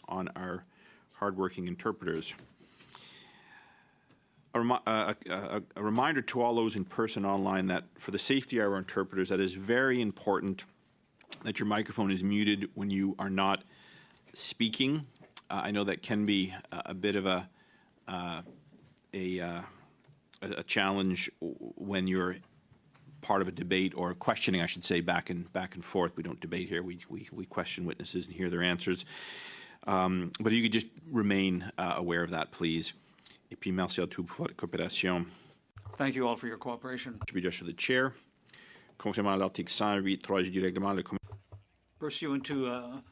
on our hardworking interpreters. A reminder to all those in person online that for the safety of our interpreters, that is very important that your microphone is muted when you are not speaking. I know that can be a bit of a challenge when you're part of a debate or questioning, I should say, back and forth. We don't debate here. We question witnesses and hear their answers. But you could just remain aware of that, please. Et puis merci à tous pour votre coopération. Thank you all for your cooperation. Just for the chair. Conformément à l'article 108.3 du règlement, le Pursuant to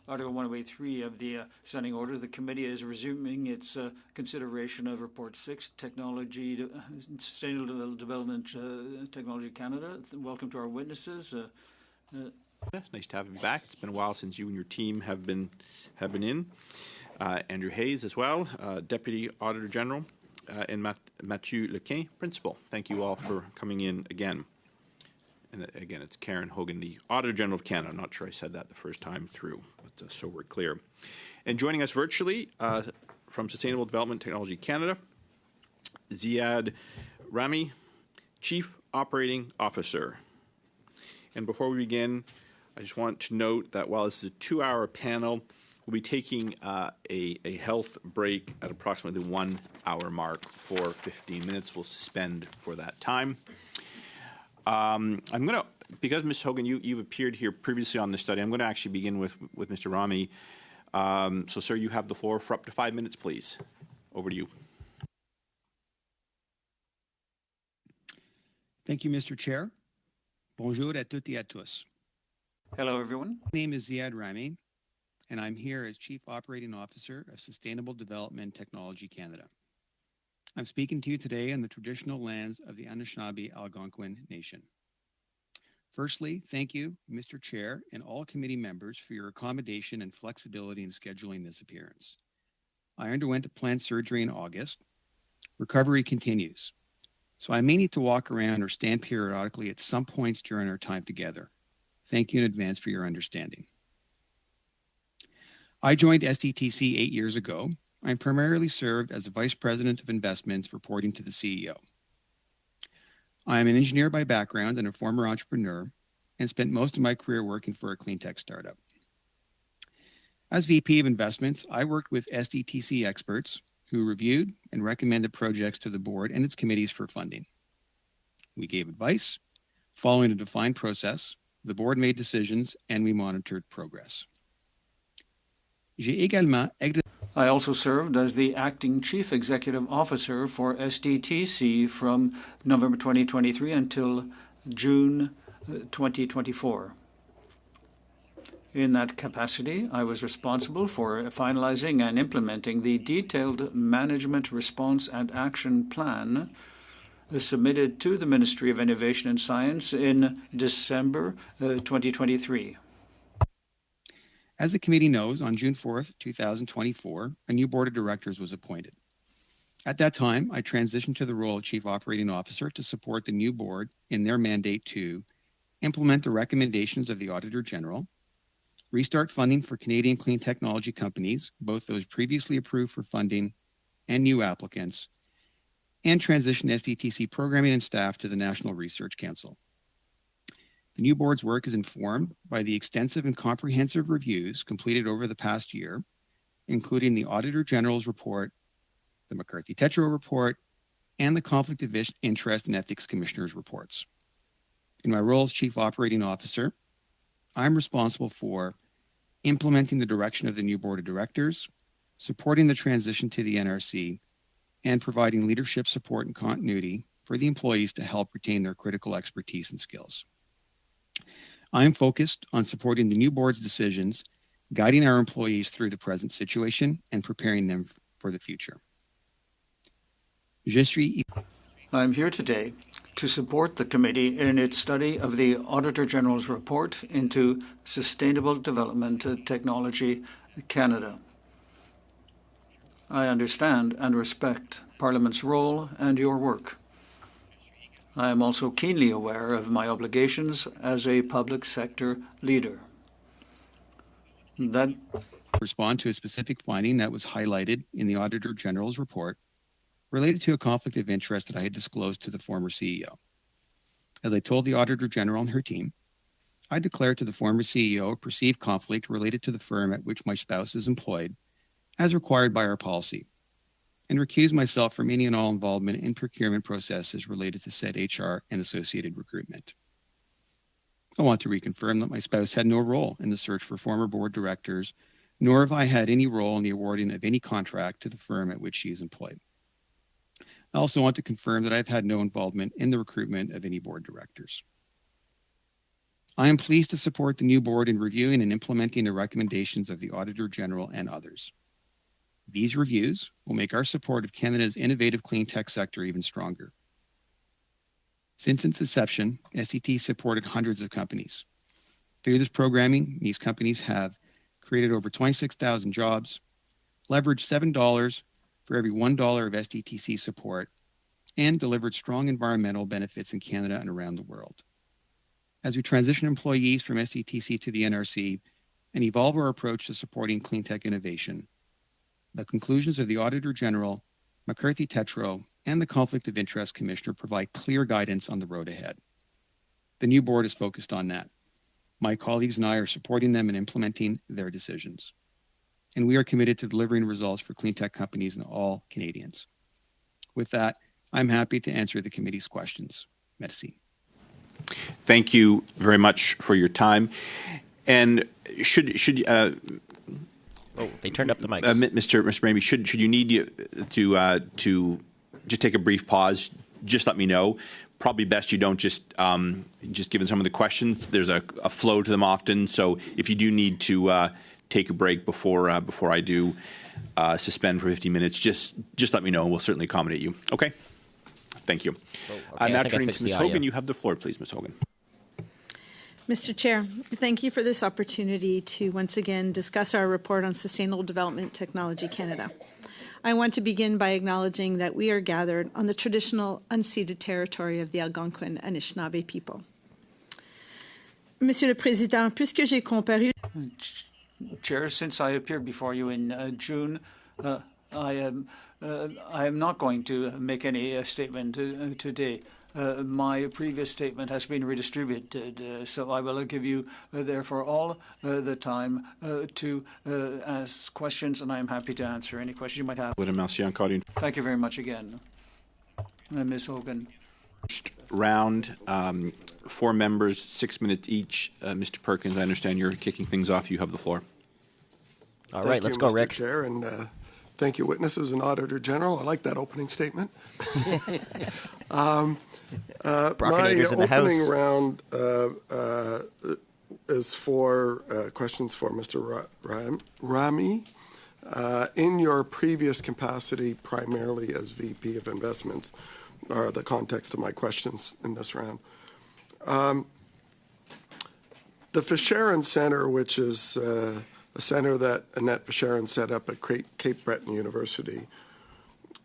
Article 108.3 of the Standing Orders, the committee is resuming its consideration of Report 6, Sustainable Development Technology Canada. Welcome to our witnesses. Nice to have you back. It's been a while since you and your team have been in. Andrew Hayes as well, Deputy Auditor General, and Mathieu Lequin, Principal. Thank you all for coming in again. And again, it's Karen Hogan, the Auditor General of Canada. I'm not sure I said that the first time through, but so we're clear. And joining us virtually from Sustainable Development Technology Canada, Ziad Rami, Chief Operating Officer. And before we begin, I just want to note that while this is a 2-hour panel, we'll be taking a health break at approximately the 1 hour mark for 15 minutes. We'll suspend for that time. I'm going to, because Ms. Hogan, you've appeared here previously on this study, I'm going to actually begin with Mr. Rami. So, sir, you have the floor for up to 5 minutes, please. Over to you. Thank you, Mr. Chair. Bonjour à toutes et à tous. Hello, everyone. My name is Ziad Rami, and I'm here as Chief Operating Officer of Sustainable Development Technology Canada. I'm speaking to you today on the traditional lands of the Anishinaabe Algonquin Nation. Firstly, thank you, Mr. Chair, and all committee members for your accommodation and flexibility in scheduling this appearance. I underwent a planned surgery in August. Recovery continues, so I may need to walk around or stand periodically at some points during our time together. Thank you in advance for your understanding. I joined SDTC 8 years ago. I primarily served as a Vice President of Investments, reporting to the CEO. I am an engineer by background and a former entrepreneur, and spent most of my career working for a clean tech startup. As VP of Investments, I worked with SDTC experts who reviewed and recommended projects to the board and its committees for funding. We gave advice. Following a defined process, the board made decisions, and we monitored progress. I also served as the Acting Chief Executive Officer for SDTC from November 2023 until June 2024. In that capacity, I was responsible for finalizing and implementing the detailed Management Response and Action Plan submitted to the Ministry of Innovation and Science in December 2023. As the committee knows, on June 4th, 2024, a new board of directors was appointed. At that time, I transitioned to the role of Chief Operating Officer to support the new board in their mandate to implement the recommendations of the Auditor General, restart funding for Canadian clean technology companies, both those previously approved for funding and new applicants, and transition SDTC programming and staff to the National Research Council. The new board's work is informed by the extensive and comprehensive reviews completed over the past year, including the Auditor General's report, the McCarthy-Tétrault report, and the Conflict of Interest and Ethics Commissioner's reports. In my role as Chief Operating Officer, I'm responsible for implementing the direction of the new board of directors, supporting the transition to the NRC, and providing leadership support and continuity for the employees to help retain their critical expertise and skills. I am focused on supporting the new board's decisions, guiding our employees through the present situation, and preparing them for the future. I'm here today to support the committee in its study of the Auditor General's report into Sustainable Development Technology Canada. I understand and respect Parliament's role and your work. I am also keenly aware of my obligations as a public sector leader. That respond to a specific finding that was highlighted in the Auditor General's report related to a conflict of interest that I had disclosed to the former CEO. As I told the Auditor General and her team, I declared to the former CEO a perceived conflict related to the firm at which my spouse is employed, as required by our policy, and recused myself from any and all involvement in procurement processes related to said HR and associated recruitment. I want to reconfirm that my spouse had no role in the search for former board directors, nor have I had any role in the awarding of any contract to the firm at which she is employed. I also want to confirm that I've had no involvement in the recruitment of any board directors. I am pleased to support the new board in reviewing and implementing the recommendations of the Auditor General and others. These reviews will make our support of Canada's innovative clean tech sector even stronger. Since its inception, SDT supported hundreds of companies. Through this programming, these companies have created over 26,000 jobs, leveraged $7 for every $1 of SDTC support, and delivered strong environmental benefits in Canada and around the world. As we transition employees from SDTC to the NRC and evolve our approach to supporting clean tech innovation, the conclusions of the Auditor General, McCarthy Tétrault, and the Conflict of Interest Commissioner provide clear guidance on the road ahead. The new board is focused on that. My colleagues and I are supporting them in implementing their decisions. And we are committed to delivering results for clean tech companies and all Canadians. With that, I'm happy to answer the committee's questions. Merci. Thank you very much for your time. And they turned up the mics. Mr. Ramey, should you need to just take a brief pause, just let me know. Probably best you don't just given some of the questions. There's a flow to them often, so if you do need to take a break before I do suspend for 15 minutes, just let me know, and we'll certainly accommodate you. Okay. Thank you. Okay, now turning to Ms. Hogan, you have the floor, please, Ms. Hogan. Mr. Chair, thank you for this opportunity to once again discuss our report on Sustainable Development Technology Canada. I want to begin by acknowledging that we are gathered on the traditional unceded territory of the Algonquin Anishinaabe people. Monsieur le Président, puisque j'ai comparu... Chair, since I appeared before you in June, I am not going to make any statement today. My previous statement has been redistributed, so I will give you, therefore, all the time to ask questions, and I am happy to answer any questions you might have. Thank you very much again, Ms. Hogan. First round, 4 members, 6 minutes each. Mr. Perkins, I understand you're kicking things off. You have the floor. All right, let's go, Rick. Thank you, Mr. Chair, and thank you, witnesses and Auditor General. I like that opening statement. My opening round is for questions for Mr. Rami. In your previous capacity, primarily as VP of Investments, are the context of my questions in this round. The Fischerin Center, which is a center that Annette Fischerin set up at Cape Breton University,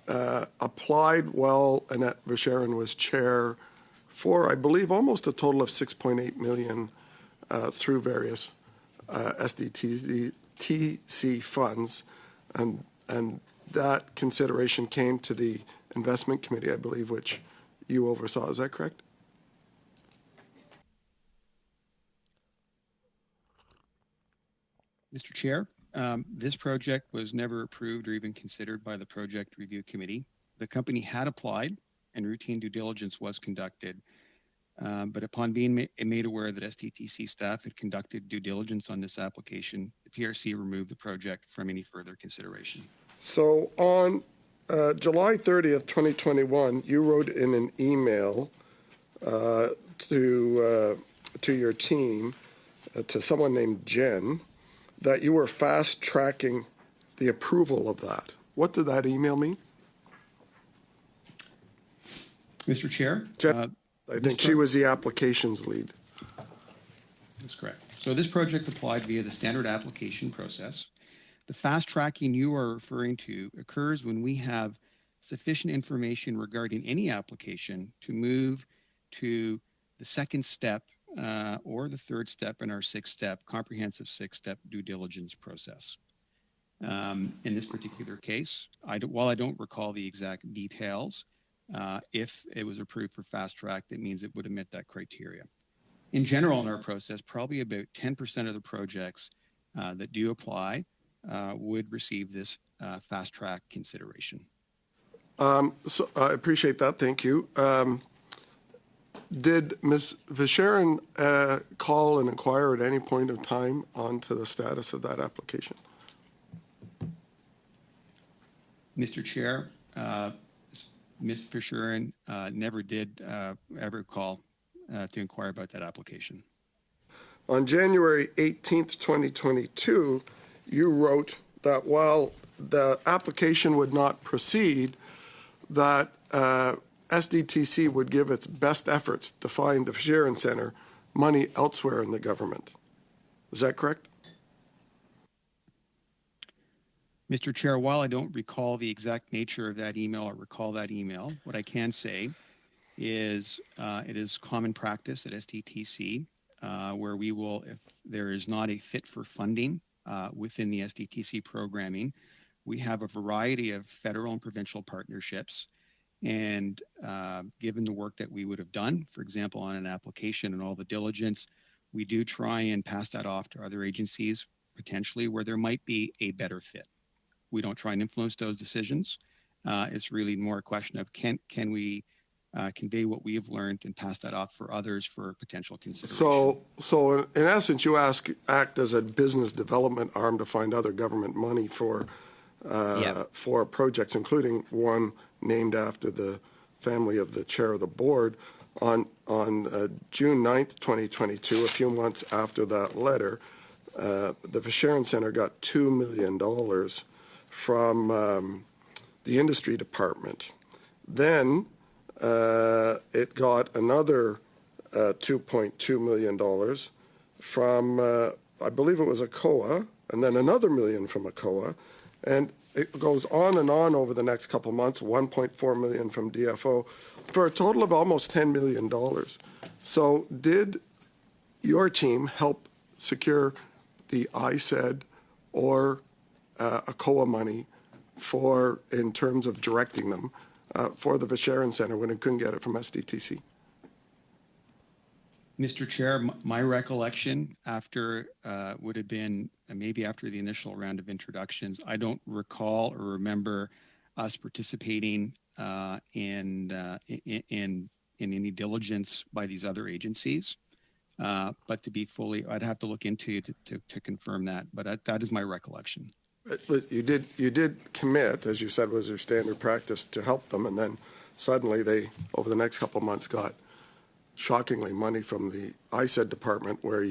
applied while Annette Fischerin was chair for, I believe, almost a total of $6.8 million through various SDTC funds, and that consideration came to the investment committee, I believe, which you oversaw. Is that correct? Mr. Chair, this project was never approved or even considered by the Project Review Committee. The company had applied and routine due diligence was conducted, but upon being made aware that SDTC staff had conducted due diligence on this application, the PRC removed the project from any further consideration. So on July 30th, 2021, you wrote in an email to your team, to someone named Jen, that you were fast-tracking the approval of that. What did that email mean? Mr. Chair? Jen, I think she was the applications lead. That's correct. So this project applied via the standard application process. The fast tracking you are referring to occurs when we have sufficient information regarding any application to move to the second step or the third step in our comprehensive six-step due diligence process. In this particular case, while I don't recall the exact details, if it was approved for fast track, that means it would have met that criteria. In general, in our process, probably about 10% of the projects that do apply would receive this fast track consideration. So I appreciate that. Thank you. Did Ms. Visharan call and inquire at any point of time onto the status of that application? Mr. Chair, Ms. Visharan never did ever call to inquire about that application. On January 18th, 2022, you wrote that while the application would not proceed, that SDTC would give its best efforts to find the Visharan Centre money elsewhere in the government. Is that correct? Mr. Chair, while I don't recall the exact nature of that email or recall that email, what I can say is it is common practice at SDTC where we will, if there is not a fit for funding within the SDTC programming, we have a variety of federal and provincial partnerships. And given the work that we would have done, for example, on an application and all the diligence, we do try and pass that off to other agencies, potentially where there might be a better fit. We don't try and influence those decisions. It's really more a question of can we convey what we have learned and pass that off for others for potential consideration. So in essence, you act as a business development arm to find other government money for projects, including one named after the family of the chair of the board. On June 9th, 2022, a few months after that letter, the Visharan Centre got $2 million from the industry department. Then it got another $2.2 million from, I believe it was a COA, and then another $1 million from a COA. And it goes on and on over the next couple months, $1.4 million from DFO, for a total of almost $10 million. So did your team help secure the ISED or a COA money in terms of directing them for the Visharan Centre when it couldn't get it from SDTC? Mr. Chair, my recollection after would have been maybe after the initial round of introductions. I don't recall or remember us participating in any diligence by these other agencies. But to be fully, I'd have to look into to confirm that. But that is my recollection. But you did commit, as you said was your standard practice, to help them, and then suddenly they, over the next couple of months, got shockingly money from the ISED department where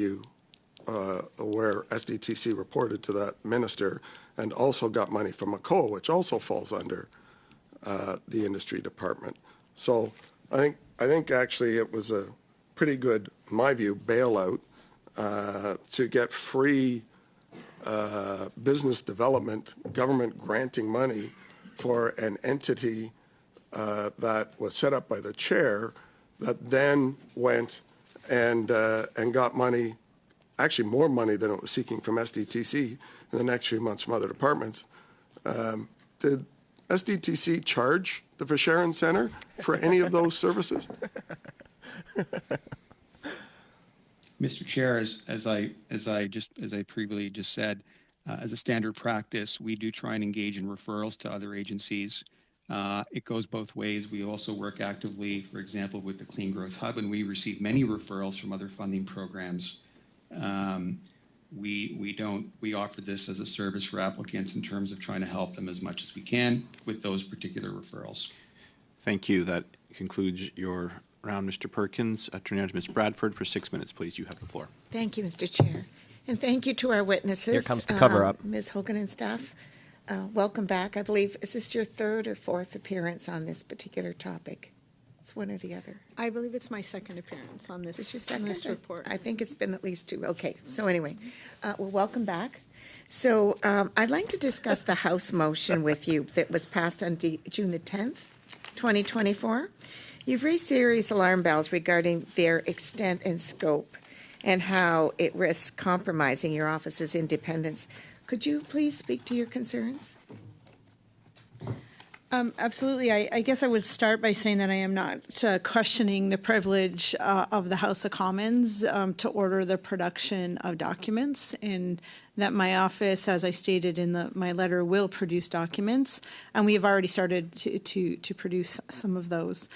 SDTC reported to that minister, and also got money from a COA, which also falls under the industry department. So I think actually it was a pretty good, in my view, bailout to get free business development, government granting money for an entity that was set up by the chair that then went and got money, actually more money than it was seeking from SDTC in the next few months from other departments. Did SDTC charge the Visharan Centre for any of those services? Mr. Chair, as I previously just said, as a standard practice, we do try and engage in referrals to other agencies. It goes both ways. We also work actively, for example, with the Clean Growth Hub, and we receive many referrals from other funding programs. We offer this as a service for applicants in terms of trying to help them as much as we can with those particular referrals. Thank you. That concludes your round, Mr. Perkins. Turning now to Ms. Bradford for 6 minutes, please. You have the floor. Thank you, Mr. Chair. And thank you to our witnesses. Here comes the cover-up. Ms. Hogan and staff, welcome back. I believe, is this your third or fourth appearance on this particular topic? It's one or the other. I believe it's my second appearance on this, Is this your second? report. I think it's been at least two. Okay, so anyway, well, welcome back. So I'd like to discuss the House motion with you that was passed on June the 10th, 2024. You've raised serious alarm bells regarding their extent and scope and how it risks compromising your office's independence. Could you please speak to your concerns? Absolutely. I guess I would start by saying that I am not questioning the privilege of the House of Commons to order the production of documents, and that my office, as I stated in my letter, will produce documents, and we have already started to produce some of those.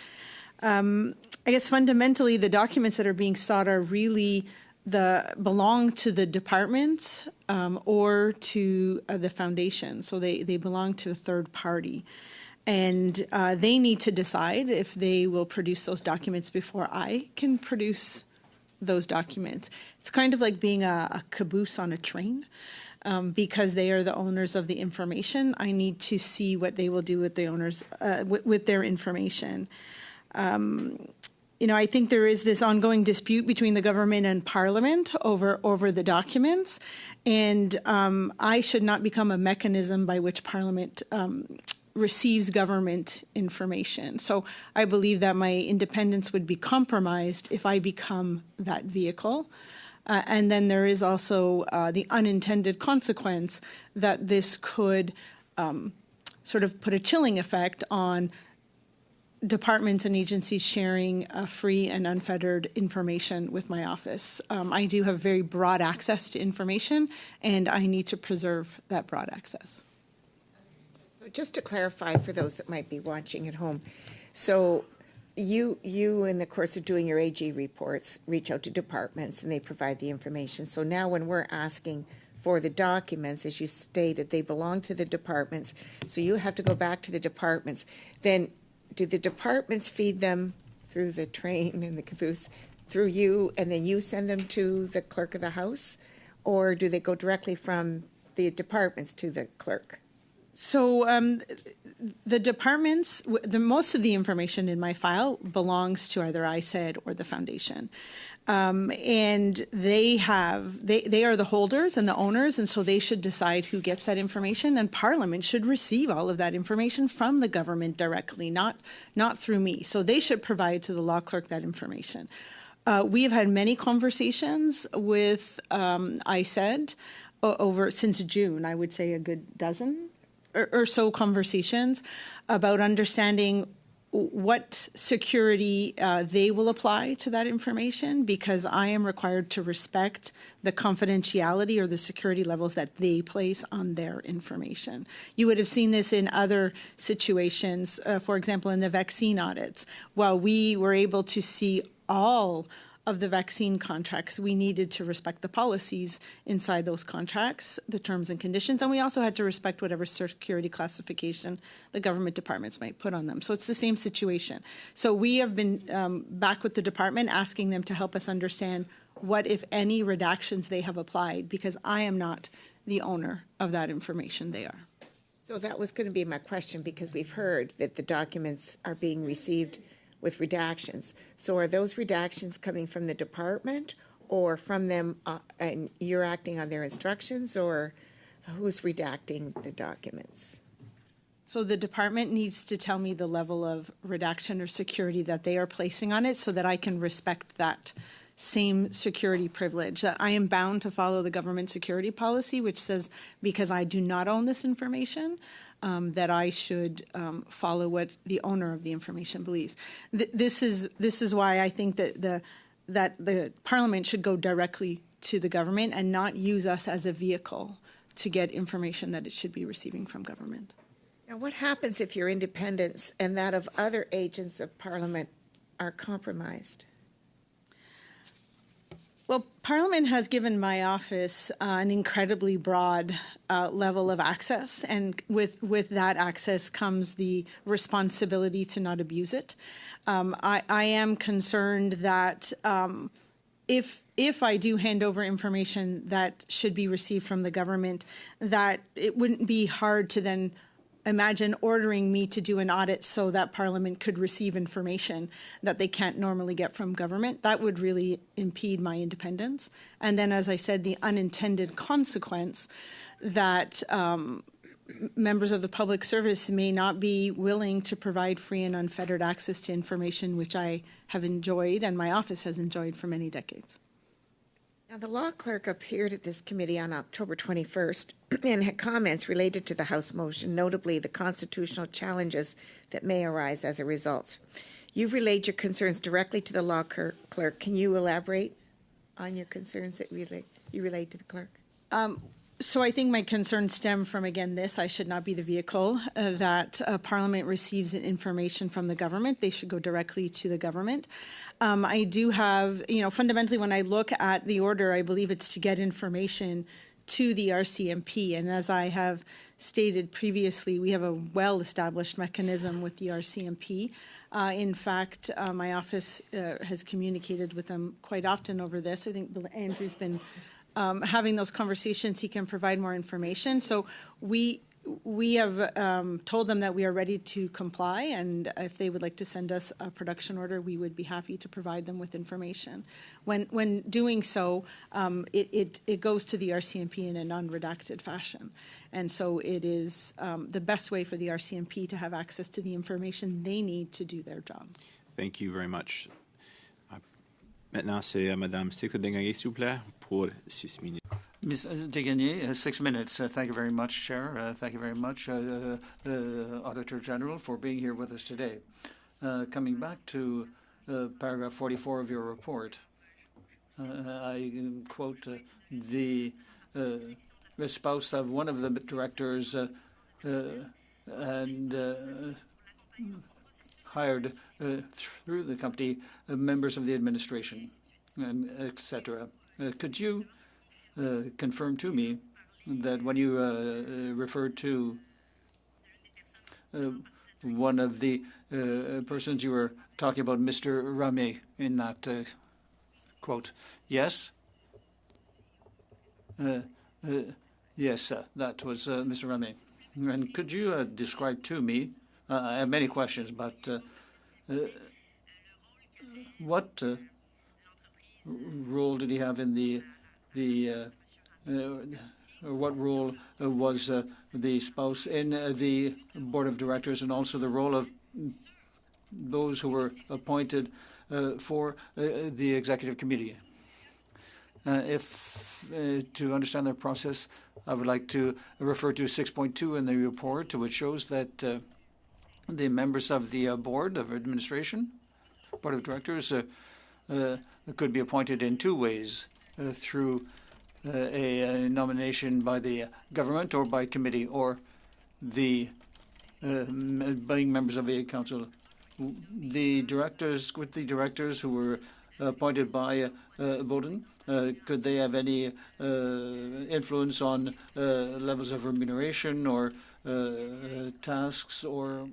I guess fundamentally, the documents that are being sought are really belong to the departments or to the foundation, so they belong to a third party. And they need to decide if they will produce those documents before I can produce those documents. It's kind of like being a caboose on a train. Because they are the owners of the information, I need to see what they will do with the owners, with their information. I think there is this ongoing dispute between the government and Parliament over the documents, and I should not become a mechanism by which Parliament receives government information. So I believe that my independence would be compromised if I become that vehicle. And then there is also the unintended consequence that this could sort of put a chilling effect on departments and agencies sharing free and unfettered information with my office. I do have very broad access to information, and I need to preserve that broad access. So just to clarify for those that might be watching at home, so you in the course of doing your AG reports reach out to departments and they provide the information. So now when we're asking for the documents, as you stated, they belong to the departments, so you have to go back to the departments. Then do the departments feed them through the train and the caboose through you, and then you send them to the clerk of the House, or do they go directly from the departments to the clerk? So the departments, most of the information in my file belongs to either ISED or the foundation. And they are the holders and the owners, and so they should decide who gets that information, and Parliament should receive all of that information from the government directly, not through me. So they should provide to the law clerk that information. We have had many conversations with ISED since June, I would say a good dozen or so conversations about understanding what security they will apply to that information, because I am required to respect the confidentiality or the security levels that they place on their information. You would have seen this in other situations, for example, in the vaccine audits. While we were able to see all of the vaccine contracts, we needed to respect the policies inside those contracts, the terms and conditions, and we also had to respect whatever security classification the government departments might put on them. So it's the same situation. So we have been back with the department asking them to help us understand what, if any, redactions they have applied, because I am not the owner of that information, they are. So that was going to be my question, because we've heard that the documents are being received with redactions. So are those redactions coming from the department or from them, and you're acting on their instructions, or who's redacting the documents? So the department needs to tell me the level of redaction or security that they are placing on it so that I can respect that same security privilege. That I am bound to follow the government security policy, which says because I do not own this information, that I should follow what the owner of the information believes. This is why I think that the Parliament should go directly to the government and not use us as a vehicle to get information that it should be receiving from government. Now, what happens if your independence and that of other agents of Parliament are compromised? Well, Parliament has given my office an incredibly broad level of access, and with that access comes the responsibility to not abuse it. I am concerned that if I do hand over information that should be received from the government, that it wouldn't be hard to then imagine ordering me to do an audit so that Parliament could receive information that they can't normally get from government. That would really impede my independence. And then, as I said, the unintended consequence that members of the public service may not be willing to provide free and unfettered access to information, which I have enjoyed and my office has enjoyed for many decades. Now, the law clerk appeared at this committee on October 21st and had comments related to the House motion, notably the constitutional challenges that may arise as a result. You've relayed your concerns directly to the law clerk. Can you elaborate on your concerns that you relayed to the clerk? So I think my concerns stem from, again, this. I should not be the vehicle that Parliament receives information from the government. They should go directly to the government. I do have, fundamentally, when I look at the order, I believe it's to get information to the RCMP. And as I have stated previously, we have a well-established mechanism with the RCMP. In fact, my office has communicated with them quite often over this. I think Andrew's been having those conversations. He can provide more information. So we have told them that we are ready to comply, and if they would like to send us a production order, we would be happy to provide them with information. When doing so, it goes to the RCMP in a non-redacted fashion. And so it is the best way for the RCMP to have access to the information they need to do their job. Thank you very much. Maintenant, c'est Madame Secrétaire, s'il vous plaît, pour 6 minutes. Ms. Degagné, 6 minutes. Thank you very much, Chair. Thank you very much, Auditor General, for being here with us today. Coming back to paragraph 44 of your report, I quote the spouse of one of the directors and hired through the company members of the administration, etc. Could you confirm to me that when you referred to one of the persons, you were talking about Mr. Ramé in that quote? Yes? Yes, that was Mr. Ramé. And could you describe to me, I have many questions, but what role did he have in what role was the spouse in the board of directors, and also the role of those who were appointed for the executive committee? To understand the process, I would like to refer to 6.2 in the report, which shows that the members of the board of administration, board of directors, could be appointed in two ways, through a nomination by the government or by committee, or the being members of a council. The directors who were appointed by Bowden, could they have any influence on levels of remuneration or tasks? Or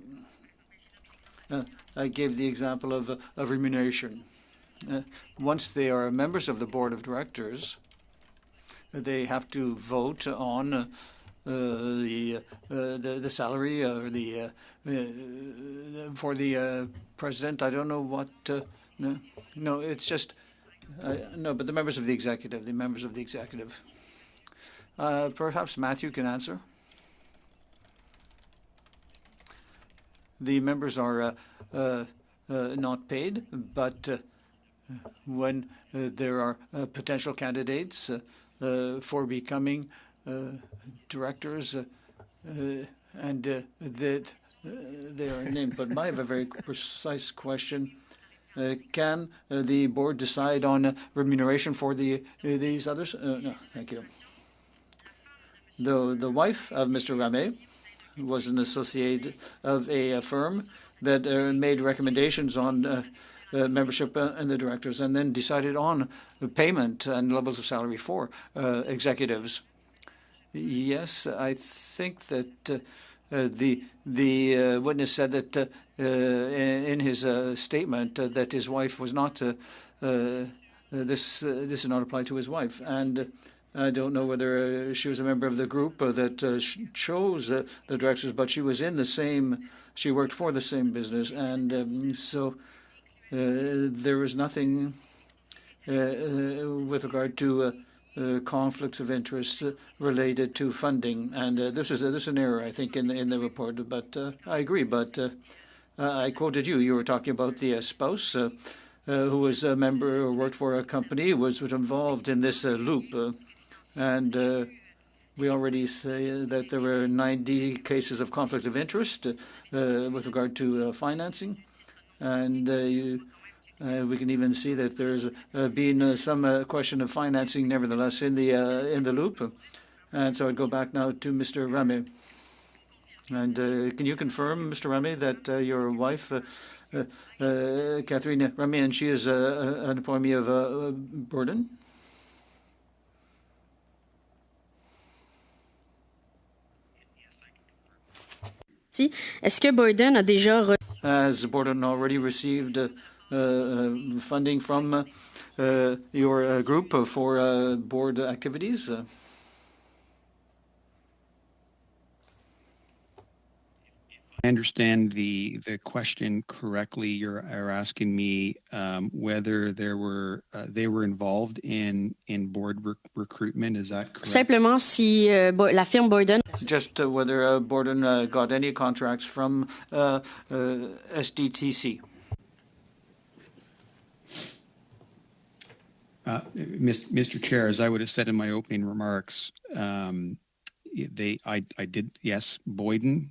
I gave the example of remuneration. Once they are members of the board of directors, they have to vote on the salary or for the president. I don't know what. No, it's just no. But the members of the executive, perhaps Matthew can answer. The members are not paid, but when there are potential candidates for becoming directors, and that they are named. But I have a very precise question. Can the board decide on remuneration for these others? No, thank you. The wife of Mr. Ramé was an associate of a firm that made recommendations on membership and the directors, and then decided on payment and levels of salary for executives. Yes, I think that the witness said that in his statement that his wife was not. This did not apply to his wife, and I don't know whether she was a member of the group that chose the directors, but she was in the same. She worked for the same business, and so there was nothing with regard to conflicts of interest related to funding, and this is an error, I think, in the report. But I agree. But I quoted you. You were talking about the spouse who was a member or worked for a company was involved in this loop. And we already say that there were 90 cases of conflict of interest with regard to financing. And we can even see that there's been some question of financing, nevertheless, in the loop. And so I'd go back now to Mr. Rame. And can you confirm, Mr. Rame, that your wife, Catherine Rame, and she is an employee of Borden? Est-ce que Borden a déjà Has Borden already received funding from your group for board activities? I understand the question correctly. You're asking me whether they were involved in board recruitment. Is that correct? simplement si la firme Borden Just whether Borden got any contracts from SDTC. Mr. Chair, as I would have said in my opening remarks, I did, yes, Boyden.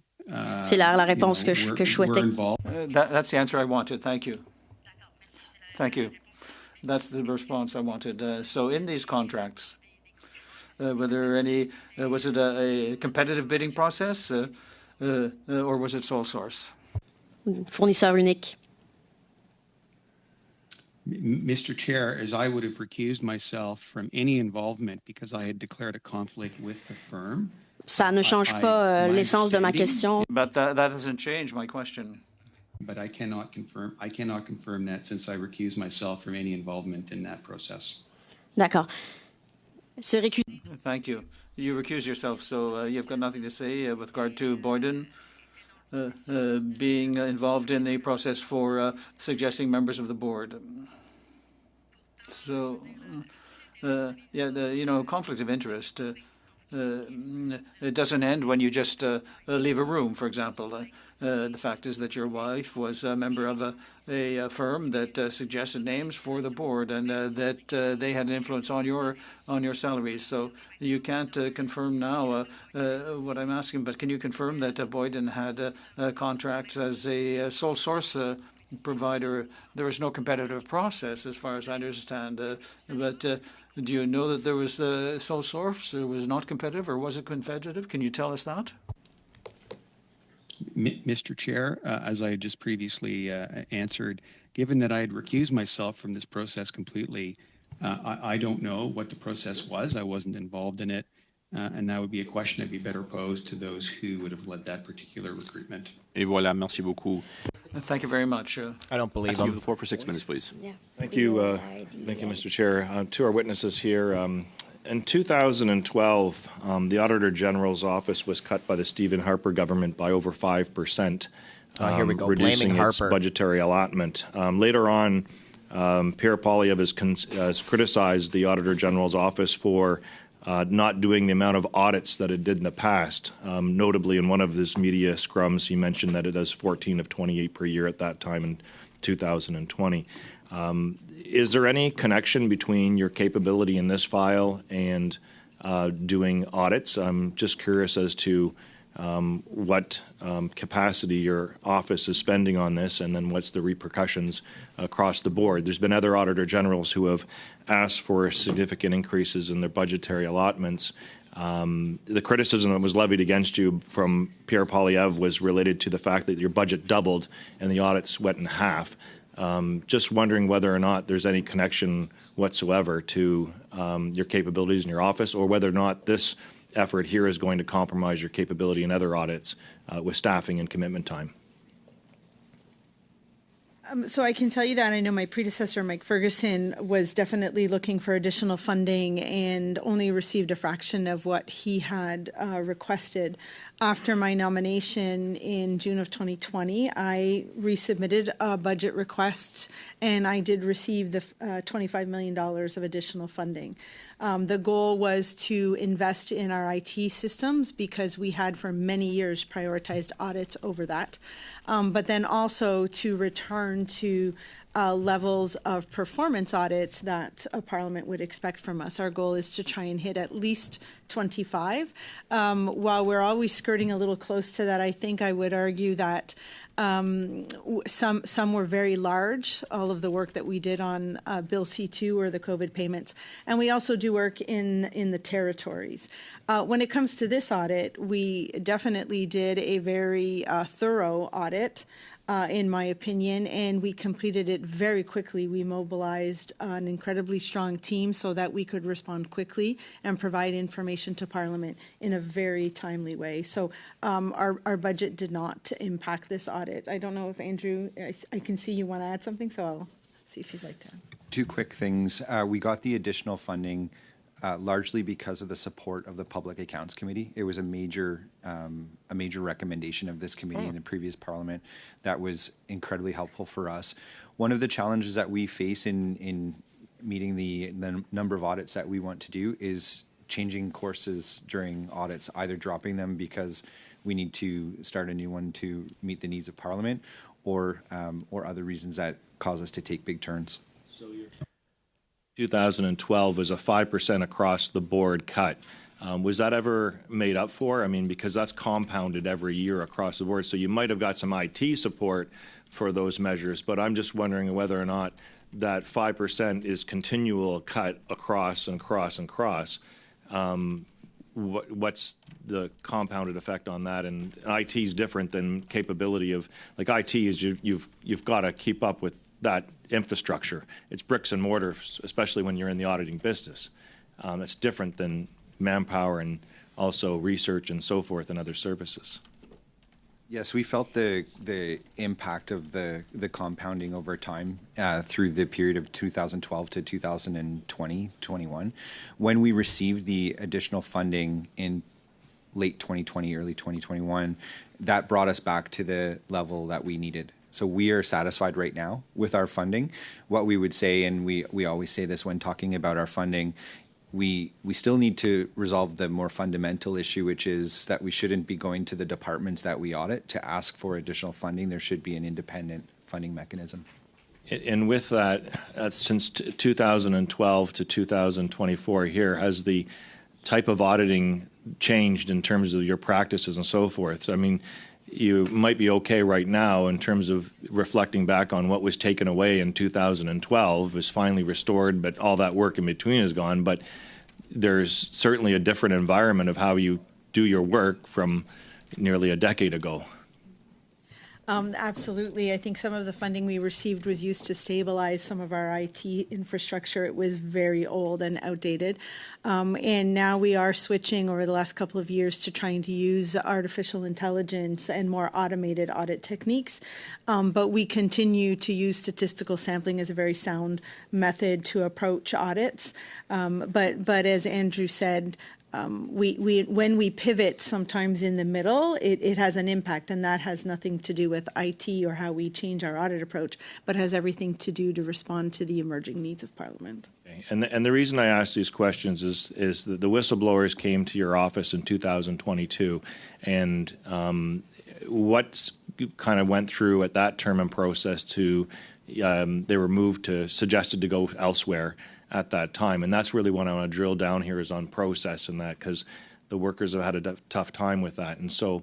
C'est la réponse que je souhaitais. That's the answer I wanted. Thank you. Thank you. That's the response I wanted. So in these contracts, were there any, was it a competitive bidding process or was it sole source? Fournisseur unique. Mr. Chair, as I would have recused myself from any involvement because I had declared a conflict with the firm. Ça ne change pas l'essence de ma question. But that doesn't change my question. But I cannot confirm that since I recused myself from any involvement in that process. D'accord. Thank you. You recuse yourself, so you've got nothing to say with regard to Boyden being involved in the process for suggesting members of the board. So, conflict of interest. It doesn't end when you just leave a room, for example. The fact is that your wife was a member of a firm that suggested names for the board and that they had an influence on your salaries. So you can't confirm now what I'm asking, but can you confirm that Boyden had contracts as a sole source provider? There was no competitive process, as far as I understand, but do you know that there was sole source? It was not competitive, or was it competitive? Can you tell us that? Mr. Chair, as I just previously answered, given that I had recused myself from this process completely, I don't know what the process was. I wasn't involved in it. And that would be a question that'd be better posed to those who would have led that particular recruitment. Et voilà, merci beaucoup. Thank you very much. I don't believe You have him. the floor for 6 minutes, please. Yeah. Thank you, Mr. Chair. To our witnesses here, in 2012, the Auditor General's office was cut by the Stephen Harper government by over 5%. Here we go, reducing blaming its Harper. budgetary allotment. Later on, Pierre Poilievre has criticized the Auditor General's office for not doing the amount of audits that it did in the past. Notably, in one of his media scrums, he mentioned that it does 14 of 28 per year at that time in 2020. Is there any connection between your capability in this file and doing audits? I'm just curious as to what capacity your office is spending on this, and then what's the repercussions across the board. There's been other Auditor Generals who have asked for significant increases in their budgetary allotments. The criticism that was levied against you from Pierre Poilievre was related to the fact that your budget doubled and the audits went in half. Just wondering whether or not there's any connection whatsoever to your capabilities in your office, or whether or not this effort here is going to compromise your capability in other audits with staffing and commitment time. So I can tell you that I know my predecessor, Mike Ferguson, was definitely looking for additional funding and only received a fraction of what he had requested. After my nomination in June of 2020, I resubmitted budget requests, and I did receive the $25 million of additional funding. The goal was to invest in our IT systems because we had for many years prioritized audits over that, but then also to return to levels of performance audits that a Parliament would expect from us. Our goal is to try and hit at least 25. While we're always skirting a little close to that, I think I would argue that some were very large, all of the work that we did on Bill C2 or the COVID payments. And we also do work in the territories. When it comes to this audit, we definitely did a very thorough audit, in my opinion, and we completed it very quickly. We mobilized an incredibly strong team so that we could respond quickly and provide information to Parliament in a very timely way. So our budget did not impact this audit. I don't know if Andrew, I can see you want to add something, so I'll see if you'd like to. Two quick things. We got the additional funding largely because of the support of the Public Accounts Committee. It was a major recommendation of this committee in the previous Parliament that was incredibly helpful for us. One of the challenges that we face in meeting the number of audits that we want to do is changing courses during audits, either dropping them because we need to start a new one to meet the needs of Parliament, or other reasons that cause us to take big turns. So 2012 was a 5% across the board cut. Was that ever made up for? I mean, because that's compounded every year across the board. So you might have got some IT support for those measures, but I'm just wondering whether or not that 5% is continual cut across and across and across. What's the compounded effect on that? And IT is different than capability of, like, IT is you've got to keep up with that infrastructure. It's bricks and mortar, especially when you're in the auditing business. That's different than manpower and also research and so forth and other services. Yes, we felt the impact of the compounding over time through the period of 2012 to 2020-21. When we received the additional funding in late 2020, early 2021, that brought us back to the level that we needed. So we are satisfied right now with our funding. What we would say, and we always say this when talking about our funding, we still need to resolve the more fundamental issue, which is that we shouldn't be going to the departments that we audit to ask for additional funding. There should be an independent funding mechanism. And with that, since 2012 to 2024 here, has the type of auditing changed in terms of your practices and so forth? I mean, you might be okay right now in terms of reflecting back on what was taken away in 2012 is finally restored, but all that work in between is gone. But there's certainly a different environment of how you do your work from nearly a decade ago. Absolutely. I think some of the funding we received was used to stabilize some of our IT infrastructure. It was very old and outdated. And now we are switching over the last couple of years to trying to use artificial intelligence and more automated audit techniques. But we continue to use statistical sampling as a very sound method to approach audits. But as Andrew said, when we pivot sometimes in the middle, it has an impact, and that has nothing to do with IT or how we change our audit approach, but has everything to do to respond to the emerging needs of Parliament. Okay. And the reason I ask these questions is that the whistleblowers came to your office in 2022, and what kind of went through at that term and process to they were suggested to go elsewhere at that time. And that's really what I want to drill down here is on process and that, because the workers have had a tough time with that. And so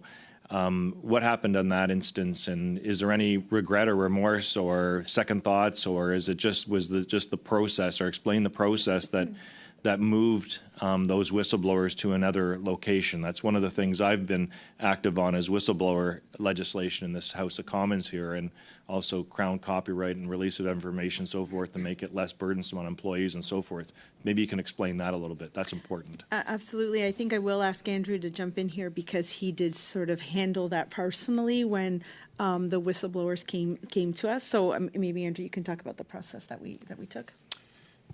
what happened in that instance, and is there any regret or remorse or second thoughts, or is it just the process, or explain the process that moved those whistleblowers to another location? That's one of the things I've been active on, is whistleblower legislation in this House of Commons here, and also Crown copyright and release of information and so forth, to make it less burdensome on employees and so forth. Maybe you can explain that a little bit. That's important. Absolutely. I think I will ask Andrew to jump in here, because he did sort of handle that personally when the whistleblowers came to us. So maybe, Andrew, you can talk about the process that we took.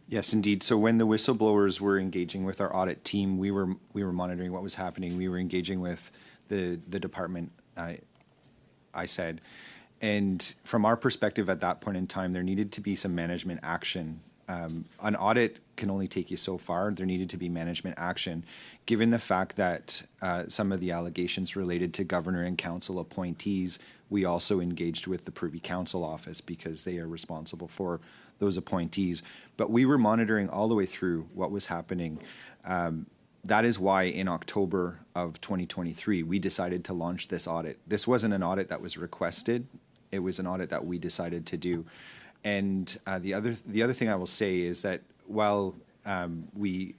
Yes, indeed. So when the whistleblowers were engaging with our audit team, we were monitoring what was happening. We were engaging with the department, I said. And from our perspective at that point in time, there needed to be some management action an audit can only take you so far. There needed to be management action. Given the fact that some of the allegations related to governor and council appointees, we also engaged with the Privy Council office because they are responsible for those appointees. But we were monitoring all the way through what was happening. That is why in October of 2023, we decided to launch this audit. This wasn't an audit that was requested. It was an audit that we decided to do. And the other thing I will say is that while we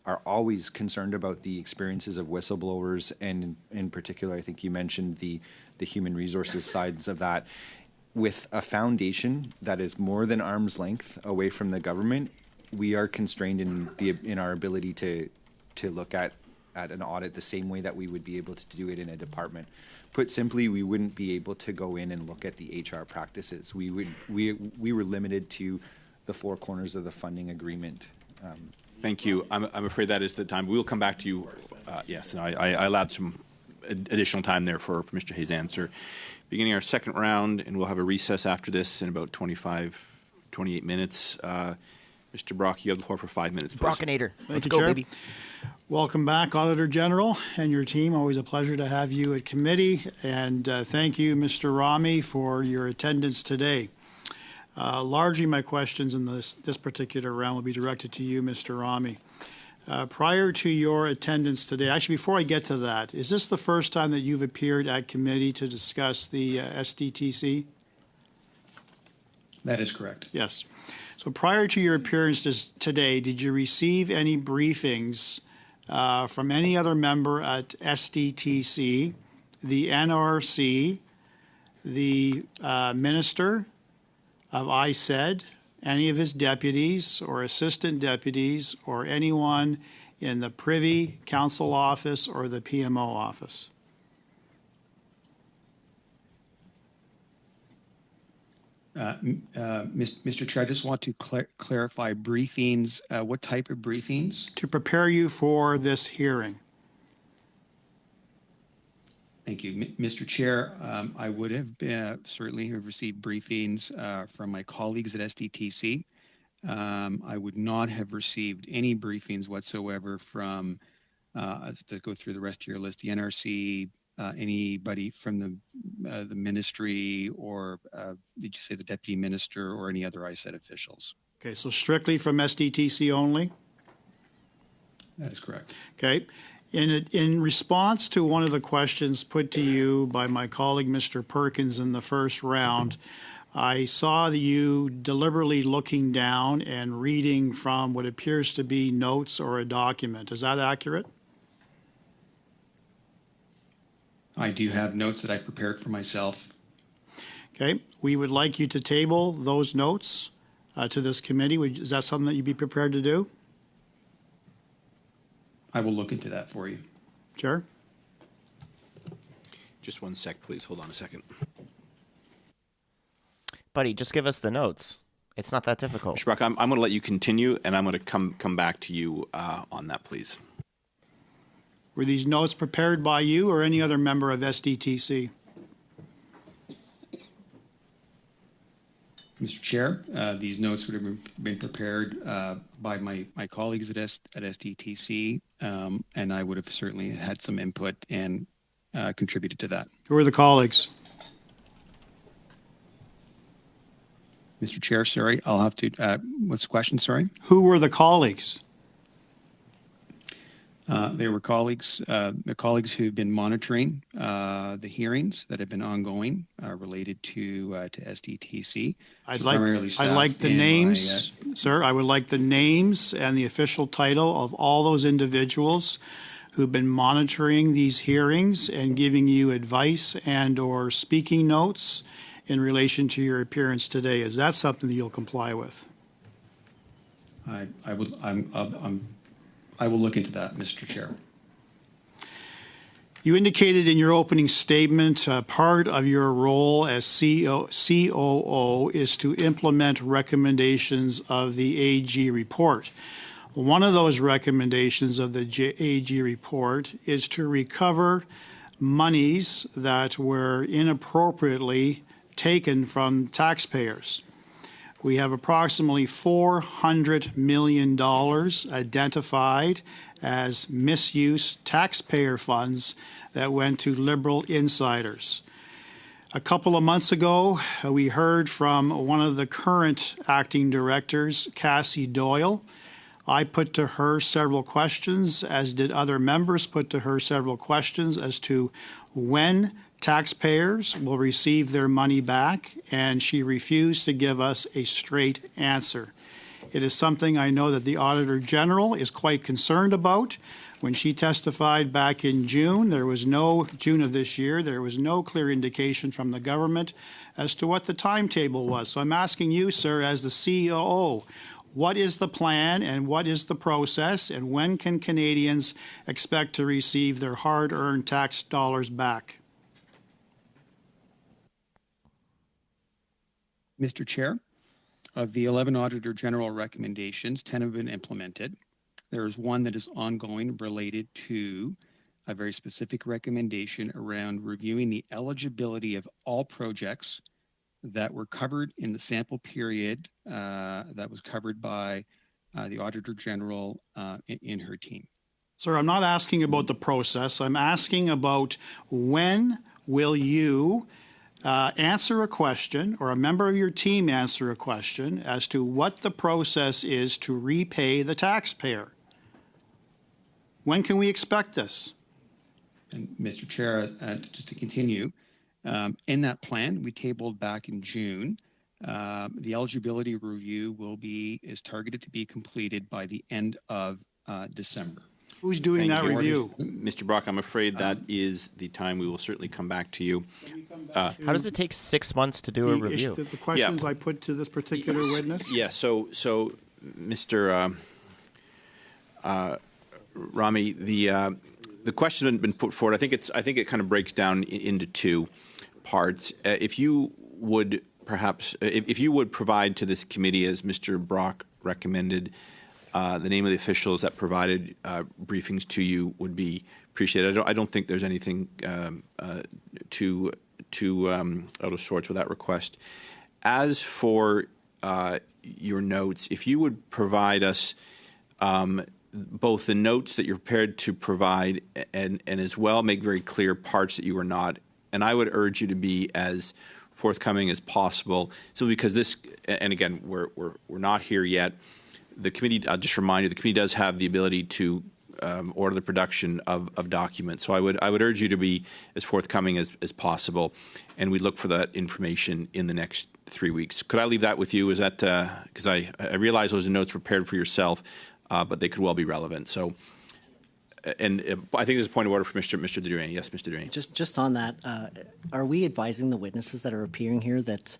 are always concerned about the experiences of whistleblowers, and in particular, I think you mentioned the human resources sides of that, with a foundation that is more than arm's length away from the government, we are constrained in our ability to look at an audit the same way that we would be able to do it in a department. Put simply, we wouldn't be able to go in and look at the HR practices. We were limited to the four corners of the funding agreement. Thank you. I'm afraid that is the time. We will come back to you. Yes, and I allowed some additional time there for Mr. Hayes' answer. Beginning our second round, and we'll have a recess after this in about 28 minutes. Mr. Brock, you have the floor for 5 minutes, please. Brockinator. Let's you, go, Chair. baby. Welcome back, Auditor General and your team. Always a pleasure to have you at committee. And thank you, Mr. Rami, for your attendance today. Largely, my questions in this particular round will be directed to you, Mr. Rami. Prior to your attendance today, actually, before I get to that, is this the first time that you've appeared at committee to discuss the SDTC? That is correct. Yes. So prior to your appearance today, did you receive any briefings from any other member at SDTC, the NRC, the Minister of ISED, any of his deputies or assistant deputies, or anyone in the Privy Council office or the PMO office? Mr. Chair, I just want to clarify briefings. What type of briefings? To prepare you for this hearing. Thank you. Mr. Chair, I would have certainly have received briefings from my colleagues at SDTC. I would not have received any briefings whatsoever from, to go through the rest of your list, the NRC, anybody from the ministry, or did you say the deputy minister, or any other ISED officials? Okay, so strictly from SDTC only? That is correct. Okay. In response to one of the questions put to you by my colleague, Mr. Perkins, in the first round, I saw you deliberately looking down and reading from what appears to be notes or a document. Is that accurate? I do have notes that I prepared for myself. Okay. We would like you to table those notes to this committee. Is that something that you'd be prepared to do? I will look into that for you. Chair? Just 1 sec, please. Hold on a second. Buddy, just give us the notes. It's not that difficult. Mr. Brock, I'm going to let you continue, and I'm going to come back to you on that, please. Were these notes prepared by you or any other member of SDTC? Mr. Chair, these notes would have been prepared by my colleagues at SDTC, and I would have certainly had some input and contributed to that. Who are the colleagues? Mr. Chair, sorry, I'll have to, what's the question, sorry? Who were the colleagues? They were colleagues, the colleagues who've been monitoring the hearings that have been ongoing related to SDTC. I'd like the names, sir. I would like the names and the official title of all those individuals who've been monitoring these hearings and giving you advice and or speaking notes in relation to your appearance today. Is that something that you'll comply with? I will look into that, Mr. Chair. You indicated in your opening statement part of your role as COO is to implement recommendations of the AG report. One of those recommendations of the AG report is to recover monies that were inappropriately taken from taxpayers. we have approximately $400 million identified as misuse taxpayer funds that went to Liberal insiders. A couple of months ago, we heard from one of the current acting directors, Cassie Doyle. I put to her several questions, as did other members put to her several questions as to when taxpayers will receive their money back, and she refused to give us a straight answer. It is something I know that the Auditor General is quite concerned about. When she testified back in June of this year, there was no clear indication from the government as to what the timetable was. So I'm asking you, sir, as the COO, what is the plan and what is the process, and when can Canadians expect to receive their hard-earned tax dollars back? Mr. Chair, of the 11 Auditor General recommendations, 10 have been implemented. There is one that is ongoing related to a very specific recommendation around reviewing the eligibility of all projects that were covered in the sample period that was covered by the Auditor General in her team. Sir, I'm not asking about the process. I'm asking about when will you answer a question, or a member of your team answer a question, as to what the process is to repay the taxpayer. When can we expect this? And Mr. Chair, just to continue, in that plan we tabled back in June, the eligibility review is targeted to be completed by the end of December. Who's doing that review? Mr. Brock, I'm afraid that is the time. We will certainly come back to you. How does it take 6 months to do a review? The questions I put to this particular witness? Yeah, so Mr. Rami, the question has been put forward. I think it kind of breaks down into two parts. If you would provide to this committee, as Mr. Brock recommended, the name of the officials that provided briefings to you would be appreciated. I don't think there's anything too out of sorts with that request. As for your notes, if you would provide us both the notes that you're prepared to provide and as well make very clear parts that you are not, and I would urge you to be as forthcoming as possible. So because this, and again, we're not here yet. The committee, I'll just remind you, the committee does have the ability to order the production of documents. So I would urge you to be as forthcoming as possible, and we look for that information in the next 3 weeks. Could I leave that with you? Is that because I realize those are notes prepared for yourself, but they could well be relevant. So, and I think there's a point of order for Mr. Durian. Yes, Mr. Durian. Just on that, are we advising the witnesses that are appearing here that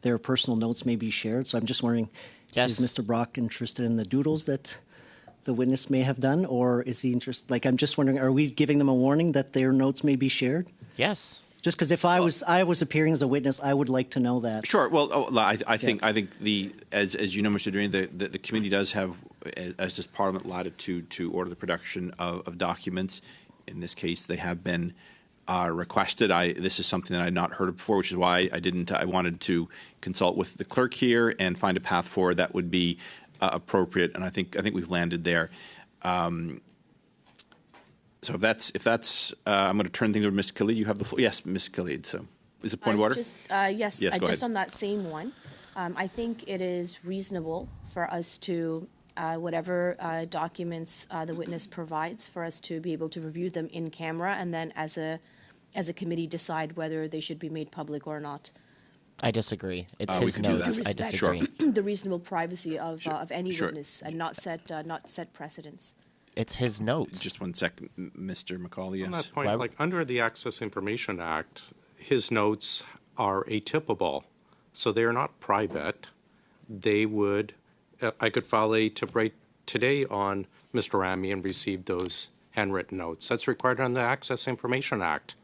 their personal notes may be shared? So I'm just wondering, is Mr. Brock interested in the doodles that the witness may have done, or is he interested? Like, I'm just wondering, are we giving them a warning that their notes may be shared? Yes. Just because if I was appearing as a witness, I would like to know that. Sure. Well, I think as you know, Mr. Durian, the committee does have, as does Parliament, latitude to order the production of documents. In this case, they have been requested. This is something that I had not heard of before, which is why I wanted to consult with the clerk here and find a path forward that would be appropriate. And I think we've landed there. So if that's, I'm going to turn things over to Ms. Khalid. You have the floor. Yes, Ms. Khalid. So is it point of order? Yes. Yes, go just ahead. on that same one, I think it is reasonable for us to, whatever documents the witness provides, for us to be able to review them in camera, and then as a committee decide whether they should be made public or not. I disagree. It's we his can do notes. that. I disagree. The reasonable privacy of any witness, and not set precedents. It's his notes. Just 1 second, Mr. McCauley. Yes. On that point, like under the Access Information Act, his notes are atypable, so they are not private. They would, I could file a tip right today on Mr. Rami and receive those handwritten notes. That's required under the Access Information Act.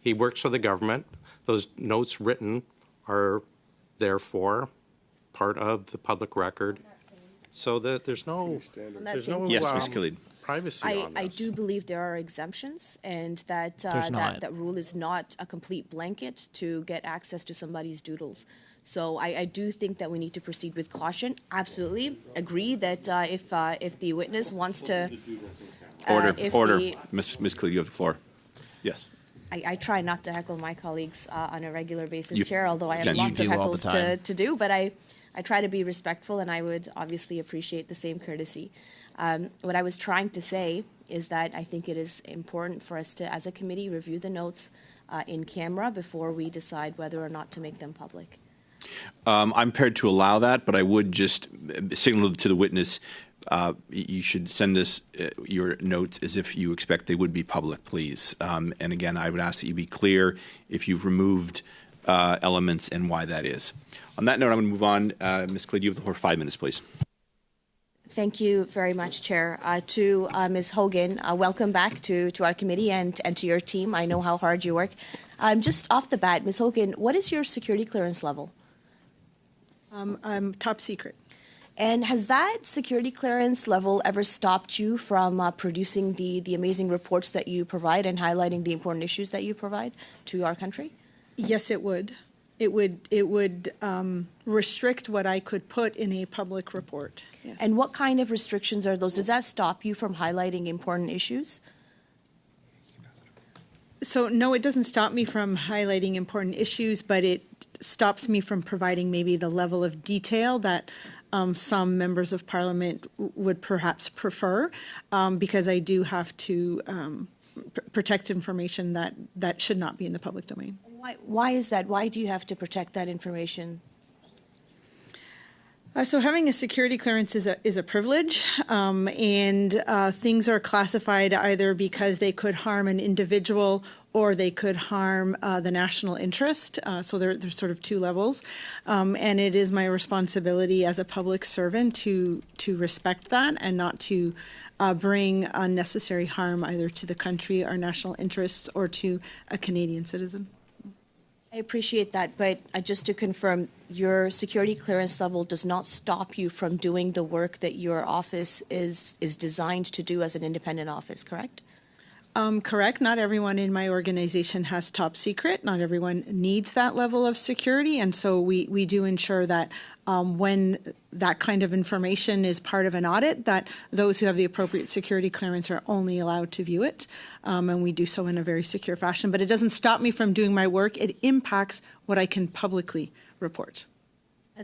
He works for the government. Those notes written are therefore part of the public record So that there's no Yes, Ms. Khalid. privacy on this. I do believe there are exemptions, and that that rule is not a complete blanket to get access to somebody's doodles. So I do think that we need to proceed with caution. Absolutely agree that if the witness wants to Order. Ms. Khalid, you have the floor. Yes. I try not to heckle my colleagues on a regular basis, You- Chair, although I have Jen, you lots of do all the heckles time. to do, but I try to be respectful, and I would obviously appreciate the same courtesy. What I was trying to say is that I think it is important for us to, as a committee, review the notes in camera before we decide whether or not to make them public. I'm prepared to allow that, but I would just signal to the witness, you should send us your notes as if you expect they would be public, please. And again, I would ask that you be clear if you've removed elements and why that is. On that note, I'm going to move on. Ms. Khalid, you have the floor for 5 minutes, please. Thank you very much, Chair. To Ms. Hogan, welcome back to our committee and to your team. I know how hard you work. Just off the bat, Ms. Hogan, what is your security clearance level? I'm top secret. And has that security clearance level ever stopped you from producing the amazing reports that you provide and highlighting the important issues that you provide to our country? Yes, it would. It would restrict what I could put in a public report. Yes. And what kind of restrictions are those? Does that stop you from highlighting important issues? So no, it doesn't stop me from highlighting important issues, but it stops me from providing maybe the level of detail that some members of Parliament would perhaps prefer, because I do have to protect information that should not be in the public domain. Why is that? Why do you have to protect that information? So having a security clearance is a privilege, and things are classified either because they could harm an individual or they could harm the national interest. So there's sort of two levels, and it is my responsibility as a public servant to respect that and not to bring unnecessary harm either to the country, our national interests, or to a Canadian citizen. I appreciate that, but just to confirm, your security clearance level does not stop you from doing the work that your office is designed to do as an independent office, correct? Correct. Not everyone in my organization has top secret. Not everyone needs that level of security. And so we do ensure that when that kind of information is part of an audit, that those who have the appropriate security clearance are only allowed to view it. And we do so in a very secure fashion. But it doesn't stop me from doing my work. It impacts what I can publicly report.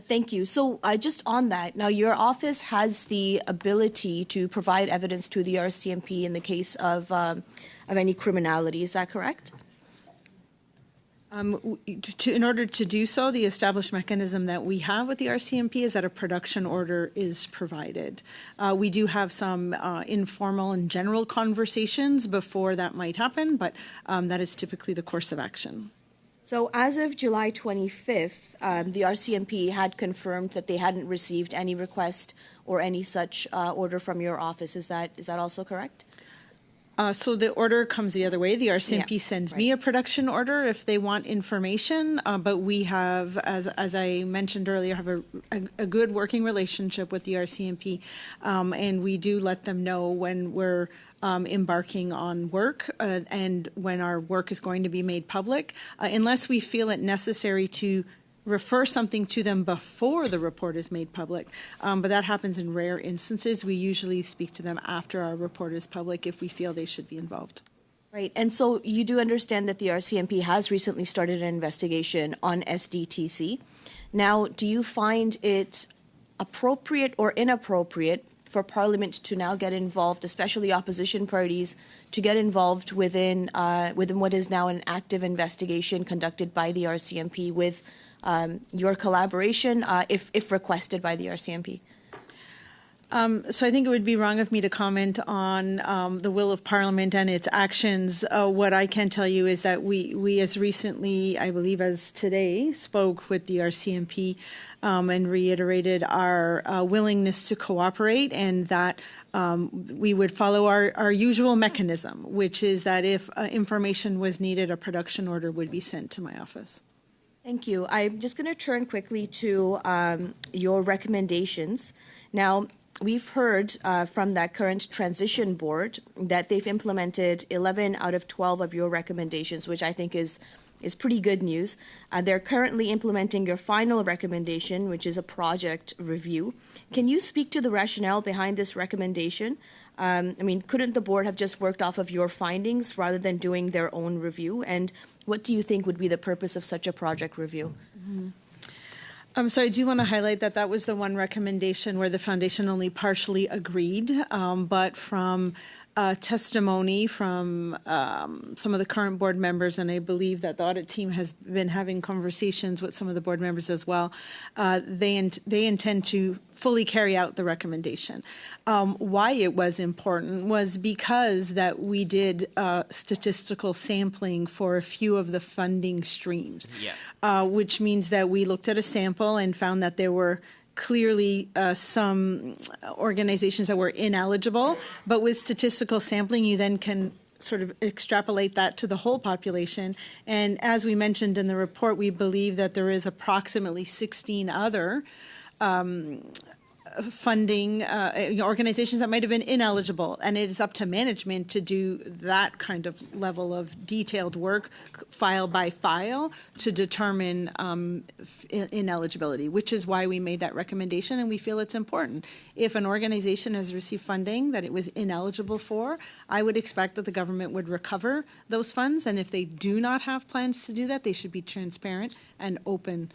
Thank you. So just on that, now your office has the ability to provide evidence to the RCMP in the case of any criminality. Is that correct? In order to do so, the established mechanism that we have with the RCMP is that a production order is provided. We do have some informal and general conversations before that might happen, but that is typically the course of action. So as of July 25th, the RCMP had confirmed that they hadn't received any request or any such order from your office. Is that also correct? So the order comes the other way. The RCMP sends me a production order if they want information, but we have, as I mentioned earlier, have a good working relationship with the RCMP, and we do let them know when we're embarking on work and when our work is going to be made public, unless we feel it necessary to refer something to them before the report is made public. But that happens in rare instances. We usually speak to them after our report is public if we feel they should be involved. Right. And so you do understand that the RCMP has recently started an investigation on SDTC. Now, do you find it appropriate or inappropriate for Parliament to now get involved, especially opposition parties, to get involved within what is now an active investigation conducted by the RCMP with your collaboration, if requested by the RCMP? So I think it would be wrong of me to comment on the will of Parliament and its actions. What I can tell you is that we as recently, I believe as today, spoke with the RCMP and reiterated our willingness to cooperate, and that we would follow our usual mechanism, which is that if information was needed, a production order would be sent to my office. Thank you. I'm just going to turn quickly to your recommendations. Now, we've heard from that current transition board that they've implemented 11 out of 12 of your recommendations, which I think is pretty good news. They're currently implementing your final recommendation, which is a project review. Can you speak to the rationale behind this recommendation? Couldn't the board have just worked off of your findings rather than doing their own review? And what do you think would be the purpose of such a project review? So I do want to highlight that that was the one recommendation where the foundation only partially agreed, but from testimony from some of the current board members, and I believe that the audit team has been having conversations with some of the board members as well, they intend to fully carry out the recommendation. Why it was important was because that we did statistical sampling for a few of the funding streams, which means that we looked at a sample and found that there were clearly some organizations that were ineligible, but with statistical sampling, you then can sort of extrapolate that to the whole population. And as we mentioned in the report, we believe that there is approximately 16 other funding organizations that might have been ineligible, and it is up to management to do that kind of level of detailed work, file by file, to determine ineligibility, which is why we made that recommendation, and we feel it's important. If an organization has received funding that it was ineligible for, I would expect that the government would recover those funds, and if they do not have plans to do that, they should be transparent and open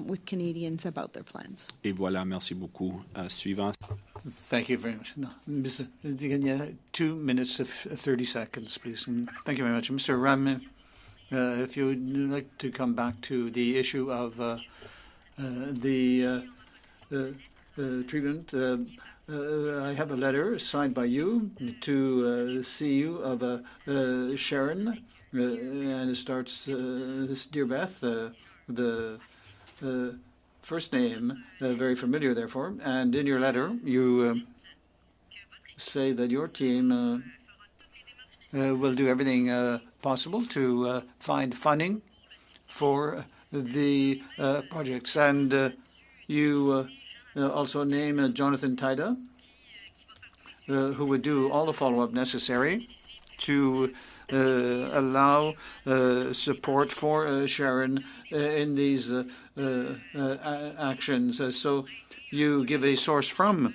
with Canadians about their plans. Et voilà, merci beaucoup. Suivant. Thank you very much. No, Mr. Diganya, 2 minutes of 30 seconds, please. Thank you very much. Mr. Ram, if you would like to come back to the issue of the treatment, I have a letter signed by you to CU of Sharon, and it starts, this Dear Beth, the first name, very familiar, therefore. And in your letter, you say that your team will do everything possible to find funding for the projects. And you also name Jonathan Tida, who would do all the follow-up necessary to allow support for Sharon in these actions. So you give a source from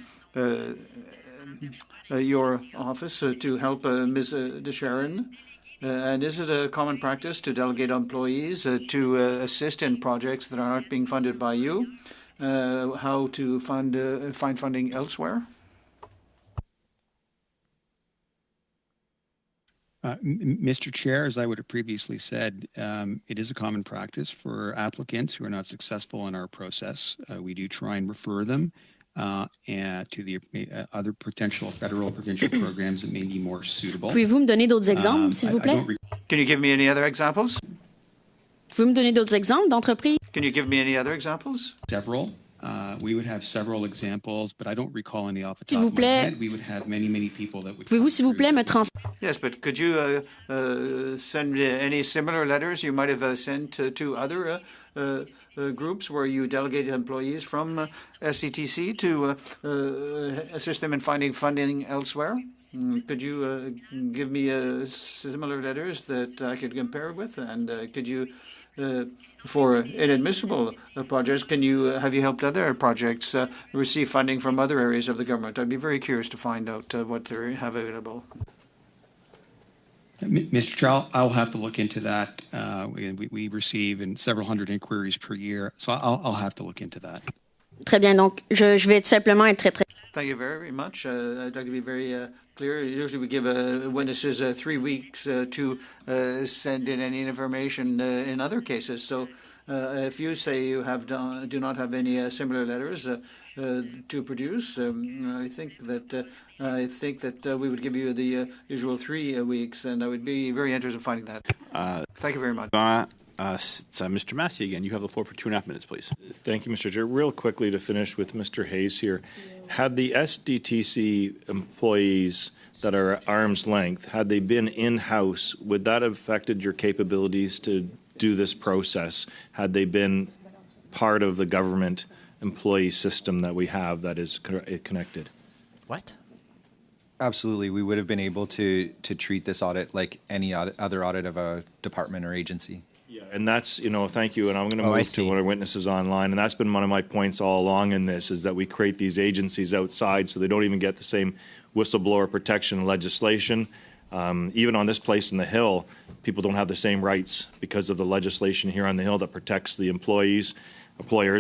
your office to help Ms. de Sharon. And is it a common practice to delegate employees to assist in projects that are not being funded by you? How to find funding elsewhere? Mr. Chair, as I would have previously said, it is a common practice for applicants who are not successful in our process. We do try and refer them to the other potential federal provincial programs that may be more suitable. Pouvez-vous me donner d'autres exemples, s'il vous plaît? Can you give me any other examples? Pouvez-vous me donner d'autres exemples d'entreprises? Can you give me any other examples? Several. We would have several examples, but I don't recall any off the top of my head. We would have many people that would... Pouvez-vous, s'il vous plaît, me Yes, but could you send any similar letters you might have sent to other groups where you delegated employees from SCTC to assist them in finding funding elsewhere? Could you give me similar letters that I could compare with? And could you... for inadmissible projects, have you helped other projects receive funding from other areas of the government? I'd be very curious to find out what they have available. Mr. Chair, I'll have to look into that. We receive several hundred inquiries per year, so I'll have to look into that. Très bien, donc je vais simplement être très... Thank you very much. I'd like to be very clear. Usually we give witnesses 3 weeks to send in any information in other cases. So if you say you do not have any similar letters to produce, I think that we would give you the usual 3 weeks, and I would be very interested in finding that. Thank you very much. Mr. Massey again. You have the floor for 2.5 minutes, please. Thank you, Mr. Chair. Real quickly to finish with Mr. Hayes here. Had the SDTC employees that are arm's length, had they been in-house, would that have affected your capabilities to do this process had they been part of the government employee system that we have that is connected. What? Absolutely. We would have been able to treat this audit like any other audit of a department or agency. Yeah, and that's, thank you. And I'm going to I move see. to one of our witnesses online. And that's been one of my points all along in this, is that we create these agencies outside so they don't even get the same whistleblower protection legislation. Even on this place in the Hill, people don't have the same rights because of the legislation here on the Hill that protects the employers,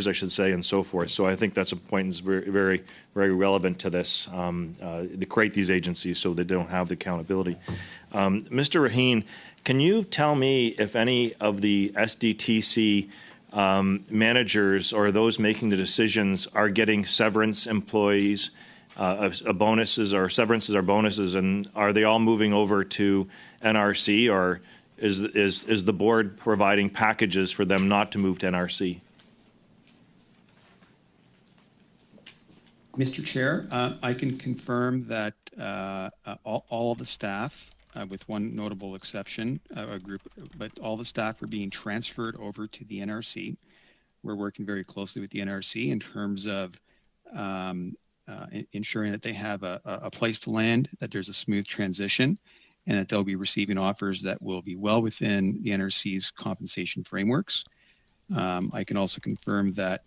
I should say, and so forth. So I think that's a point that's very, very, very relevant to this, to create these agencies so they don't have the accountability. Mr. Raheen, can you tell me if any of the SDTC managers or those making the decisions are getting severance employees, bonuses or severances or bonuses, and are they all moving over to NRC, or is the board providing packages for them not to move to NRC? Mr. Chair, I can confirm that all of the staff, with one notable exception, but all the staff are being transferred over to the NRC. We're working very closely with the NRC in terms of ensuring that they have a place to land, that there's a smooth transition, and that they'll be receiving offers that will be well within the NRC's compensation frameworks. I can also confirm that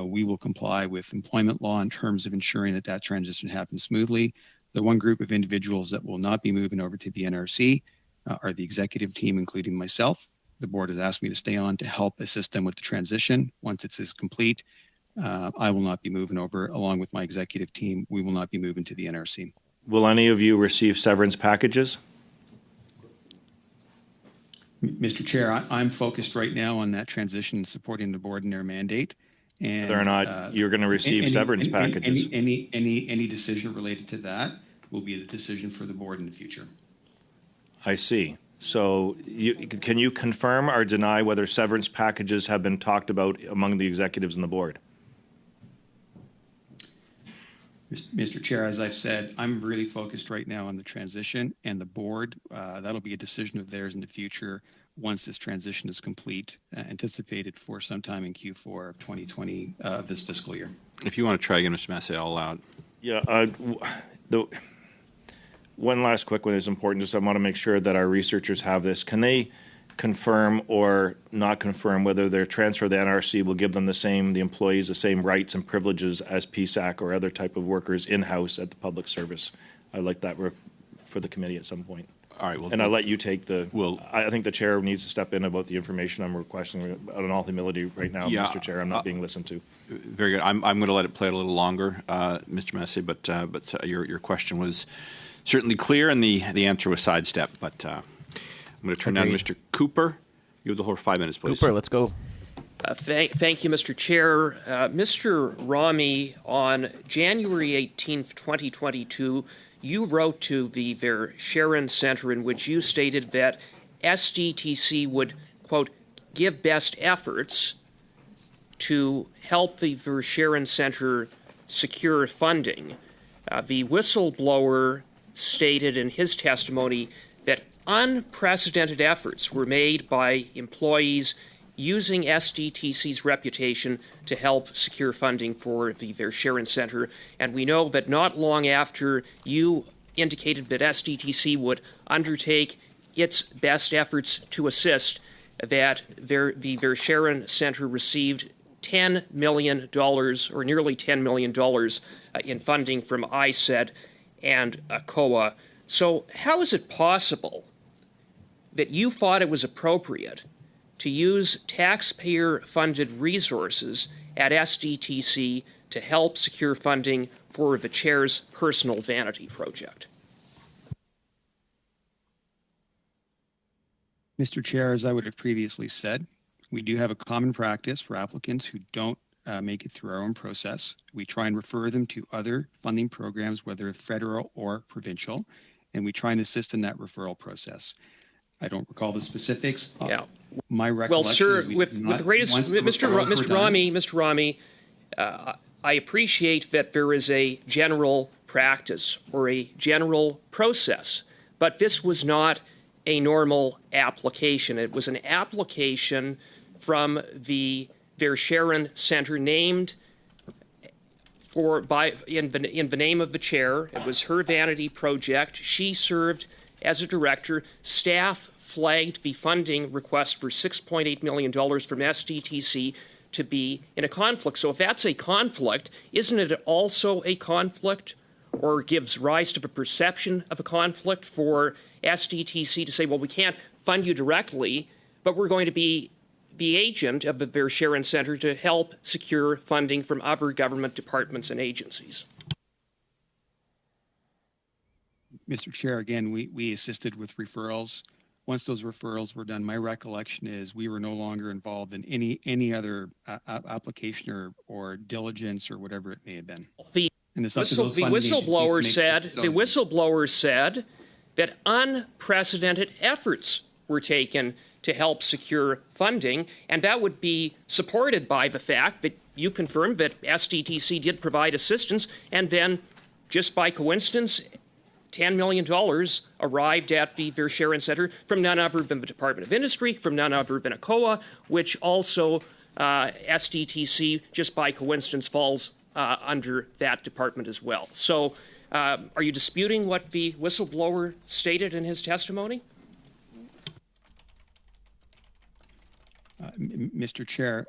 we will comply with employment law in terms of ensuring that transition happens smoothly. The one group of individuals that will not be moving over to the NRC are the executive team, including myself. The board has asked me to stay on to help assist them with the transition. Once it is complete, I will not be moving over. Along with my executive team, we will not be moving to the NRC. Will any of you receive severance packages? Mr. Chair, I'm focused right now on that transition and supporting the board in their mandate. And whether or not you're going to receive severance packages. Any decision related to that will be the decision for the board in the future. I see. So can you confirm or deny whether severance packages have been talked about among the executives and the board? Mr. Chair, as I've said, I'm really focused right now on the transition, and the board, that'll be a decision of theirs in the future once this transition is complete, anticipated for sometime in Q4 of 2020 of this fiscal year. If you want to try again, Mr. Massey, I'll allow it. Yeah, one last quick one is important. Just I want to make sure that our researchers have this. Can they confirm or not confirm whether their transfer to the NRC will give them the employees the same rights and privileges as PSAC or other type of workers in-house at the public service? I'd like that for the committee at some point. All right. And I'll let you take I think the chair needs to step in about the information I'm requesting. In all humility right now, yeah, Mr. Chair, I'm not being listened to. Very good. I'm going to let it play a little longer, Mr. Massey, but your question was certainly clear, and the answer was sidestepped. But I'm going to turn now to Mr. Cooper. You have the whole 5 minutes, please. Cooper, let's go. Thank you, Mr. Chair. Mr. Rami, on January 18th, 2022, you wrote to the Verscheren Center in which you stated that SDTC would, quote, give best efforts to help the Verscheren Center secure funding. The whistleblower stated in his testimony that unprecedented efforts were made by employees using SDTC's reputation to help secure funding for the Verscheren Center. And we know that not long after you indicated that SDTC would undertake its best efforts to assist, that the Verscheren Center received $10 million, or nearly $10 million in funding from ISED and COA. So how is it possible that you thought it was appropriate to use taxpayer-funded resources at SDTC to help secure funding for the chair's personal vanity project? Mr. Chair, as I would have previously said, we do have a common practice for applicants who don't make it through our own process. We try and refer them to other funding programs, whether federal or provincial, and we try and assist in that referral process. I don't recall the specifics. Yeah. My recollection well, sir, is with the greatest, Mr. Rami, I appreciate that there is a general practice or a general process, but this was not a normal application. It was an application from the Verscheren Center named in the name of the chair. It was her vanity project. She served as a director. Staff flagged the funding request for $6.8 million from SDTC to be in a conflict. So if that's a conflict, isn't it also a conflict, or gives rise to the perception of a conflict for SDTC to say, well, we can't fund you directly, but we're going to be the agent of the Verscheren Center to help secure funding from other government departments and agencies? Mr. Chair, again, we assisted with referrals. Once those referrals were done, my recollection is we were no longer involved in any other application or diligence or whatever it may have been. The whistleblower said that unprecedented efforts were taken to help secure funding, and that would be supported by the fact that you confirmed that SDTC did provide assistance, and then, just by coincidence, $10 million arrived at the Verscheren Center from none other than the Department of Industry, from none other than ACOA, which also SDTC, just by coincidence, falls under that department as well. So are you disputing what the whistleblower stated in his testimony? Mr. Chair,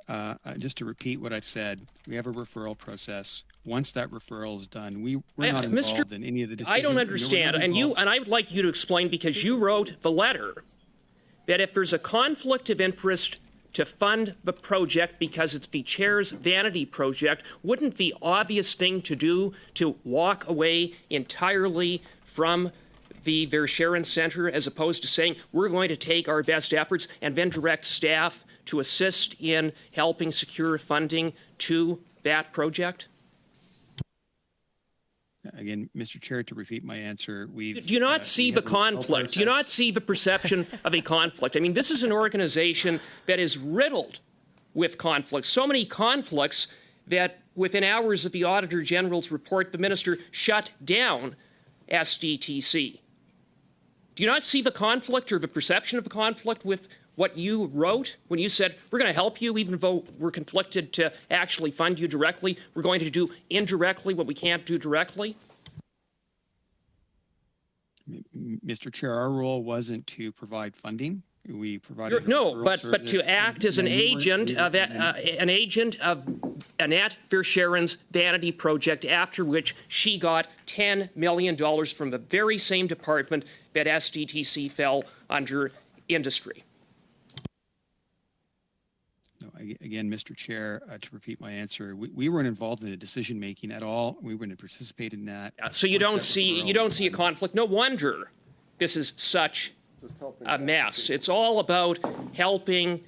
just to repeat what I've said, we have a referral process. Once that referral is done, we're not involved in any of the decisions. I don't understand, and I would like you to explain, because you wrote the letter that if there's a conflict of interest to fund the project because it's the chair's vanity project, wouldn't the obvious thing to do to walk away entirely from the Verscheren Center, as opposed to saying we're going to take our best efforts and then direct staff to assist in helping secure funding to that project? Again, Mr. Chair, to repeat my answer, do you not see the conflict? Do you not see the perception of a conflict? I mean, this is an organization that is riddled with conflicts, so many conflicts that within hours of the Auditor General's report, the minister shut down SDTC. Do you not see the conflict or the perception of a conflict with what you wrote when you said, we're going to help you even though we're conflicted to actually fund you directly? We're going to do indirectly what we can't do directly? Mr. Chair, our role wasn't to provide funding. We provided but to act as an agent of Annette Verscheren's vanity project, after which she got $10 million from the very same department that SDTC fell under industry. No, again, Mr. Chair, to repeat my answer, we weren't involved in the decision making at all. We wouldn't participate in that. So you don't see a conflict. No wonder this is such a mess. It's all about helping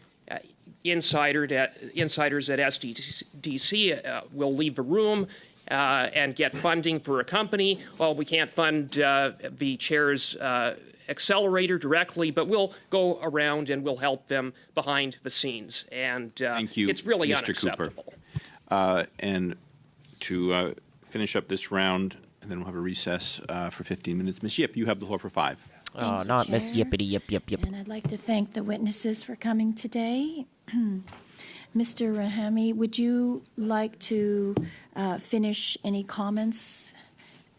insiders at SDTC will leave the room and get funding for a company. Well, we can't fund the chair's accelerator directly, but we'll go around and we'll help them behind the scenes. And thank you, it's really Mr. unacceptable. Cooper. And to finish up this round, and then we'll have a recess for 15 minutes. Ms. Yip, you have the floor for 5. Oh, not Miss Yippity Yip Yip Yip. And I'd like to thank the witnesses for coming today. Mr. Rahami, would you like to finish any comments,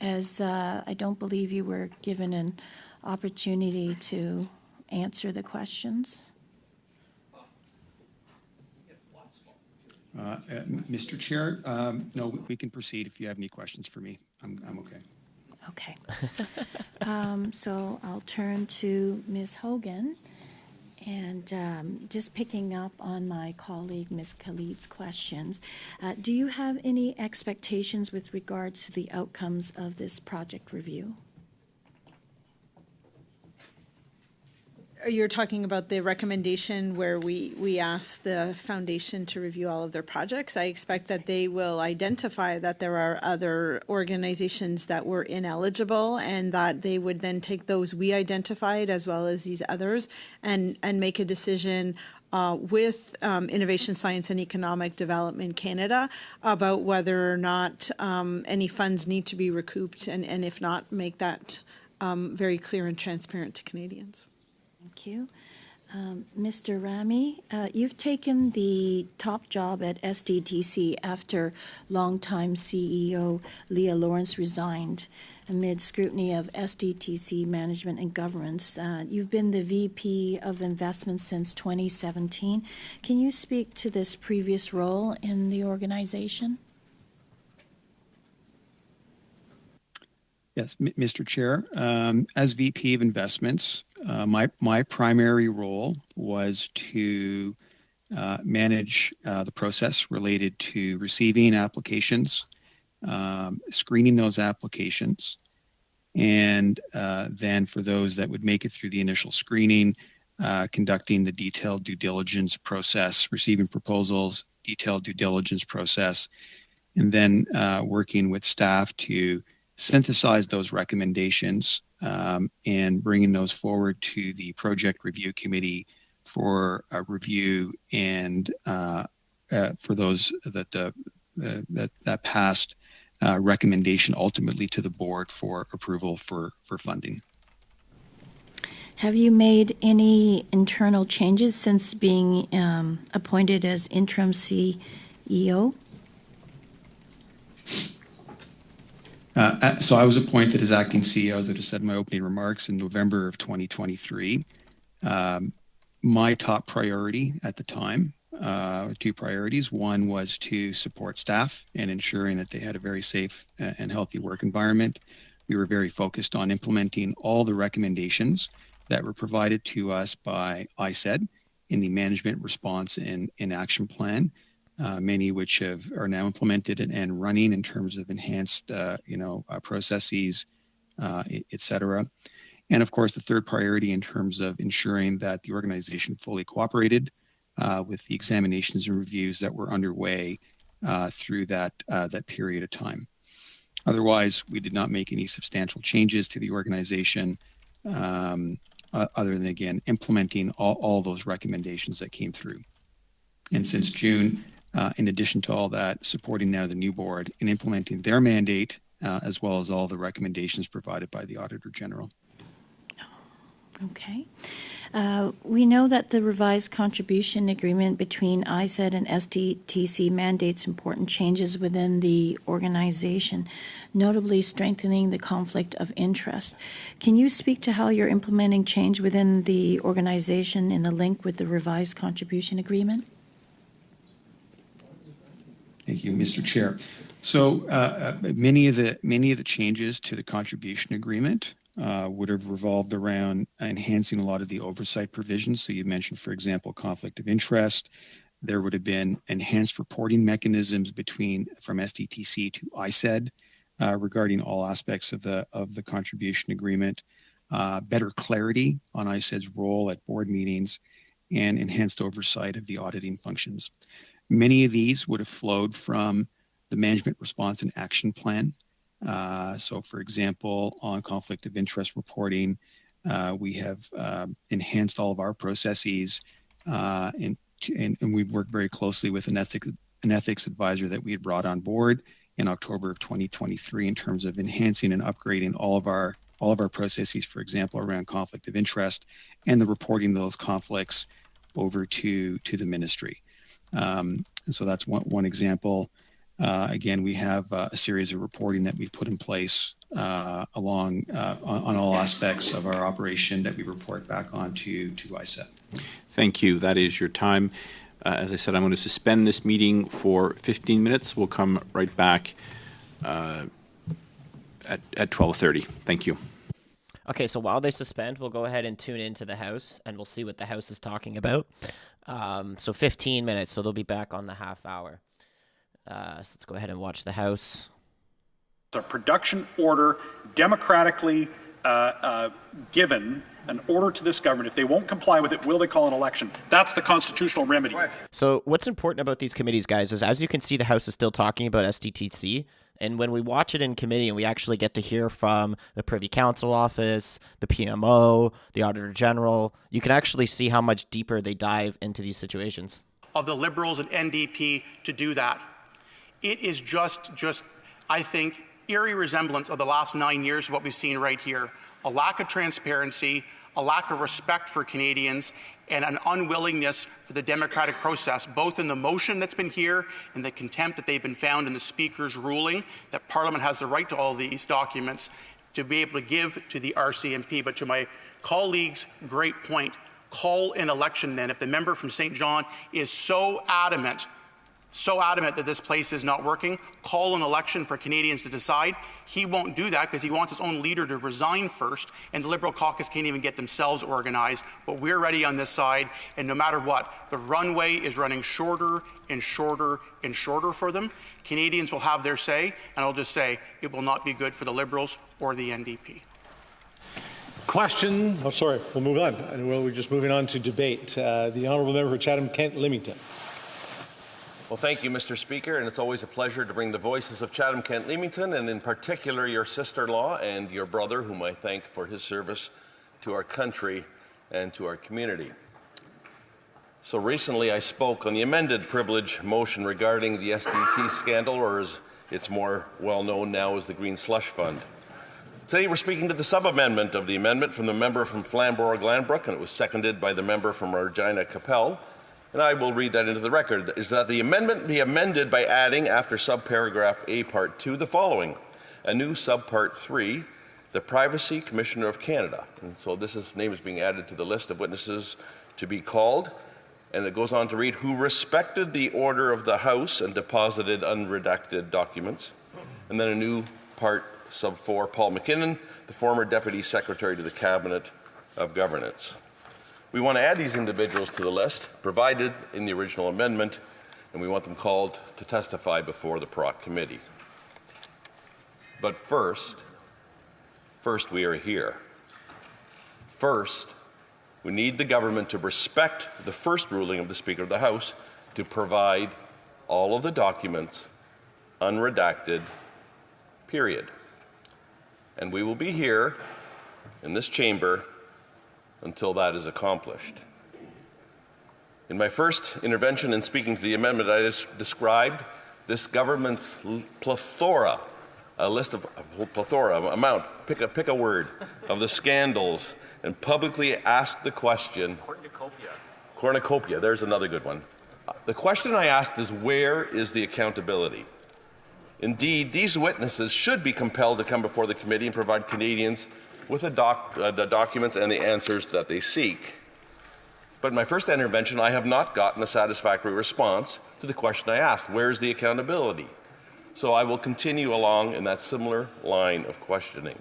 as I don't believe you were given an opportunity to answer the questions? Mr. Chair, no, we can proceed if you have any questions for me. I'm okay. Okay. So I'll turn to Ms. Hogan, and just picking up on my colleague Ms. Khalid's questions, do you have any expectations with regards to the outcomes of this project review? You're talking about the recommendation where we ask the foundation to review all of their projects. I expect that they will identify that there are other organizations that were ineligible, and that they would then take those we identified as well as these others and make a decision with Innovation, Science and Economic Development Canada about whether or not any funds need to be recouped, and if not, make that very clear and transparent to Canadians. Thank you. Mr. Rami, you've taken the top job at SDTC after longtime CEO Leah Lawrence resigned amid scrutiny of SDTC management and governance. You've been the VP of Investments since 2017. Can you speak to this previous role in the organization? Yes, Mr. Chair. As VP of Investments, my primary role was to manage the process related to receiving applications, screening those applications, and then for those that would make it through the initial screening, conducting the detailed due diligence process, receiving proposals, detailed due diligence process, and then working with staff to synthesize those recommendations and bringing those forward to the project review committee for a review and for those that passed recommendation ultimately to the board for approval for funding. Have you made any internal changes since being appointed as interim CEO? So I was appointed as acting CEO, as I just said in my opening remarks, in November of 2023. My top priority at the time, two priorities. One was to support staff and ensuring that they had a very safe and healthy work environment. We were very focused on implementing all the recommendations that were provided to us by ISED in the management response and action plan. Many which are now implemented and running in terms of enhanced, processes, et cetera. And of course, the third priority in terms of ensuring that the organization fully cooperated with the examinations and reviews that were underway through that period of time. Otherwise, we did not make any substantial changes to the organization other than, again, implementing all those recommendations that came through. And since June, in addition to all that, supporting now the new board in implementing their mandate, as well as all the recommendations provided by the Auditor General. Okay. We know that the revised contribution agreement between ISED and SDTC mandates important changes within the organization, notably strengthening the conflict of interest. Can you speak to how you're implementing change within the organization in the link with the revised contribution agreement? Thank you, Mr. Chair. So many of the changes to the contribution agreement would have revolved around enhancing a lot of the oversight provisions. So you mentioned, for example, conflict of interest. There would have been enhanced reporting mechanisms from SDTC to ISED regarding all aspects of the contribution agreement, better clarity on ISED's role at board meetings, and enhanced oversight of the auditing functions. Many of these would have flowed from the management response and action plan. So, for example, on conflict of interest reporting, we have enhanced all of our processes, and we've worked very closely with an ethics advisor that we had brought on board in October of 2023 in terms of enhancing and upgrading all of our processes, for example, around conflict of interest and the reporting of those conflicts over to the ministry. And so that's one example. Again, we have a series of reporting that we've put in place on all aspects of our operation that we report back on to ISED. Thank you. That is your time. As I said, I'm going to suspend this meeting for 15 minutes. We'll come right back at 12:30. Thank you. Okay, so while they suspend, we'll go ahead and tune into the House, and we'll see what the House is talking about. So 15 minutes, so they'll be back on the half hour. So let's go ahead and watch the House. It's a production order, democratically given an order to this government. If they won't comply with it, will they call an election? That's the constitutional remedy. So what's important about these committees, guys, is as you can see, the House is still talking about SDTC. And when we watch it in committee and we actually get to hear from the Privy Council Office, the PMO, the Auditor General, you can actually see how much deeper they dive into these situations. Of the Liberals and NDP to do that. It is just I think, eerie resemblance of the last 9 years of what we've seen right here. A lack of transparency, a lack of respect for Canadians, and an unwillingness for the democratic process, both in the motion that's been here and the contempt that they've been found in the Speaker's ruling that Parliament has the right to all these documents to be able to give to the RCMP. But to my colleague's great point, call an election then. If the member from St. John is so adamant that this place is not working, call an election for Canadians to decide. He won't do that because he wants his own leader to resign first, and the Liberal caucus can't even get themselves organized. But we're ready on this side, and no matter what, the runway is running shorter and shorter and shorter for them. Canadians will have their say, and I'll just say it will not be good for the Liberals or the NDP. Question. Oh, sorry. We'll move on. We're just moving on to debate. The honourable member for Chatham-Kent-Leamington. Well, thank you, Mr. Speaker, and it's always a pleasure to bring the voices of Chatham-Kent-Leamington, and in particular your sister-in-law and your brother, whom I thank for his service to our country and to our community. So recently I spoke on the amended privilege motion regarding the SDC scandal, or as it's more well known now as the Green Slush Fund. Today we're speaking to the sub-amendment of the amendment from the member from Flamborough-Glanbrook, and it was seconded by the member from Regina-Capel. And I will read that into the record, is that the amendment be amended by adding, after subparagraph A Part 2, the following: a new subpart 3, the Privacy Commissioner of Canada. And so this name is being added to the list of witnesses to be called. And it goes on to read, who respected the order of the House and deposited unredacted documents. And then a new part sub 4, Paul McKinnon, the former Deputy Secretary to the Cabinet of Governance. We want to add these individuals to the list, provided in the original amendment, and we want them called to testify before the Brock Committee. But first we are here. First, we need the government to respect the first ruling of the Speaker of the House to provide all of the documents, unredacted, period. And we will be here in this chamber until that is accomplished. In my first intervention in speaking to the amendment, I just described this government's plethora, pick a word, of the scandals, and publicly asked the question. Cornucopia, there's another good one. The question I asked is, where is the accountability? Indeed, these witnesses should be compelled to come before the committee and provide Canadians with the documents and the answers that they seek. But in my first intervention, I have not gotten a satisfactory response to the question I asked: where's the accountability? So I will continue along in that similar line of questioning.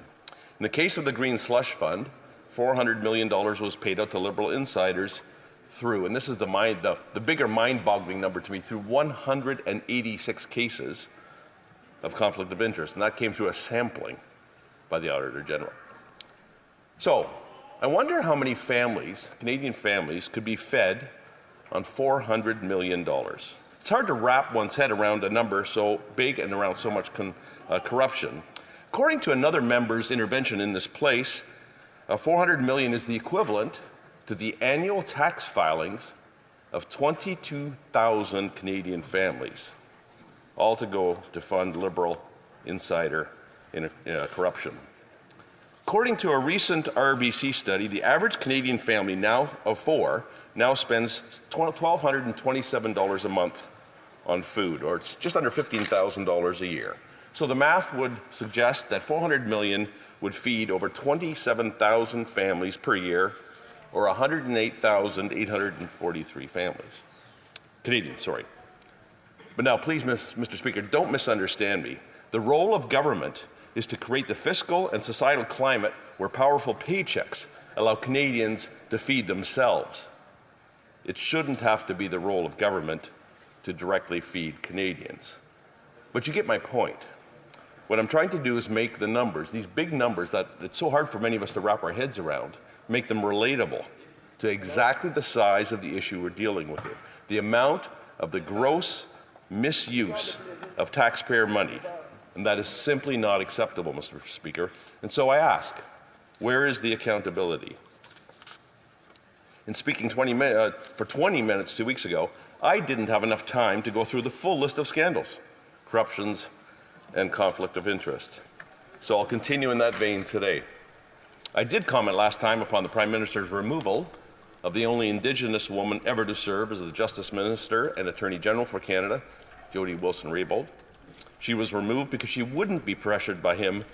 In the case of the Green Slush Fund, $400 million was paid out to Liberal insiders through, and this is the bigger mind-boggling number to me, through 186 cases of conflict of interest, and that came through a sampling by the Auditor General. So, I wonder how many families, Canadian families, could be fed on $400 million. It's hard to wrap one's head around a number so big and around so much corruption. According to another member's intervention in this place, $400 million is the equivalent to the annual tax filings of 22,000 Canadian families, all to go to fund Liberal insider corruption. According to a recent RBC study, the average Canadian family of four spends $1,227 a month on food, or it's just under $15,000 a year. So the math would suggest that $400 million would feed over 27,000 families per year, or 108,843 Canadians, sorry. But now, please, Mr. Speaker, don't misunderstand me. The role of government is to create the fiscal and societal climate where powerful paychecks allow Canadians to feed themselves. It shouldn't have to be the role of government to directly feed Canadians. But you get my point. What I'm trying to do is make the numbers, these big numbers that it's so hard for many of us to wrap our heads around, make them relatable to exactly the size of the issue we're dealing with. The amount of the gross misuse of taxpayer money. And that is simply not acceptable, Mr. Speaker. And so I ask, where is the accountability? In speaking for 20 minutes 2 weeks ago, I didn't have enough time to go through the full list of scandals, corruptions, and conflict of interest. So I'll continue in that vein today. I did comment last time upon the Prime Minister's removal of the only Indigenous woman ever to serve as the Justice Minister and Attorney General for Canada, Jody Wilson-Raybould. She was removed because she wouldn't be pressured by him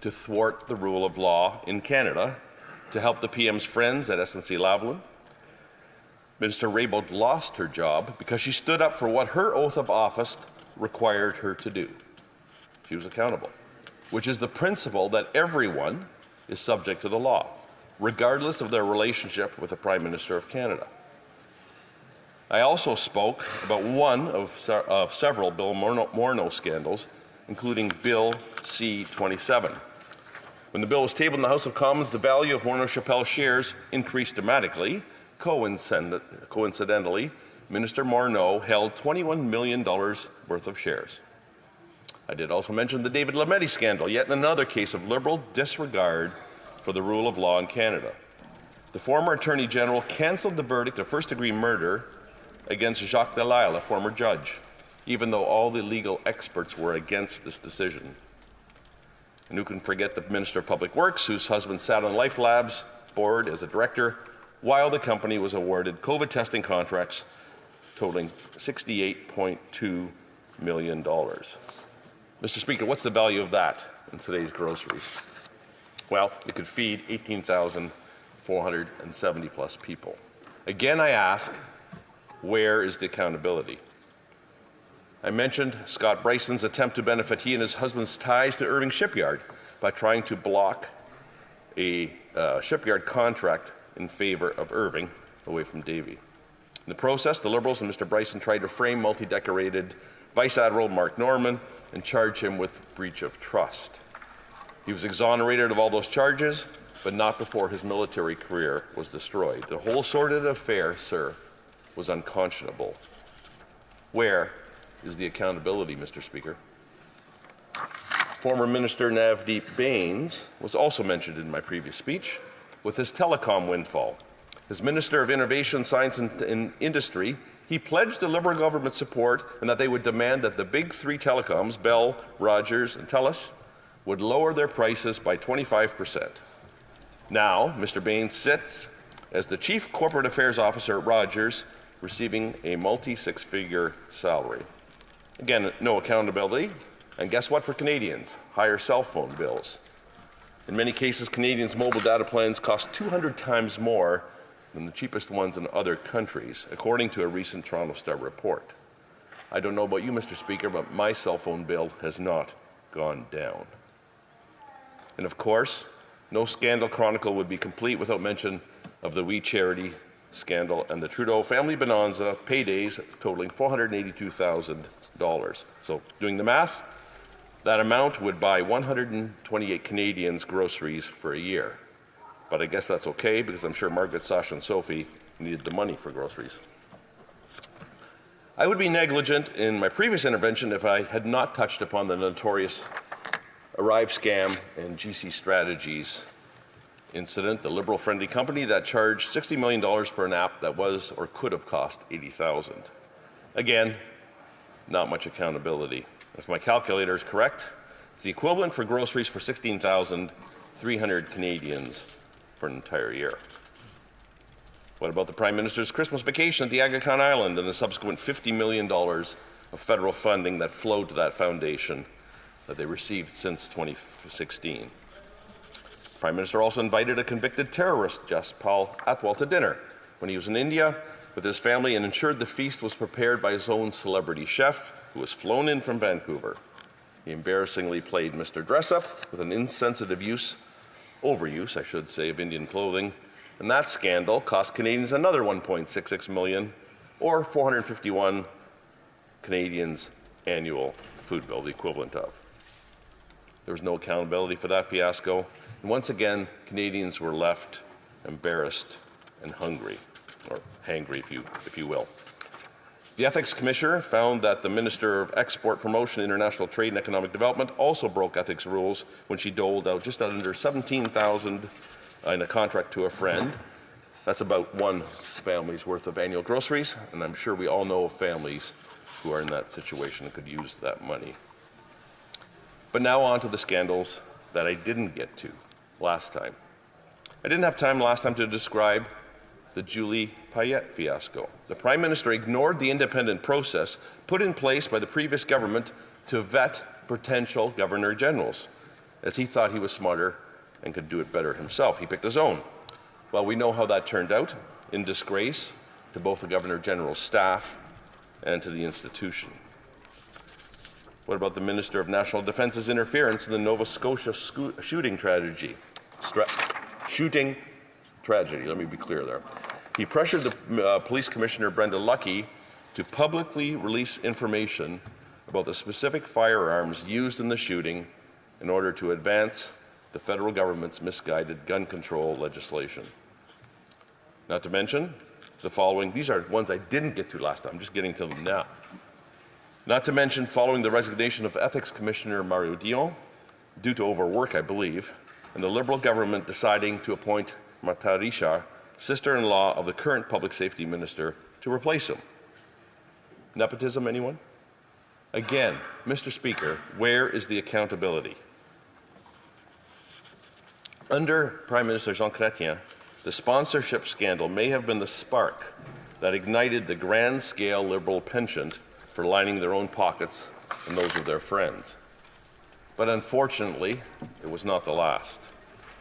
to thwart the rule of law in Canada to help the PM's friends at SNC-Lavalin. Minister Raybould lost her job because she stood up for what her oath of office required her to do. She was accountable, which is the principle that everyone is subject to the law, regardless of their relationship with the Prime Minister of Canada. I also spoke about one of several Bill Morneau scandals, including Bill C-27. When the bill was tabled in the House of Commons, the value of Morneau-Chappelle shares increased dramatically. Coincidentally, Minister Morneau held $21 million worth of shares. I did also mention the David Lametti scandal, yet another case of Liberal disregard for the rule of law in Canada. The former Attorney General cancelled the verdict of first-degree murder against Jacques Delisle, a former judge, even though all the legal experts were against this decision. And who can forget the Minister of Public Works, whose husband sat on Life Labs board as a director while the company was awarded COVID testing contracts totaling $68.2 million. Mr. Speaker, what's the value of that in today's groceries? Well, it could feed 18,470 plus people. Again, I ask, where is the accountability? I mentioned Scott Bryson's attempt to benefit he and his husband's ties to Irving Shipyard by trying to block a shipyard contract in favor of Irving away from Davie. In the process, the Liberals and Mr. Bryson tried to frame multi-decorated Vice Admiral Mark Norman and charge him with breach of trust. He was exonerated of all those charges, but not before his military career was destroyed. The whole sordid affair, sir, was unconscionable. Where is the accountability, Mr. Speaker? Former Minister Navdeep Bains was also mentioned in my previous speech with his telecom windfall. As Minister of Innovation, Science and Industry, he pledged the Liberal government support and that they would demand that the big three telecoms, Bell, Rogers, and TELUS, would lower their prices by 25%. Now, Mr. Bains sits as the Chief Corporate Affairs Officer at Rogers, receiving a multi-six-figure salary. Again, no accountability. And guess what for Canadians? Higher cell phone bills. In many cases, Canadians' mobile data plans cost 200 times more than the cheapest ones in other countries, according to a recent Toronto Star report. I don't know about you, Mr. Speaker, but my cell phone bill has not gone down. And of course, no scandal chronicle would be complete without mention of the We Charity scandal and the Trudeau family bonanza paydays totaling $482,000. So doing the math, that amount would buy 128 Canadians groceries for a year. But I guess that's okay because I'm sure Margaret, Sasha, and Sophie needed the money for groceries. I would be negligent in my previous intervention if I had not touched upon the notorious Arrive scam and GC Strategies incident, the Liberal-friendly company that charged $60 million for an app that was or could have cost $80,000. Again, not much accountability. If my calculator is correct, it's the equivalent for groceries for 16,300 Canadians for an entire year. What about the Prime Minister's Christmas vacation at the Aga Khan Island and the subsequent $50 million of federal funding that flowed to that foundation that they received since 2016? The Prime Minister also invited a convicted terrorist, Jaspal Atwal, to dinner when he was in India with his family and ensured the feast was prepared by his own celebrity chef who was flown in from Vancouver. He embarrassingly played Mr. Dress-Up with an insensitive overuse, I should say, of Indian clothing, and that scandal cost Canadians another $1.66 million, or 451 Canadians' annual food bill, the equivalent of. There was no accountability for that fiasco, and once again, Canadians were left embarrassed and hungry, or hangry, if you will. The Ethics Commissioner found that the Minister of Export Promotion, International Trade and Economic Development also broke ethics rules when she doled out just under $17,000 in a contract to a friend. That's about one family's worth of annual groceries, and I'm sure we all know of families who are in that situation and could use that money. But now on to the scandals that I didn't get to last time. I didn't have time last time to describe the Julie Payette fiasco. The Prime Minister ignored the independent process put in place by the previous government to vet potential Governor Generals, as he thought he was smarter and could do it better himself. He picked his own. Well, we know how that turned out, in disgrace to both the Governor General's staff and to the institution. What about the Minister of National Defence's interference in the Nova Scotia shooting tragedy? Let me be clear there. He pressured the Police Commissioner, Brenda Lucki, to publicly release information about the specific firearms used in the shooting in order to advance the federal government's misguided gun control legislation. Not to mention the following, these are ones I didn't get to last time, I'm just getting to them now. Not to mention, following the resignation of Ethics Commissioner Mario Dion, due to overwork, I believe, and the Liberal government deciding to appoint Martha Richard, sister-in-law of the current Public Safety Minister, to replace him. Nepotism, anyone? Again, Mr. Speaker, where is the accountability? Under Prime Minister Jean Chrétien, the sponsorship scandal may have been the spark that ignited the grand-scale Liberal penchant for lining their own pockets and those of their friends. But unfortunately, it was not the last.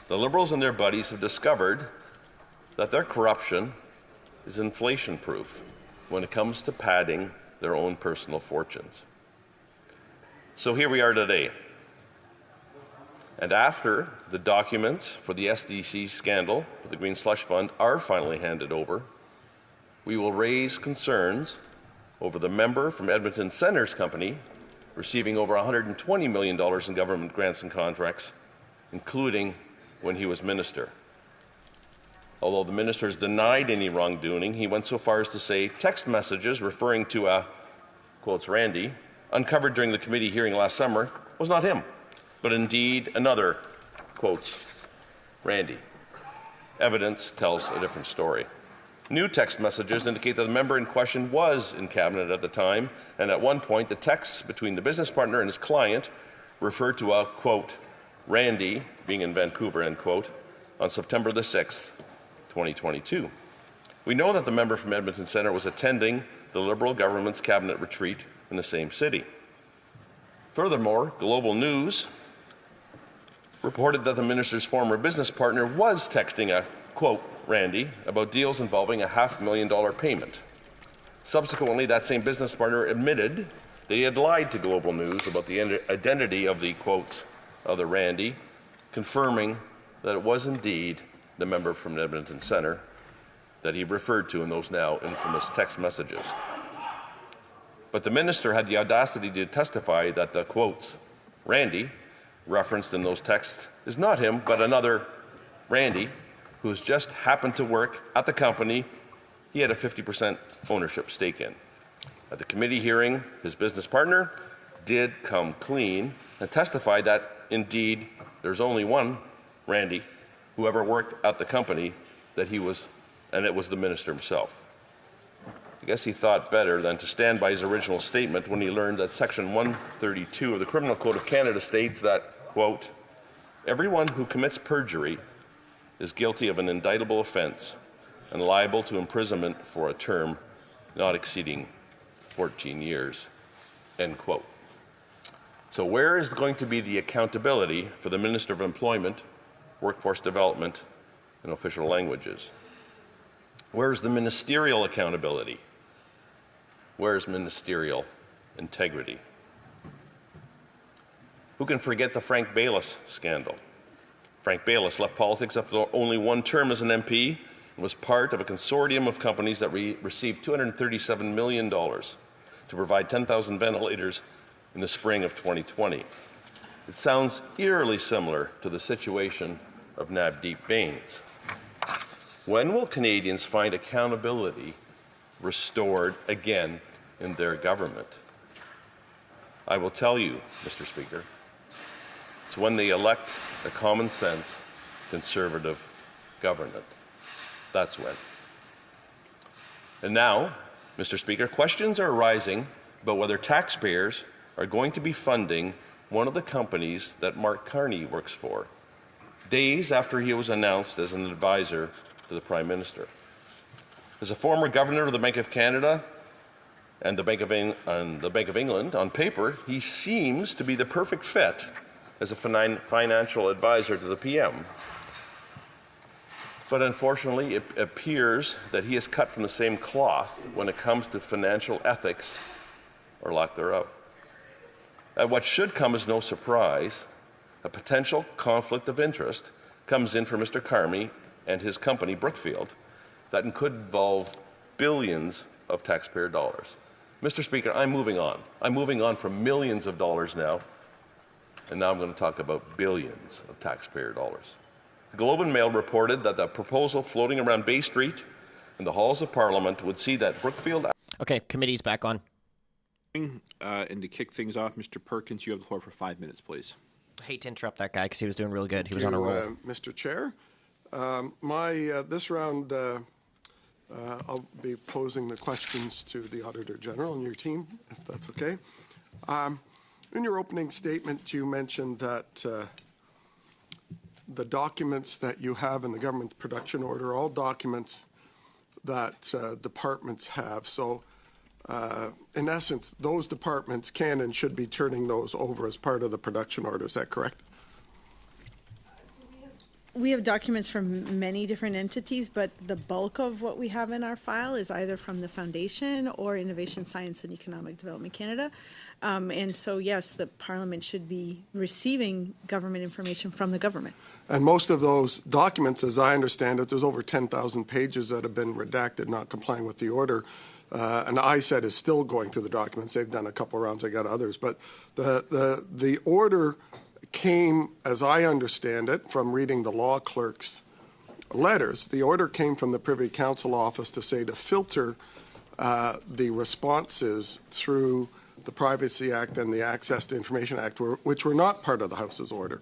The Liberals and their buddies have discovered that their corruption is inflation-proof when it comes to padding their own personal fortunes. So here we are today. And after the documents for the SDC scandal for the Green Slush Fund are finally handed over, we will raise concerns over the member from Edmonton Centre's company receiving over $120 million in government grants and contracts, including when he was minister. Although the minister has denied any wrongdoing, he went so far as to say text messages referring to a, quotes, Randy, uncovered during the committee hearing last summer was not him, but indeed another, quotes, Randy. Evidence tells a different story. New text messages indicate that the member in question was in cabinet at the time, and at one point the texts between the business partner and his client referred to a, quote, Randy, being in Vancouver, end quote, on September the 6th, 2022. We know that the member from Edmonton Centre was attending the Liberal government's cabinet retreat in the same city. Furthermore, Global News reported that the minister's former business partner was texting a, quote, Randy, about deals involving a $500,000 payment. Subsequently, that same business partner admitted that he had lied to Global News about the identity of the, quotes, other Randy, confirming that it was indeed the member from Edmonton Centre that he referred to in those now infamous text messages. But the minister had the audacity to testify that the, quotes, Randy, referenced in those texts is not him, but another Randy, who has just happened to work at the company he had a 50% ownership stake in. At the committee hearing, his business partner did come clean and testified that, indeed, there's only one Randy who ever worked at the company that he was, and it was the minister himself. I guess he thought better than to stand by his original statement when he learned that Section 132 of the Criminal Code of Canada states that, quote, everyone who commits perjury is guilty of an indictable offence and liable to imprisonment for a term not exceeding 14 years, end quote. So where is going to be the accountability for the Minister of Employment, Workforce Development, and Official Languages? Where's the ministerial accountability? Where's ministerial integrity? Who can forget the Frank Baylis scandal? Frank Baylis left politics after only one term as an MP and was part of a consortium of companies that received $237 million to provide 10,000 ventilators in the spring of 2020. It sounds eerily similar to the situation of Navdeep Bains. When will Canadians find accountability restored again in their government? I will tell you, Mr. Speaker, it's when they elect a common sense Conservative government. That's when. And now, Mr. Speaker, questions are arising about whether taxpayers are going to be funding one of the companies that Mark Carney works for, days after he was announced as an advisor to the Prime Minister. As a former governor of the Bank of Canada and the Bank of England, on paper, he seems to be the perfect fit as a financial advisor to the PM. But unfortunately, it appears that he is cut from the same cloth when it comes to financial ethics or lack thereof. What should come as no surprise, a potential conflict of interest comes in for Mr. Carmi and his company, Brookfield, that could involve billions of taxpayer dollars. Mr. Speaker, I'm moving on. I'm moving on from millions of dollars now, and now I'm going to talk about billions of taxpayer dollars. The Globe and Mail reported that the proposal floating around Bay Street and the halls of Parliament would see that Brookfield... Okay, committee's back on. And to kick things off, Mr. Perkins, you have the floor for 5 minutes, please. I hate to interrupt that guy because he was doing real good. He was on a roll. Mr. Chair. This round, I'll be posing the questions to the Auditor General and your team, if that's okay. In your opening statement, you mentioned that the documents that you have in the government's production order, all documents that departments have. So, in essence, those departments can and should be turning those over as part of the production order. Is that correct? We have documents from many different entities, but the bulk of what we have in our file is either from the Foundation or Innovation, Science and Economic Development Canada. And so, yes, the Parliament should be receiving government information from the government. And most of those documents, as I understand it, there's over 10,000 pages that have been redacted, not complying with the order. And ISED is still going through the documents. They've done a couple rounds. I got others. But the order came, as I understand it, from reading the law clerk's letters. The order came from the Privy Council office to say to filter the responses through the Privacy Act and the Access to Information Act, which were not part of the House's order,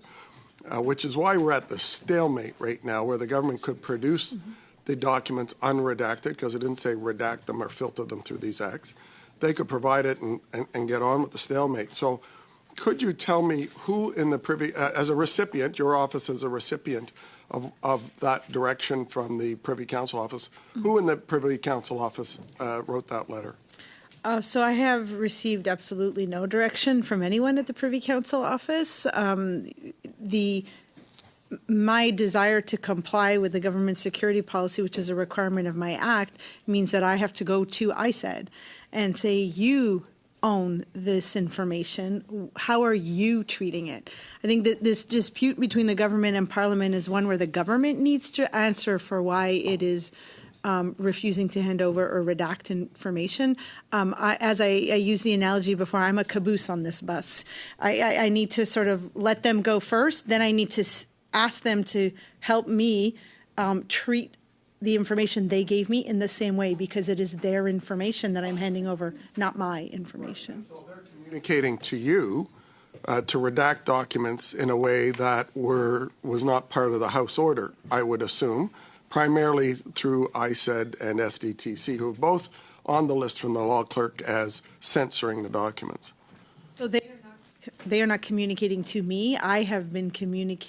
which is why we're at the stalemate right now, where the government could produce the documents unredacted, because it didn't say redact them or filter them through these acts. They could provide it and get on with the stalemate. So could you tell me who in the Privy, as a recipient, your office as a recipient of that direction from the Privy Council office, who in the Privy Council office wrote that letter? So I have received absolutely no direction from anyone at the Privy Council office. My desire to comply with the government security policy, which is a requirement of my act, means that I have to go to ISED and say, you own this information. How are you treating it? I think that this dispute between the government and Parliament is one where the government needs to answer for why it is refusing to hand over or redact information. As I used the analogy before, I'm a caboose on this bus. I need to sort of let them go first, then I need to ask them to help me treat the information they gave me in the same way, because it is their information that I'm handing over, not my information. So they're communicating to you to redact documents in a way that was not part of the House order, I would assume, primarily through ISED and SDTC, who are both on the list from the law clerk as censoring the documents. So they are not communicating to me. I have been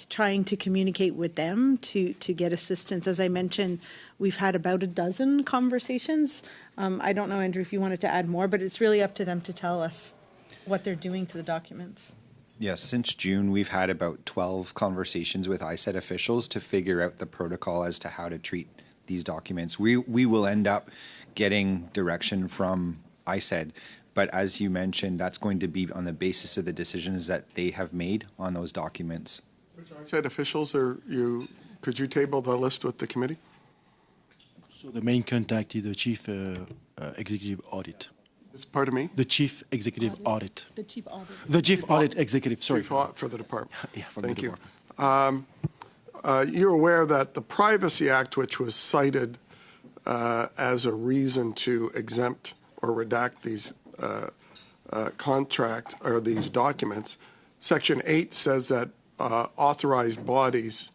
trying to communicate with them to get assistance. As I mentioned, we've had about a dozen conversations. I don't know, Andrew, if you wanted to add more, but it's really up to them to tell us what they're doing to the documents. Yes, since June, we've had about 12 conversations with ISED officials to figure out the protocol as to how to treat these documents. We will end up getting direction from ISED, but as you mentioned, that's going to be on the basis of the decisions that they have made on those documents. Which ISED officials could you table the list with the committee? So the main contact is the Chief Executive Audit. Pardon me? The Chief Executive Audit. The Chief Audit. The Chief Audit Executive, sorry. Chief Audit for the department. Yeah, for Thank the you. department. You're aware that the Privacy Act, which was cited as a reason to exempt or redact these contract or these documents, Section 8 says that authorized bodies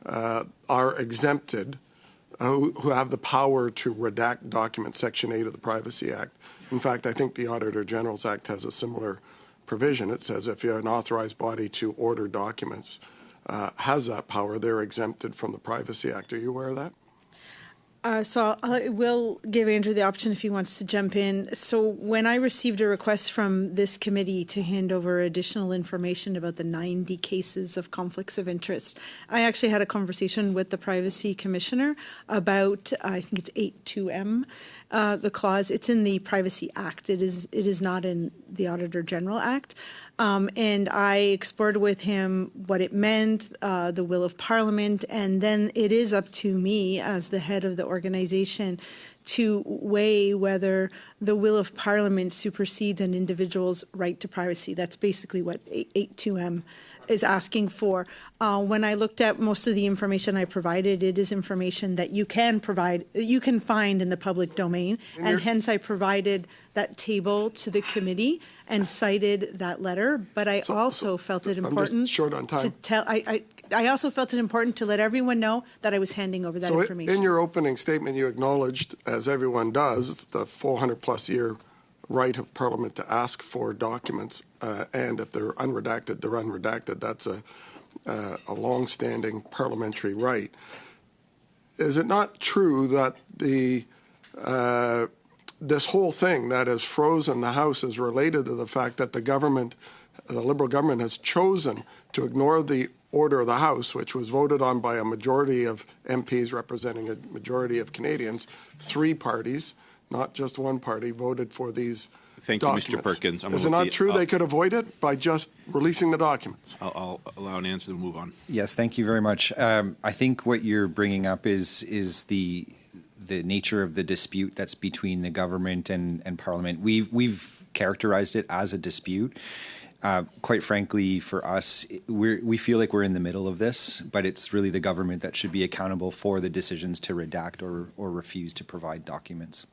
are exempted who have the power to redact documents, Section 8 of the Privacy Act. In fact, I think the Auditor General's Act has a similar provision. It says if you're an authorized body to order documents, has that power. They're exempted from the Privacy Act. Are you aware of that? So I will give Andrew the option if he wants to jump in. So when I received a request from this committee to hand over additional information about the 90 cases of conflicts of interest, I actually had a conversation with the Privacy Commissioner about, I think it's 82M, the clause. It's in the Privacy Act. It is not in the Auditor General Act. And I explored with him what it meant, the will of Parliament, and then it is up to me as the head of the organization to weigh whether the will of Parliament supersedes an individual's right to privacy. That's basically what 82M is asking for. When I looked at most of the information I provided, it is information that you can provide, you can find in the public domain, and hence I provided that table to the committee and cited that letter. But I also felt it important. I'm just short on time. To tell. I also felt it important to let everyone know that I was handing over that information. In your opening statement, you acknowledged, as everyone does, the 400-plus year right of Parliament to ask for documents, and if they're unredacted, they're unredacted. That's a long-standing parliamentary right. Is it not true that this whole thing that has frozen the House is related to the fact that the government, the Liberal government, has chosen to ignore the order of the House, which was voted on by a majority of MPs representing a majority of Canadians? 3 parties, not just one party, voted for these documents. Thank you, Mr. Perkins. Is it not true they could avoid it by just releasing the documents? I'll allow an answer to move on. Yes, thank you very much. I think what you're bringing up is the nature of the dispute that's between the government and Parliament. We've characterized it as a dispute. Quite frankly, for us, we feel like we're in the middle of this, but it's really the government that should be accountable for the decisions to redact or refuse to provide documents.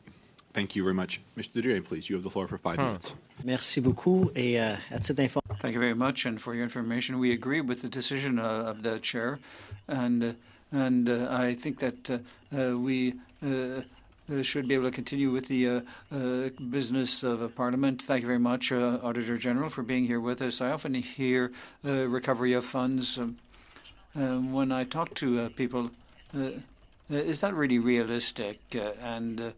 Thank you very much. Mr. Duray, please, you have the floor for 5 minutes. Merci beaucoup. Et à titre d'information. Thank you very much, and for your information, we agree with the decision of the chair, and I think that we should be able to continue with the business of Parliament. Thank you very much, Auditor General, for being here with us. I often hear recovery of funds. When I talk to people, is that really realistic? And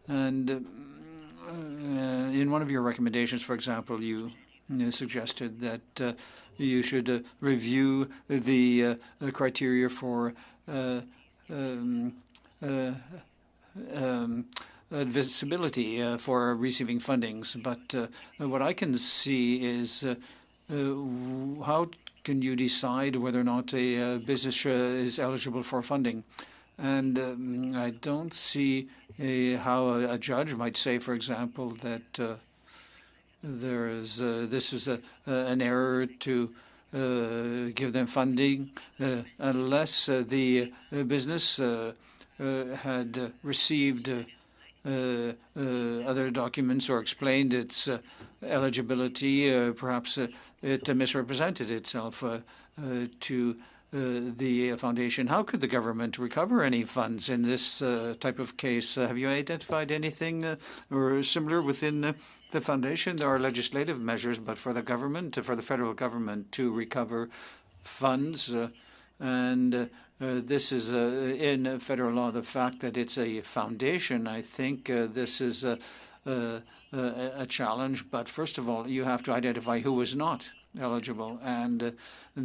in one of your recommendations, for example, you suggested that you should review the criteria for admissibility for receiving fundings. But what I can see is how can you decide whether or not a business is eligible for funding? And I don't see how a judge might say, for example, that this is an error to give them funding unless the business had received other documents or explained its eligibility. Perhaps it misrepresented itself to the foundation. How could the government recover any funds in this type of case? Have you identified anything or similar within the foundation? There are legislative measures, but for the government, for the federal government to recover funds, and this is in federal law, the fact that it's a foundation, I think this is a challenge. But first of all, you have to identify who is not eligible and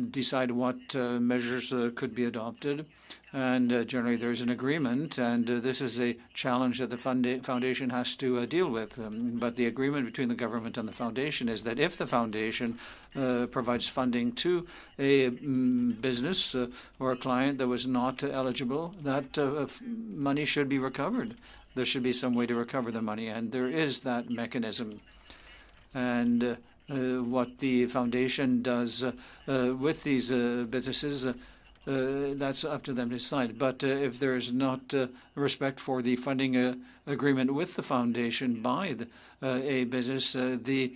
decide what measures could be adopted. And generally, there's an agreement, and this is a challenge that the foundation has to deal with. But the agreement between the government and the foundation is that if the foundation provides funding to a business or a client that was not eligible, that money should be recovered. There should be some way to recover the money, and there is that mechanism. And what the foundation does with these businesses, that's up to them to decide. But if there's not respect for the funding agreement with the foundation by a business, the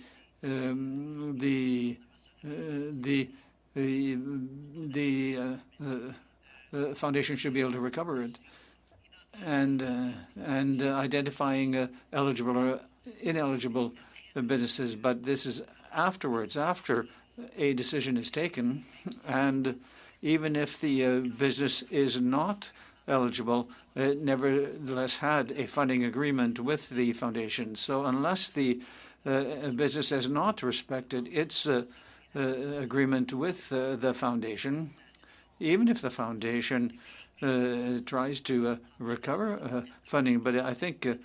foundation should be able to recover it. And identifying eligible or ineligible businesses, but this is afterwards, after a decision is taken, and even if the business is not eligible, it nevertheless had a funding agreement with the foundation. So unless the business has not respected its agreement with the foundation, even if the foundation tries to recover funding, but I think it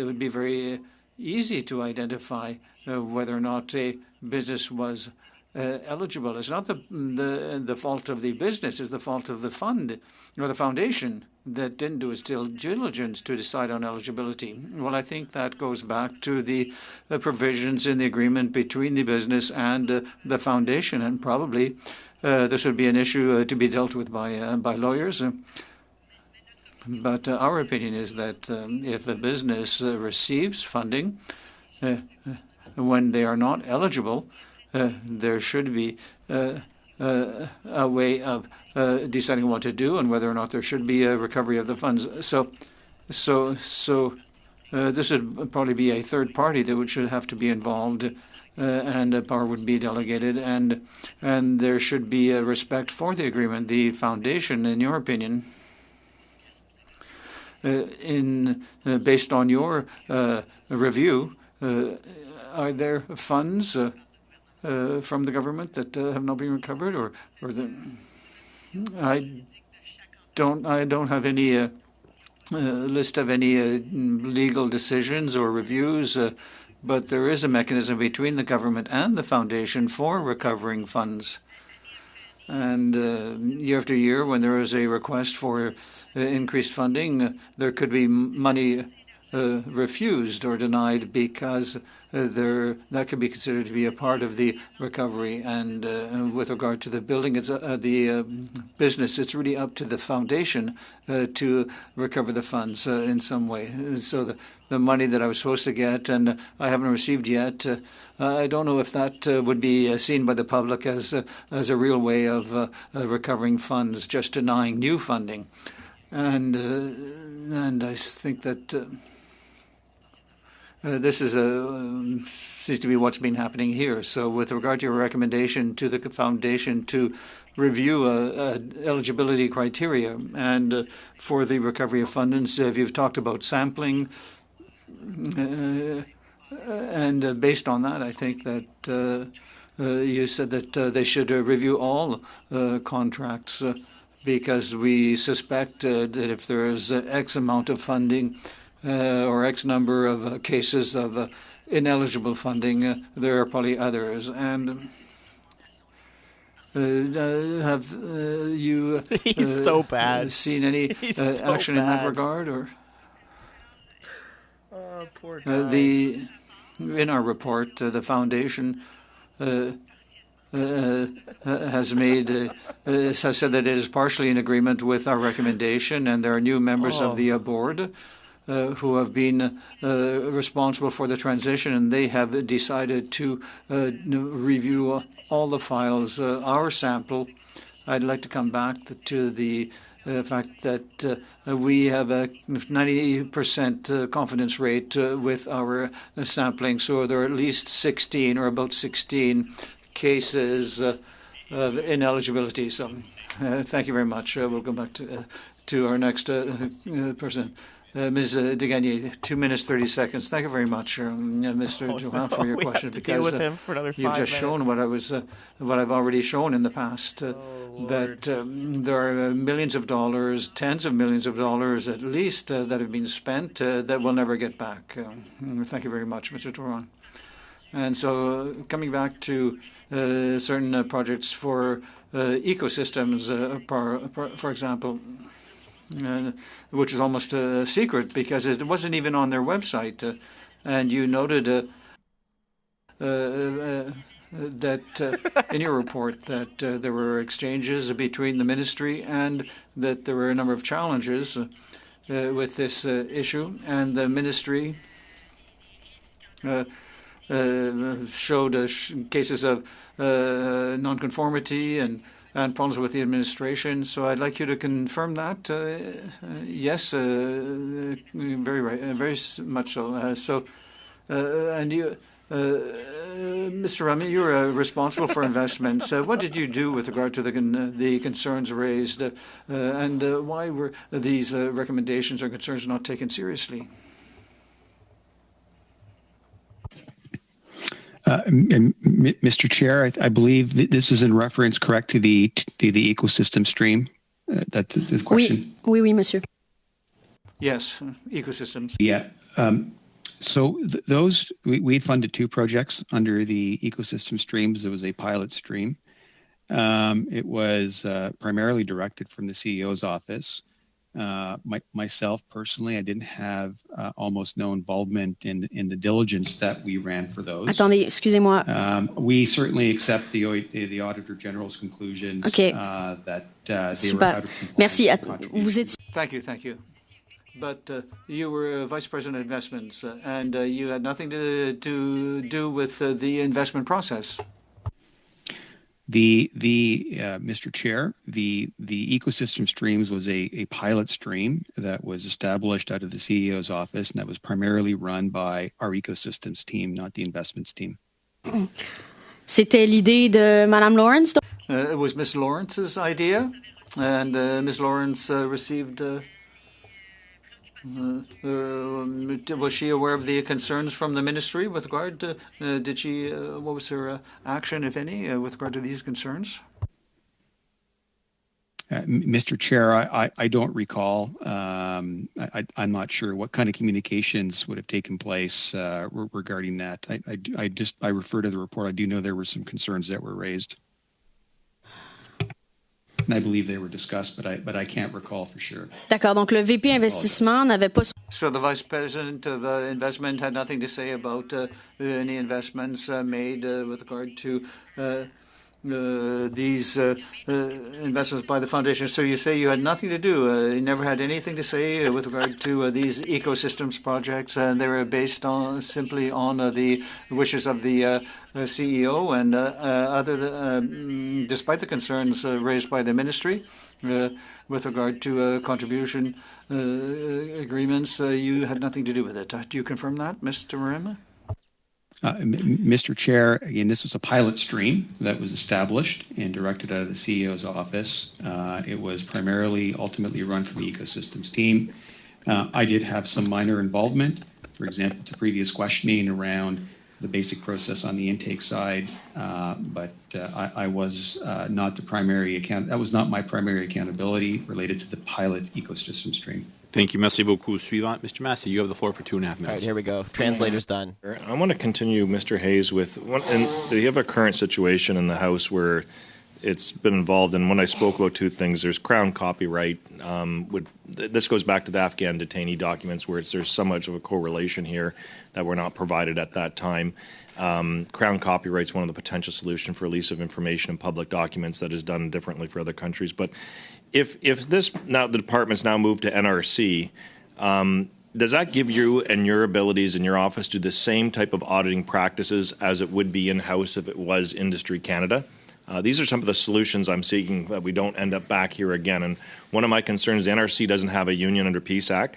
would be very easy to identify whether or not a business was eligible. It's not the fault of the business; it's the fault of the fund or the foundation that didn't do its due diligence to decide on eligibility. Well, I think that goes back to the provisions in the agreement between the business and the foundation, and probably this would be an issue to be dealt with by lawyers. But our opinion is that if a business receives funding when they are not eligible, there should be a way of deciding what to do and whether or not there should be a recovery of the funds. So this would probably be a third party that should have to be involved, and a power would be delegated, and there should be a respect for the agreement. The foundation, in your opinion, based on your review, are there funds from the government that have not been recovered, or I don't have any list of any legal decisions or reviews, but there is a mechanism between the government and the foundation for recovering funds. And year after year, when there is a request for increased funding, there could be money refused or denied because that could be considered to be a part of the recovery. And with regard to the building, it's the business, it's really up to the foundation to recover the funds in some way. So the money that I was supposed to get and I haven't received yet, I don't know if that would be seen by the public as a real way of recovering funds, just denying new funding. And I think that this is seems to be what's been happening here. So with regard to your recommendation to the foundation to review eligibility criteria and for the recovery of funds, you've talked about sampling, and based on that, I think that you said that they should review all contracts because we suspect that if there is X amount of funding or X number of cases of ineligible funding, there are probably others. And have you He's so bad. Seen any action in that regard? Or poor guy. In our report, the foundation has said that it is partially in agreement with our recommendation, and there are new members of the board who have been responsible for the transition, and they have decided to review all the files. Our sample, I'd like to come back to the fact that we have a 90% confidence rate with our sampling, so there are at least 16 or about 16 cases of ineligibility. So thank you very much. We'll go back to our next person. Ms. Degagné, 2 minutes, 30 seconds. Thank you very much, Mr. Johan, for your question. To deal with him for another 5 you've just shown what I've already shown in the past, that there are millions of dollars, tens of millions of dollars at least, that have been spent that we'll never get back. Thank you very much, Mr. Turan. And so coming back to certain projects for ecosystems, for example, which is almost a secret because it wasn't even on their website. And you noted that in your report that there were exchanges between the ministry and that there were a number of challenges with this issue. And the ministry showed cases of nonconformity and problems with the administration. So I'd like you to confirm that. Yes, very right, very much so. And Mr. Remy, you're responsible for investments. What did you do with regard to the concerns raised, and why were these recommendations or concerns not taken seriously? Mr. Chair, I believe this is in reference, correct, to the ecosystem stream. That's the question. Oui, monsieur. Yes, ecosystems. Yeah. So those we funded 2 projects under the ecosystem streams. It was a pilot stream. It was primarily directed from the CEO's office. Myself personally, I didn't have almost no involvement in the diligence that we ran for those. Attendez, excusez-moi. We certainly accept the Auditor General's conclusions that they were out of compliance. Merci. Vous étiez... Thank you. But you were Vice President of Investments, and you had nothing to do with the investment process. Mr. Chair, the ecosystem streams was a pilot stream that was established out of the CEO's office, and that was primarily run by our ecosystems team, not the investments team. C'était l'idée de Madame Lawrence. It was Ms. Lawrence's idea, and Ms. Lawrence received. Was she aware of the concerns from the ministry with regard to, what was her action, if any, with regard to these concerns? Mr. Chair, I don't recall. I'm not sure what kind of communications would have taken place regarding that. I refer to the report. I do know there were some concerns that were raised. And I believe they were discussed, but I can't recall for sure. D'accord. Donc le VP investissement n'avait pas. So the Vice President of Investment had nothing to say about any investments made with regard to these investments by the foundation. So you say you had nothing to do. You never had anything to say with regard to these ecosystems projects, and they were based on simply on the wishes of the CEO and despite the concerns raised by the ministry with regard to contribution agreements, you had nothing to do with it. Do you confirm that, Mr. Marima? Mr. Chair, again, this was a pilot stream that was established and directed out of the CEO's office. It was primarily ultimately run from the ecosystems team. I did have some minor involvement, for example, the previous questioning around the basic process on the intake side, but I was not the primary that was not my primary accountability related to the pilot ecosystem stream. Thank you. Merci beaucoup. Suivant, Mr. Massey, you have the floor for 2.5 minutes. All right, here we go. Translator's done. I want to continue, Mr. Hayes, with and you have a current situation in the House where it's been involved, and when I spoke about 2 things, there's Crown copyright. This goes back to the Afghan detainee documents where there's so much of a correlation here that were not provided at that time. Crown copyright is one of the potential solutions for release of information in public documents that is done differently for other countries. But if this now the department's now moved to NRC, does that give you and your abilities in your office to do the same type of auditing practices as it would be in-house if it was Industry Canada? These are some of the solutions I'm seeking that we don't end up back here again. And one of my concerns, the NRC doesn't have a union under PSAC.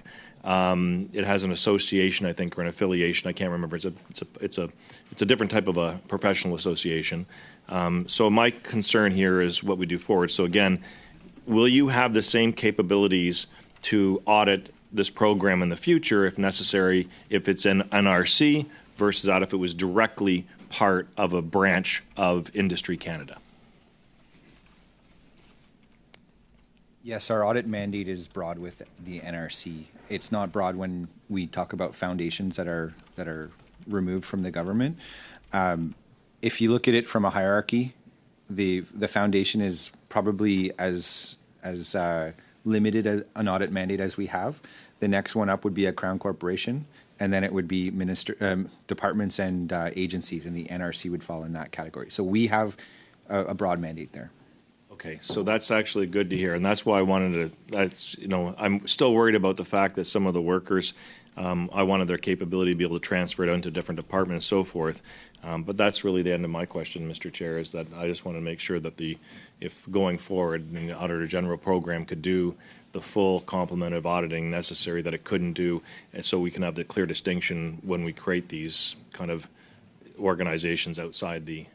It has an association, I think, or an affiliation. I can't remember. It's a different type of a professional association. So my concern here is what we do forward. So again, will you have the same capabilities to audit this program in the future, if necessary, if it's an NRC versus that if it was directly part of a branch of Industry Canada? Yes, our audit mandate is broad with the NRC. It's not broad when we talk about foundations that are removed from the government. If you look at it from a hierarchy, the foundation is probably as limited as an audit mandate as we have. The next one up would be a Crown Corporation, and then it would be departments and agencies, and the NRC would fall in that category. So we have a broad mandate there. Okay, so that's actually good to hear, and that's why I wanted to. I'm still worried about the fact that some of the workers, I wanted their capability to be able to transfer it onto different departments and so forth. But that's really the end of my question, Mr. Chair, is that I just want to make sure that if going forward, the Auditor General program could do the full complement of auditing necessary that it couldn't do, and so we can have the clear distinction when we create these kind of organizations outside the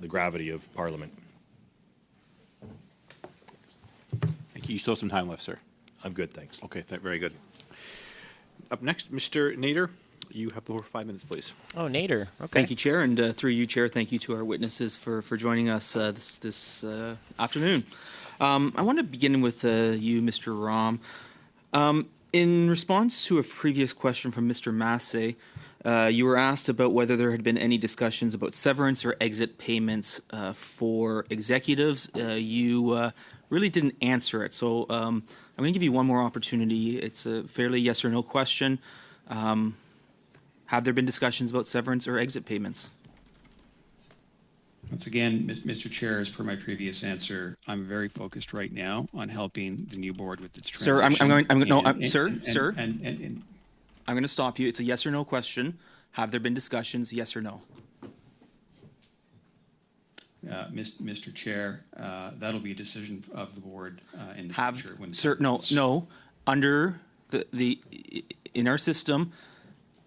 gravity of Parliament. Thank you. You still have some time left, sir. I'm good, thanks. Okay, very good. Up next, Mr. Nader. You have the floor for 5 minutes, please. Oh, Nader. Okay. Thank you, Chair, and through you, Chair, thank you to our witnesses for joining us this afternoon. I want to begin with you, Mr. Ram. In response to a previous question from Mr. Massey, you were asked about whether there had been any discussions about severance or exit payments for executives. You really didn't answer it, so I'm going to give you one more opportunity. It's a fairly yes or no question. Have there been discussions about severance or exit payments? Once again, Mr. Chair, as per my previous answer, I'm very focused right now on helping the new board with its transition. Sir, I'm going to stop you. It's a yes or no question. Have there been discussions, yes or no? Mr. Chair, that'll be a decision of the board in the future. No. Under in our system,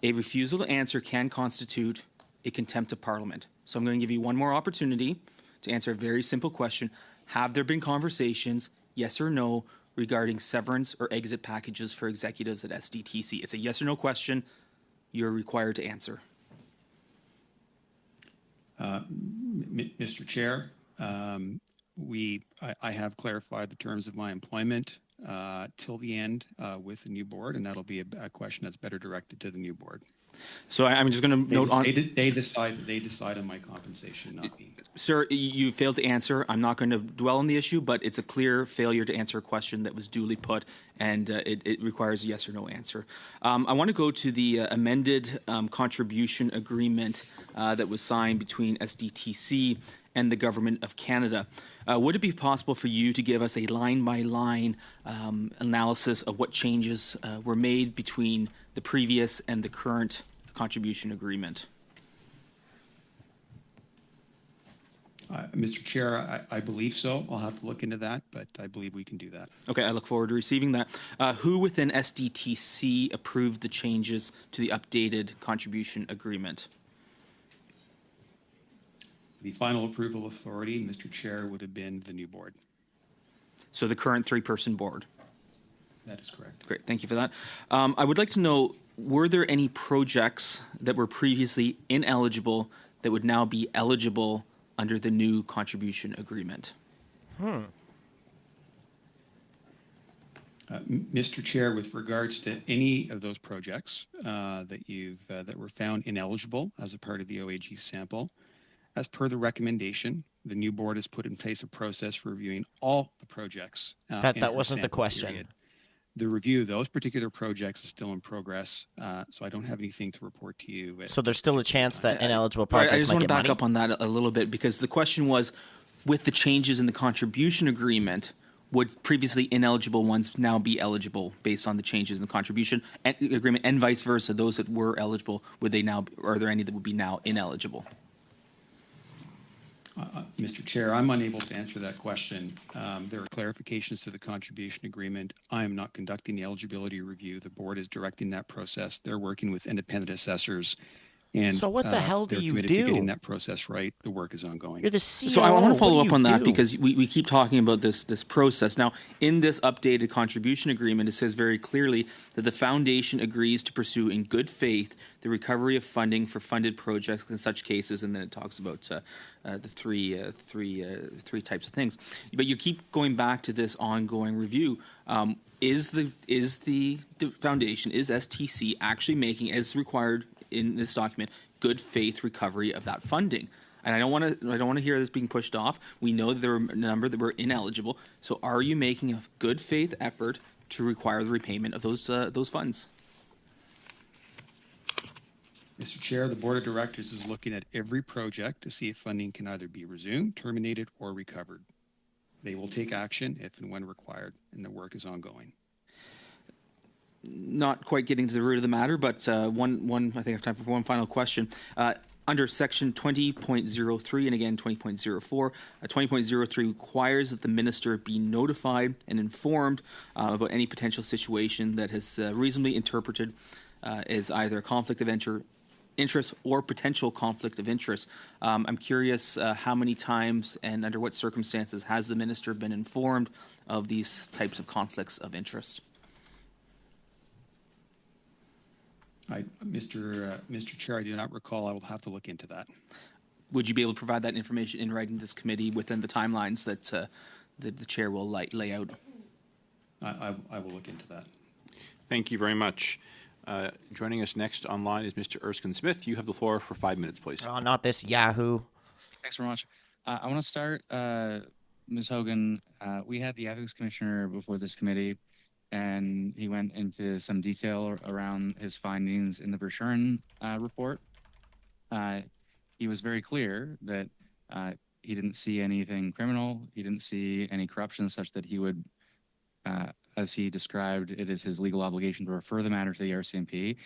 a refusal to answer can constitute a contempt of Parliament. So I'm going to give you one more opportunity to answer a very simple question. Have there been conversations, yes or no, regarding severance or exit packages for executives at SDTC? It's a yes or no question. You're required to answer. Mr. Chair, I have clarified the terms of my employment till the end with the new board, and that'll be a question that's better directed to the new board. So I'm just going to note on. They decide on my compensation, not me. Sir, you failed to answer. I'm not going to dwell on the issue, but it's a clear failure to answer a question that was duly put, and it requires a yes or no answer. I want to go to the amended contribution agreement that was signed between SDTC and the Government of Canada. Would it be possible for you to give us a line-by-line analysis of what changes were made between the previous and the current contribution agreement? Mr. Chair, I believe so. I'll have to look into that, but I believe we can do that. Okay, I look forward to receiving that. Who within SDTC approved the changes to the updated contribution agreement? The final approval authority, Mr. Chair, would have been the new board. So the current three-person board? That is correct. Great, thank you for that. I would like to know, were there any projects that were previously ineligible that would now be eligible under the new contribution agreement? Mr. Chair, with regards to any of those projects that were found ineligible as a part of the OAG sample, as per the recommendation, the new board has put in place a process for reviewing all the projects. That wasn't the question. Period. The review of those particular projects is still in progress, so I don't have anything to report to you. So there's still a chance that ineligible projects might get money? I just want to back up on that a little bit, because the question was, with the changes in the contribution agreement, would previously ineligible ones now be eligible based on the changes in the contribution agreement, and vice versa? Those that were eligible, would they now? Are there any that would be now ineligible? Mr. Chair, I'm unable to answer that question. There are clarifications to the contribution agreement. I am not conducting the eligibility review. The board is directing that process. They're working with independent assessors. And so what the hell do you do? To getting that process right. The work is ongoing. You're the CEO. So I want to follow up on that, because we keep talking about this process. Now, in this updated contribution agreement, it says very clearly that the foundation agrees to pursue in good faith the recovery of funding for funded projects in such cases, and then it talks about the three types of things. But you keep going back to this ongoing review. Is the foundation, is STC actually making, as required in this document, good faith recovery of that funding? And I don't want to hear this being pushed off. We know that there were a number that were ineligible. So are you making a good faith effort to require the repayment of those funds? Mr. Chair, the Board of Directors is looking at every project to see if funding can either be resumed, terminated, or recovered. They will take action if and when required, and the work is ongoing. Not quite getting to the root of the matter, but one I think I have time for one final question. Under section 20.03 and again 20.04, 20.03 requires that the minister be notified and informed about any potential situation that has reasonably interpreted as either a conflict of interest or potential conflict of interest. I'm curious how many times and under what circumstances has the minister been informed of these types of conflicts of interest? Mr. Chair, I do not recall. I will have to look into that. Would you be able to provide that information in writing to this committee within the timelines that the chair will lay out? I will look into that. Thank you very much. Joining us next online is Mr. Erskine Smith. You have the floor for 5 minutes, please. Oh, not this Yahoo. Thanks very much. I want to start, Ms. Hogan. We had the Ethics Commissioner before this committee, and he went into some detail around his findings in the Verschuren report. He was very clear that he didn't see anything criminal. He didn't see any corruption such that he would, as he described, it is his legal obligation to refer the matter to the RCMP.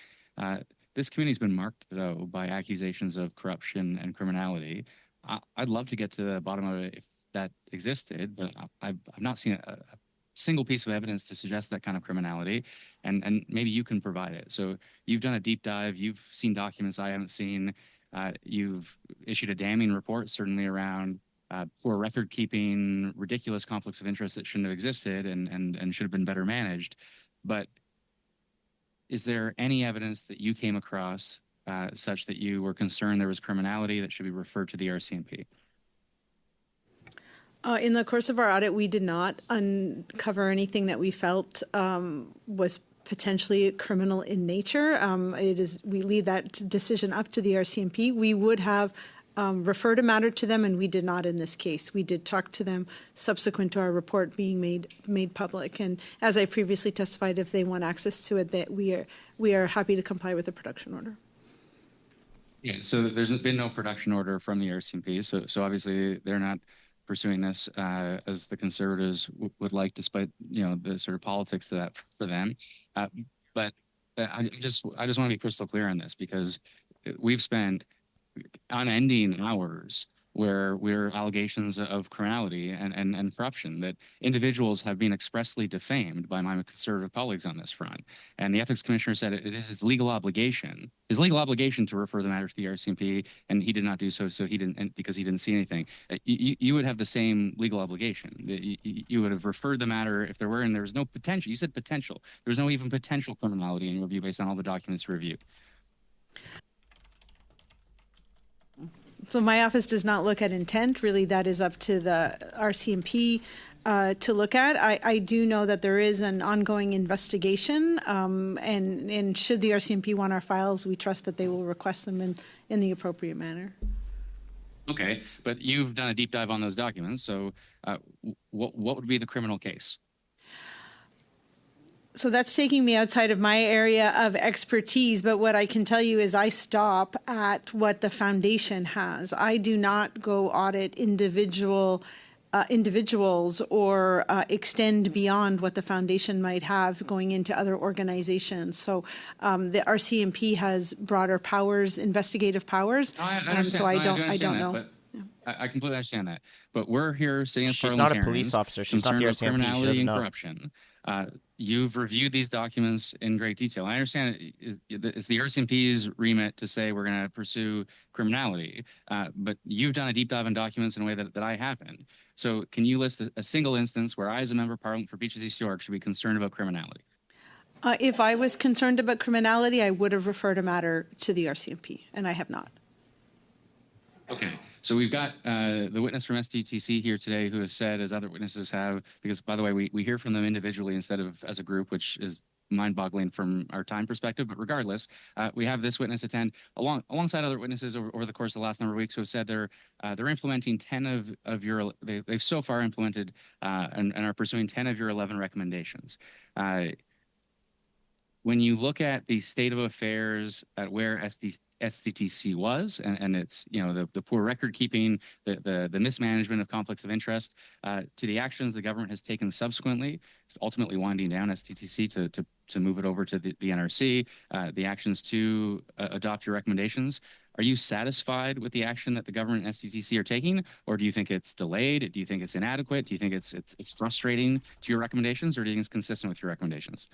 This committee has been marked, though, by accusations of corruption and criminality. I'd love to get to the bottom of it if that existed, but I've not seen a single piece of evidence to suggest that kind of criminality, and maybe you can provide it. So you've done a deep dive. You've seen documents I haven't seen. You've issued a damning report, certainly around poor record keeping, ridiculous conflicts of interest that shouldn't have existed and should have been better managed. But is there any evidence that you came across such that you were concerned there was criminality that should be referred to the RCMP? In the course of our audit, we did not uncover anything that we felt was potentially criminal in nature. We leave that decision up to the RCMP. We would have referred a matter to them, and we did not in this case. We did talk to them subsequent to our report being made public. And as I previously testified, if they want access to it, that we are happy to comply with the production order. Yeah. So there's been no production order from the RCMP. So obviously they're not pursuing this as the Conservatives would like, despite the sort of politics to that for them. But I just want to be crystal clear on this, because we've spent unending hours where we're allegations of criminality and corruption, that individuals have been expressly defamed by my Conservative colleagues on this front. And the Ethics Commissioner said it is his legal obligation to refer the matter to the RCMP, and he did not do so. So he didn't, because he didn't see anything. You would have the same legal obligation. You would have referred the matter if there were, and there was no potential. You said potential. There was no even potential criminality in your view based on all the documents reviewed. So my office does not look at intent. Really, that is up to the RCMP to look at. I do know that there is an ongoing investigation, and should the RCMP want our files, we trust that they will request them in the appropriate manner. Okay, but you've done a deep dive on those documents, so what would be the criminal case? So that's taking me outside of my area of expertise, but what I can tell you is I stop at what the foundation has. I do not go audit individuals or extend beyond what the foundation might have going into other organizations. So the RCMP has broader powers, investigative powers. No, I understand. So I don't know. But I completely understand that. But we're here sitting as She's not a parliamentarians police officer. She's not the RCMP. She criminality doesn't and know. corruption. You've reviewed these documents in great detail. I understand it's the RCMP's remit to say we're going to pursue criminality, but you've done a deep dive on documents in a way that I haven't. So can you list a single instance where I, as a member of Parliament for Beaches East York, should be concerned about criminality? If I was concerned about criminality, I would have referred a matter to the RCMP, and I have not. Okay. So we've got the witness from SDTC here today who has said, as other witnesses have, because, by the way, we hear from them individually instead of as a group, which is mind-boggling from our time perspective. But regardless, we have this witness attend alongside other witnesses over the course of the last number of weeks who have said they're implementing 10 of your they've so far implemented and are pursuing 10 of your 11 recommendations. When you look at the state of affairs at where SDTC was and it's the poor record keeping, the mismanagement of conflicts of interest, to the actions the government has taken subsequently, ultimately winding down SDTC to move it over to the NRC, the actions to adopt your recommendations. Are you satisfied with the action that the government and SDTC are taking, or do you think it's delayed? Do you think it's inadequate? Do you think it's frustrating to your recommendations, or do you think it's consistent with your recommendations?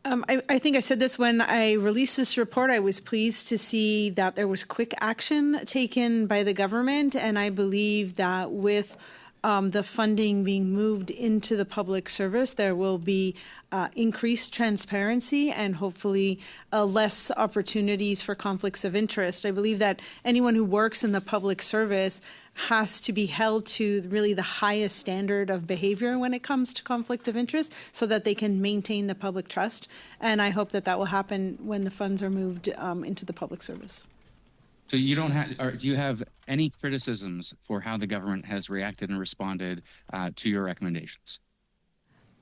I think I said this when I released this report. I was pleased to see that there was quick action taken by the government, and I believe that with the funding being moved into the public service, there will be increased transparency and hopefully less opportunities for conflicts of interest. I believe that anyone who works in the public service has to be held to really the highest standard of behavior when it comes to conflict of interest so that they can maintain the public trust. And I hope that that will happen when the funds are moved into the public service. So you don't have, or do you have any criticisms for how the government has reacted and responded to your recommendations?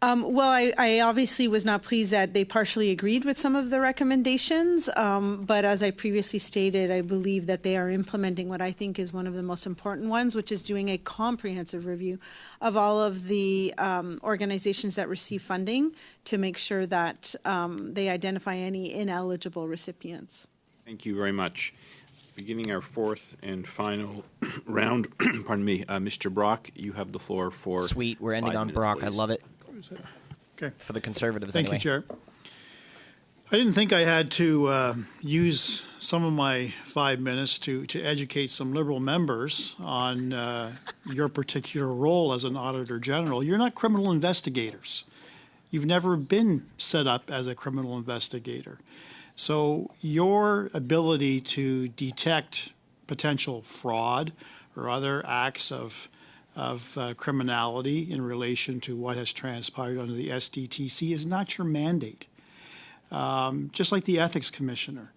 Well, I obviously was not pleased that they partially agreed with some of the recommendations, but as I previously stated, I believe that they are implementing what I think is one of the most important ones, which is doing a comprehensive review of all of the organizations that receive funding to make sure that they identify any ineligible recipients. Thank you very much. Beginning our fourth and final round, pardon me, Mr. Brock, you have the floor for Sweet, we're ending 5 on minutes, Brock. please. I love it. Okay. For the Conservatives, Thank anyway. you, Chair. I didn't think I had to use some of my 5 minutes to educate some Liberal members on your particular role as an Auditor General. You're not criminal investigators. You've never been set up as a criminal investigator. So your ability to detect potential fraud or other acts of criminality in relation to what has transpired under the SDTC is not your mandate. Just like the Ethics Commissioner,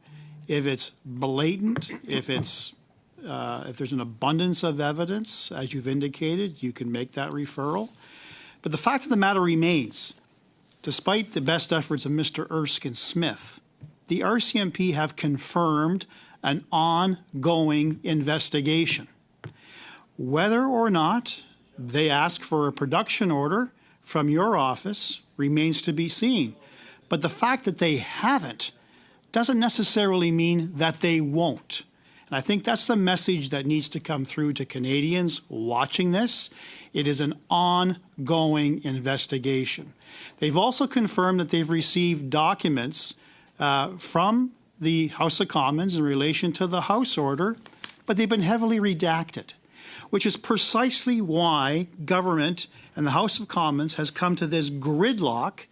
if it's blatant, if there's an abundance of evidence, as you've indicated, you can make that referral. But the fact of the matter remains, despite the best efforts of Mr. Erskine Smith, the RCMP have confirmed an ongoing investigation. Whether or not they ask for a production order from your office remains to be seen. But the fact that they haven't doesn't necessarily mean that they won't. And I think that's the message that needs to come through to Canadians watching this. It is an ongoing investigation. They've also confirmed that they've received documents from the House of Commons in relation to the House order, but they've been heavily redacted, which is precisely why government and the House of Commons has come to this gridlock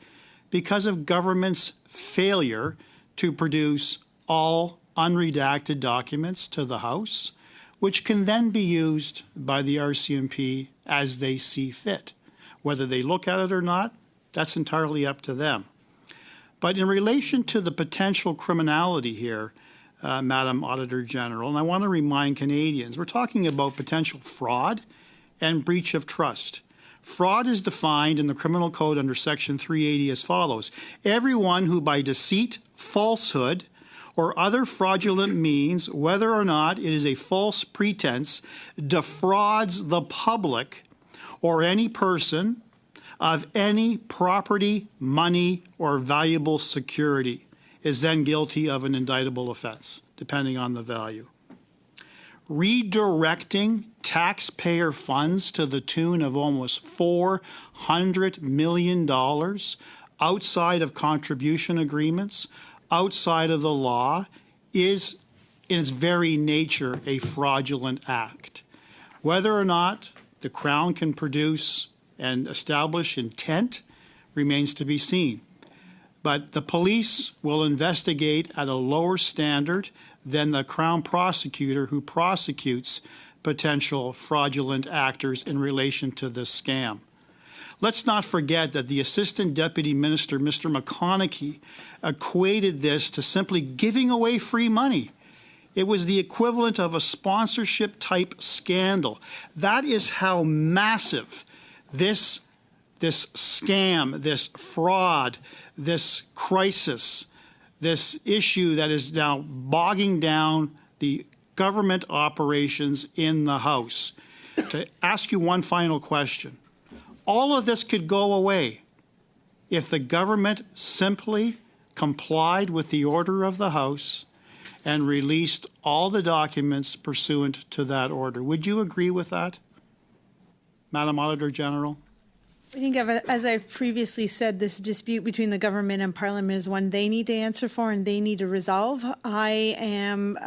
because of government's failure to produce all unredacted documents to the House, which can then be used by the RCMP as they see fit. Whether they look at it or not, that's entirely up to them. But in relation to the potential criminality here, Madam Auditor General, and I want to remind Canadians, we're talking about potential fraud and breach of trust. Fraud is defined in the Criminal Code under Section 380 as follows: everyone who by deceit, falsehood, or other fraudulent means, whether or not it is a false pretense, defrauds the public or any person of any property, money, or valuable security, is then guilty of an indictable offense, depending on the value. Redirecting taxpayer funds to the tune of almost $400 million outside of contribution agreements, outside of the law, is in its very nature a fraudulent act. Whether or not the Crown can produce and establish intent remains to be seen. But the police will investigate at a lower standard than the Crown prosecutor who prosecutes potential fraudulent actors in relation to this scam. Let's not forget that the Assistant Deputy Minister, Mr. McConaughey, equated this to simply giving away free money. It was the equivalent of a sponsorship-type scandal. That is how massive this scam, this fraud, this crisis, this issue that is now bogging down the government operations in the House. To ask you one final question, all of this could go away if the government simply complied with the order of the House and released all the documents pursuant to that order. Would you agree with that, Madam Auditor General? I think, as I've previously said, this dispute between the government and Parliament is one they need to answer for and they need to resolve. I am,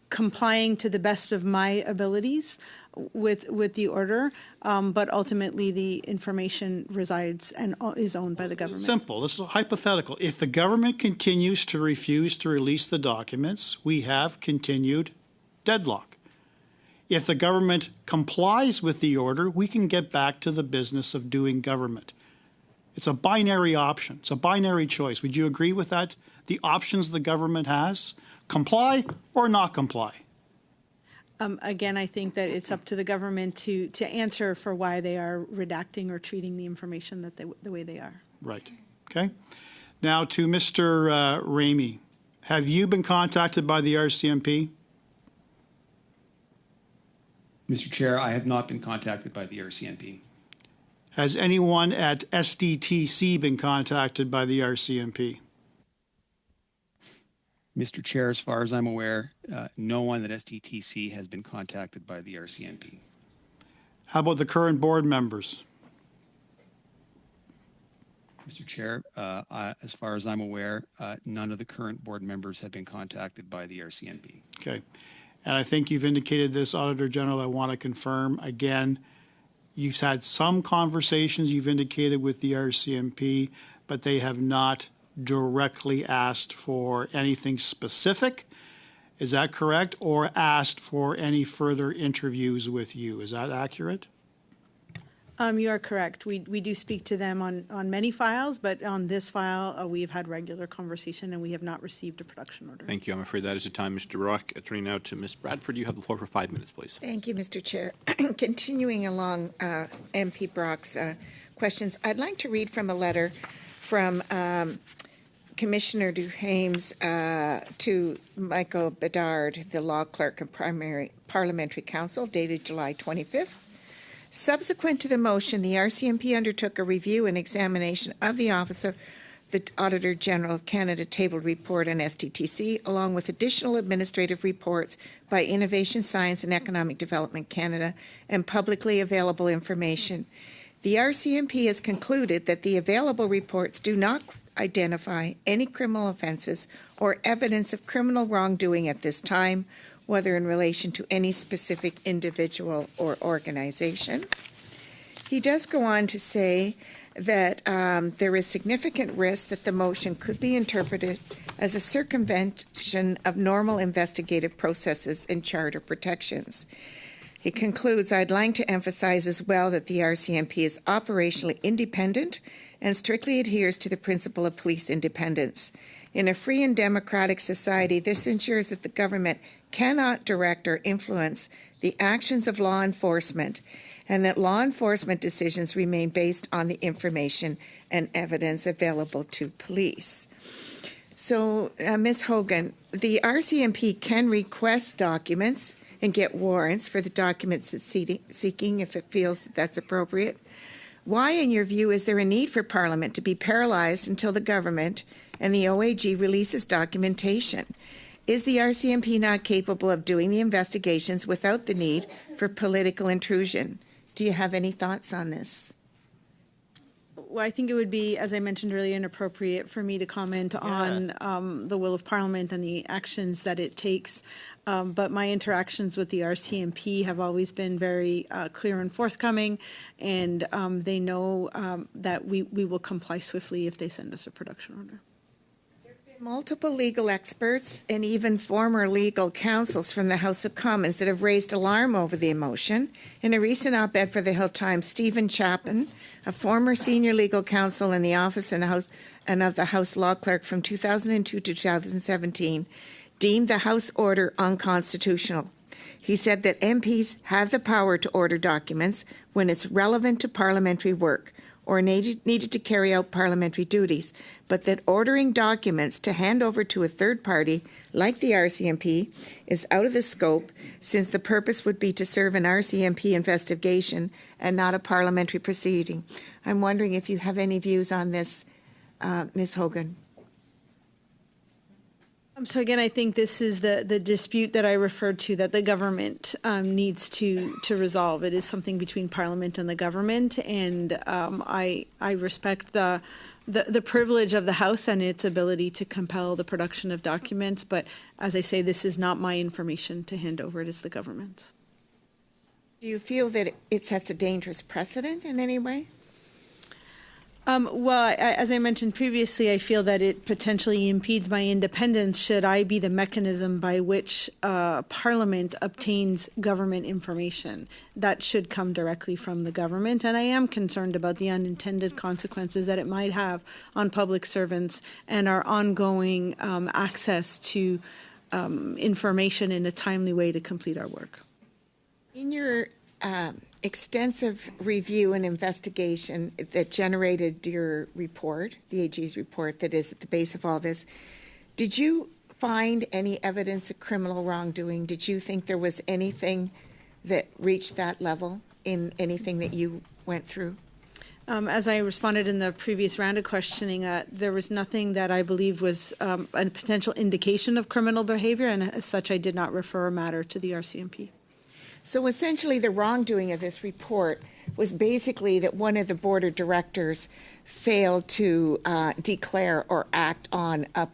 complying to the best of my abilities with the order, but ultimately the information resides and is owned by the government. Simple. This is hypothetical. If the government continues to refuse to release the documents, we have continued deadlock. If the government complies with the order, we can get back to the business of doing government. It's a binary option. It's a binary choice. Would you agree with that? The options the government has, comply or not comply. Again, I think that it's up to the government to answer for why they are redacting or treating the information the way they are. Right. Okay. Now to Mr. Ramey. Have you been contacted by the RCMP? Mr. Chair, I have not been contacted by the RCMP. Has anyone at SDTC been contacted by the RCMP? Mr. Chair, as far as I'm aware, no one at SDTC has been contacted by the RCMP. How about the current board members? Mr. Chair, as far as I'm aware, none of the current board members have been contacted by the RCMP. Okay. And I think you've indicated this, Auditor General. I want to confirm again, you've had some conversations you've indicated with the RCMP, but they have not directly asked for anything specific. Is that correct? Or asked for any further interviews with you? Is that accurate? You are correct. We do speak to them on many files, but on this file, we've had regular conversation and we have not received a production order. Thank you. I'm afraid that is the time, Mr. Brock. Turning now to Ms. Bradford. You have the floor for 5 minutes, please. Thank you, Mr. Chair. Continuing along MP Brock's questions, I'd like to read from a letter from Commissioner Duhaime's to Michael Bedard, the law clerk of Parliamentary Council, dated July 25th. Subsequent to the motion, the RCMP undertook a review and examination of the Office of the Auditor General of Canada tabled report on STTC, along with additional administrative reports by Innovation, Science and Economic Development Canada and publicly available information. The RCMP has concluded that the available reports do not identify any criminal offences or evidence of criminal wrongdoing at this time, whether in relation to any specific individual or organization. He does go on to say that there is significant risk that the motion could be interpreted as a circumvention of normal investigative processes and charter protections. He concludes, I'd like to emphasize as well that the RCMP is operationally independent and strictly adheres to the principle of police independence. In a free and democratic society, this ensures that the government cannot direct or influence the actions of law enforcement, and that law enforcement decisions remain based on the information and evidence available to police. So, Ms. Hogan, the RCMP can request documents and get warrants for the documents it's seeking if it feels that that's appropriate. Why, in your view, is there a need for Parliament to be paralyzed until the government and the OAG releases documentation? Is the RCMP not capable of doing the investigations without the need for political intrusion? Do you have any thoughts on this? Well, I think it would be, as I mentioned earlier, inappropriate for me to comment on the will of Parliament and the actions that it takes. But my interactions with the RCMP have always been very clear and forthcoming, and they know that we will comply swiftly if they send us a production order. Multiple legal experts and even former legal counsels from the House of Commons that have raised alarm over the motion. In a recent op-ed for the Hill Times, Stephen Chapman, a former senior legal counsel in the office and of the House Law Clerk from 2002 to 2017, deemed the House order unconstitutional. He said that MPs have the power to order documents when it's relevant to parliamentary work or needed to carry out parliamentary duties, but that ordering documents to hand over to a third party, like the RCMP, is out of the scope, since the purpose would be to serve an RCMP investigation and not a parliamentary proceeding. I'm wondering if you have any views on this, Ms. Hogan. So again, I think this is the dispute that I referred to that the government needs to resolve. It is something between Parliament and the government, and I respect the privilege of the House and its ability to compel the production of documents. But as I say, this is not my information to hand over. It is the government's. Do you feel that it sets a dangerous precedent in any way? Well, as I mentioned previously, I feel that it potentially impedes my independence should I be the mechanism by which Parliament obtains government information. That should come directly from the government, and I am concerned about the unintended consequences that it might have on public servants and our ongoing access to information in a timely way to complete our work. In your extensive review and investigation that generated your report, the AG's report that is at the base of all this, did you find any evidence of criminal wrongdoing? Did you think there was anything that reached that level in anything that you went through? As I responded in the previous round of questioning, there was nothing that I believed was a potential indication of criminal behavior, and as such I did not refer a matter to the RCMP. So essentially the wrongdoing of this report was basically that one of the board of directors failed to declare or act on a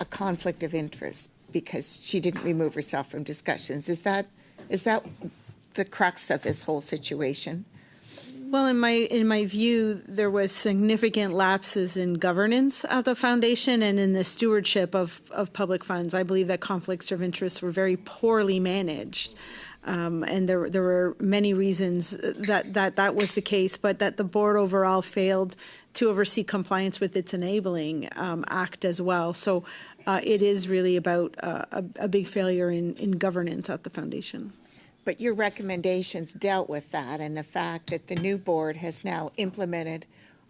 conflict of interest because she didn't remove herself from discussions. Is that the crux of this whole situation? Well, in my view, there was significant lapses in governance at the foundation and in the stewardship of public funds. I believe that conflicts of interest were very poorly managed. And there were many reasons that was the case, but that the board overall failed to oversee compliance with its enabling act as well. So it is really about a big failure in governance at the foundation. But your recommendations dealt with that and the fact that the new board has now implemented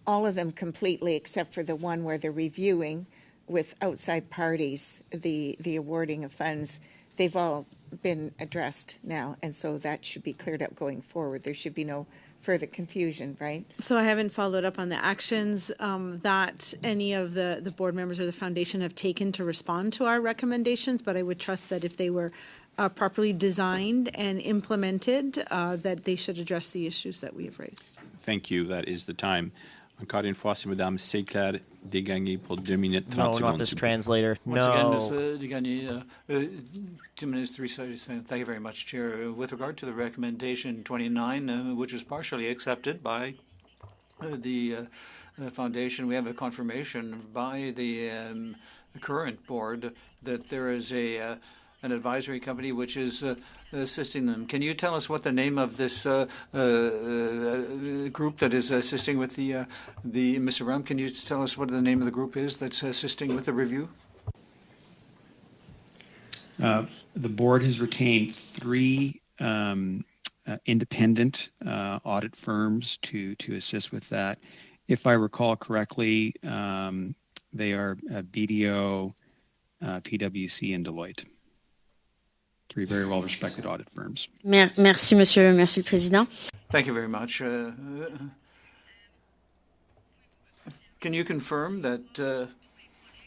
all of them completely except for the one where they're reviewing with outside parties the awarding of funds. They've all been addressed now, and so that should be cleared up going forward. There should be no further confusion, right? So I haven't followed up on the actions that any of the board members or the foundation have taken to respond to our recommendations, but I would trust that if they were properly designed and implemented, that they should address the issues that we have raised. Thank you. That is the time. Encore une fois, c'est Madame Séclair Desgagnés pour 2 minutes 30 No, secondes. not this translator. Once no. again, Ms. Desgagnés, 2 minutes, 3 seconds. Thank you very much, Chair. With regard to the recommendation 29, which was partially accepted by the foundation, we have a confirmation by the current board that there is an advisory company which is assisting them. Can you tell us what the name of this group that is assisting with the Mr. Ram? Can you tell us what the name of the group is that's assisting with the review? The board has retained 3 independent audit firms to assist with that. If I recall correctly, they are BDO, PwC, and Deloitte. 3 very well-respected audit firms. Merci, Monsieur le Président. Thank you very much. Can you confirm that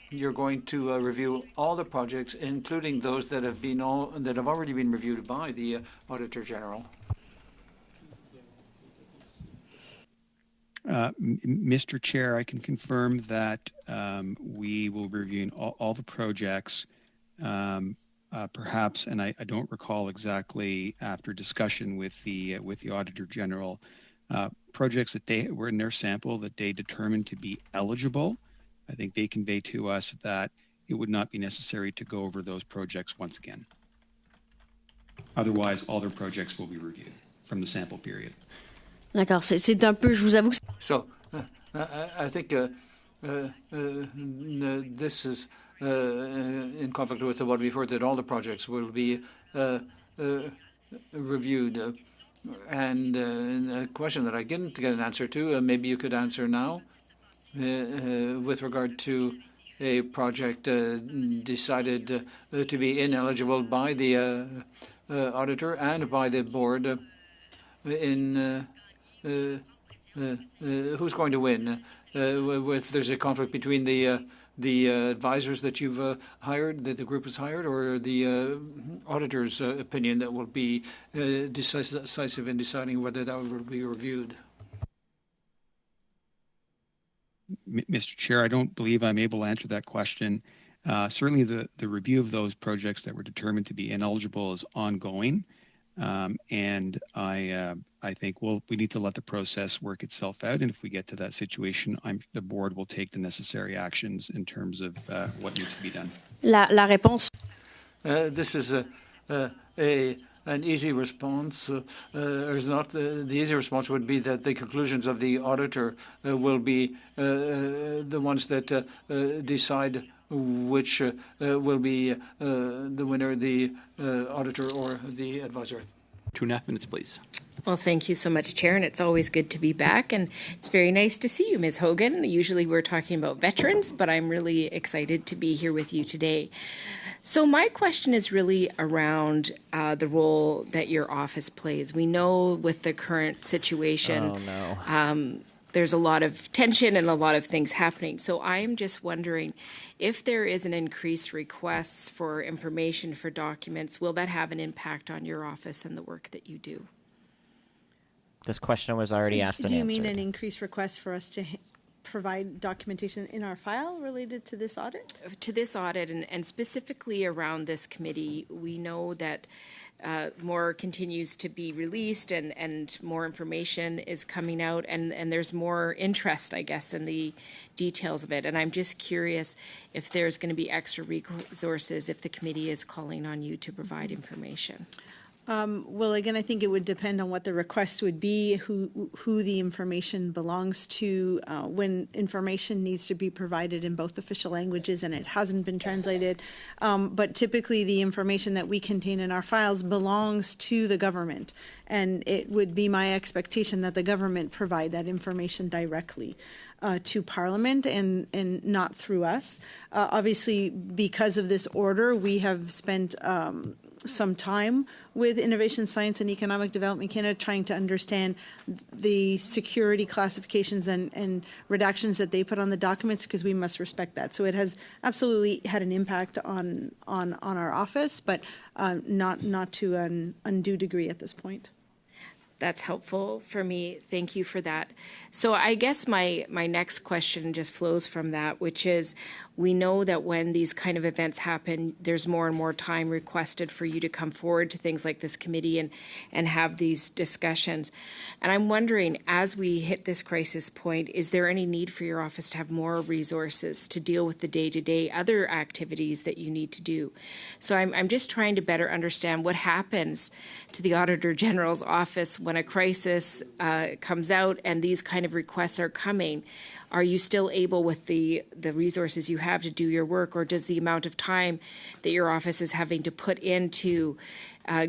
you're going to review all the projects, including those that have already been reviewed by the Auditor General? Mr. Chair, I can confirm that we will be reviewing all the projects. Perhaps, and I don't recall exactly after discussion with the Auditor General, projects that they were in their sample that they determined to be eligible. I think they conveyed to us that it would not be necessary to go over those projects once again. Otherwise, all their projects will be reviewed from the sample period. D'accord, c'est un peu, je vous avoue que... So, I think this is in conflict with what we've heard, that all the projects will be reviewed. And a question that I didn't get an answer to, maybe you could answer now, with regard to a project decided to be ineligible by the auditor and by the board. Who's going to win? If there's a conflict between the the advisors that you've hired, that the group has hired, or the auditor's opinion that will be decisive in deciding whether that will be reviewed? Mr. Chair, I don't believe I'm able to answer that question. Certainly the review of those projects that were determined to be ineligible is ongoing. And I think we need to let the process work itself out. And if we get to that situation, the board will take the necessary actions in terms of what needs to be done. La réponse. This is an easy response, or is not. The easy response would be that the conclusions of the auditor will be the ones that decide which will be the winner, the auditor or the advisor. 2.5 minutes, please. Well, thank you so much, Chair, and it's always good to be back, and it's very nice to see you, Ms. Hogan. Usually we're talking about veterans, but I'm really excited to be here with you today. So my question is really around the role that your office plays. We know with the current situation, there's a lot of tension and a lot of things happening. So I'm just wondering if there is an increased requests for information for documents, will that have an impact on your office and the work that you do? This question was already asked and answered. Do you mean an increased request for us to provide documentation in our file related to this audit? To this audit, and specifically around this committee, we know that more continues to be released and more information is coming out, and there's more interest, I guess, in the details of it. And I'm just curious if there's going to be extra resources if the committee is calling on you to provide information. Well, again, I think it would depend on what the request would be, who the information belongs to, when information needs to be provided in both official languages and it hasn't been translated. But typically the information that we contain in our files belongs to the government. And it would be my expectation that the government provide that information directly to Parliament and not through us. Obviously, because of this order, we have spent some time with Innovation, Science and Economic Development Canada trying to understand the security classifications and redactions that they put on the documents, because we must respect that. So it has absolutely had an impact on our office, but not to an undue degree at this point. That's helpful for me. Thank you for that. So I guess my next question just flows from that, which is, we know that when these kind of events happen, there's more and more time requested for you to come forward to things like this committee and have these discussions. And I'm wondering, as we hit this crisis point, is there any need for your office to have more resources to deal with the day-to-day other activities that you need to do? So I'm just trying to better understand what happens to the Auditor General's office when a crisis comes out and these kind of requests are coming. Are you still able, with the resources you have, to do your work, or does the amount of time that your office is having to put into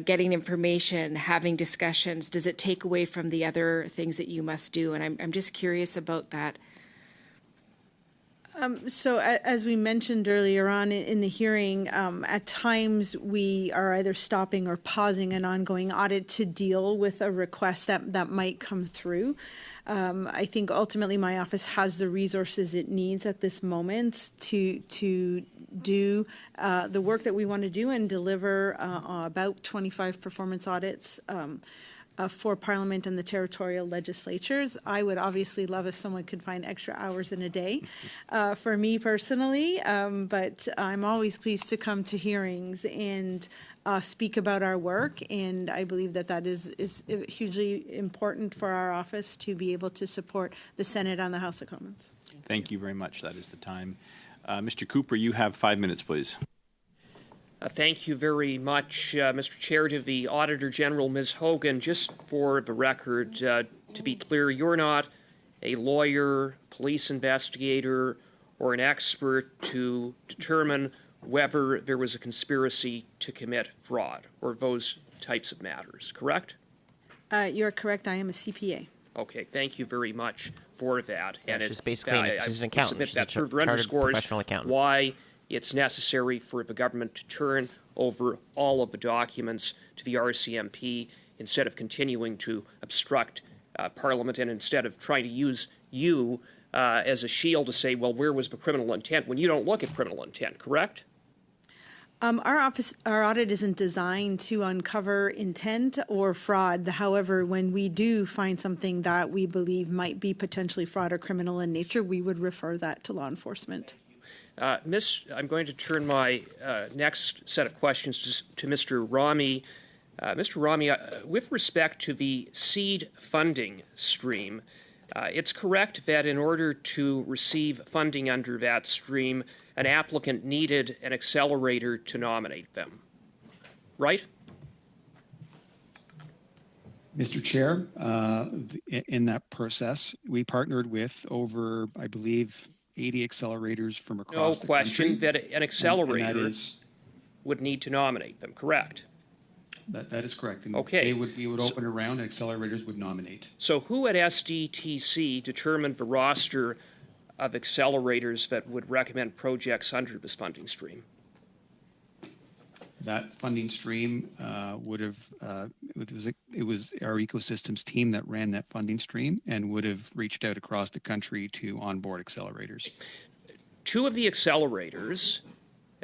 getting information, having discussions, does it take away from the other things that you must do? And I'm just curious about that. So as we mentioned earlier on in the hearing, at times we are either stopping or pausing an ongoing audit to deal with a request that might come through. I think ultimately my office has the resources it needs at this moment to do the work that we want to do and deliver about 25 performance audits for Parliament and the territorial legislatures. I would obviously love if someone could find extra hours in a day for me personally, but I'm always pleased to come to hearings and speak about our work, and I believe that is hugely important for our office to be able to support the Senate and the House of Commons. Thank you very much. That is the time. Mr. Cooper, you have 5 minutes, please. Thank you very much, Mr. Chair. To the Auditor General, Ms. Hogan, just for the record, to be clear, you're not a lawyer, police investigator, or an expert to determine whether there was a conspiracy to commit fraud or those types of matters, correct? You're correct. I am a CPA. Okay, thank you very much for that. And it's basically she's an accountant. She's a chartered professional accountant. Why it's necessary for the government to turn over all of the documents to the RCMP instead of continuing to obstruct Parliament, and instead of trying to use you as a shield to say, well, where was the criminal intent, when you don't look at criminal intent, correct? Our audit isn't designed to uncover intent or fraud. However, when we do find something that we believe might be potentially fraud or criminal in nature, we would refer that to law enforcement. I'm going to turn my next set of questions to Mr. Rami. Mr. Rami, with respect to the seed funding stream, it's correct that in order to receive funding under that stream, an applicant needed an accelerator to nominate them, right? Mr. Chair, in that process, we partnered with over, I believe, 80 accelerators from across the country. No question that an accelerator and would need to nominate them, correct? That is correct. And okay. We would open a round and accelerators would nominate. So who at SDTC determined the roster of accelerators that would recommend projects under this funding stream? That funding stream would have, it was our ecosystems team that ran that funding stream and would have reached out across the country to onboard accelerators. Two of the accelerators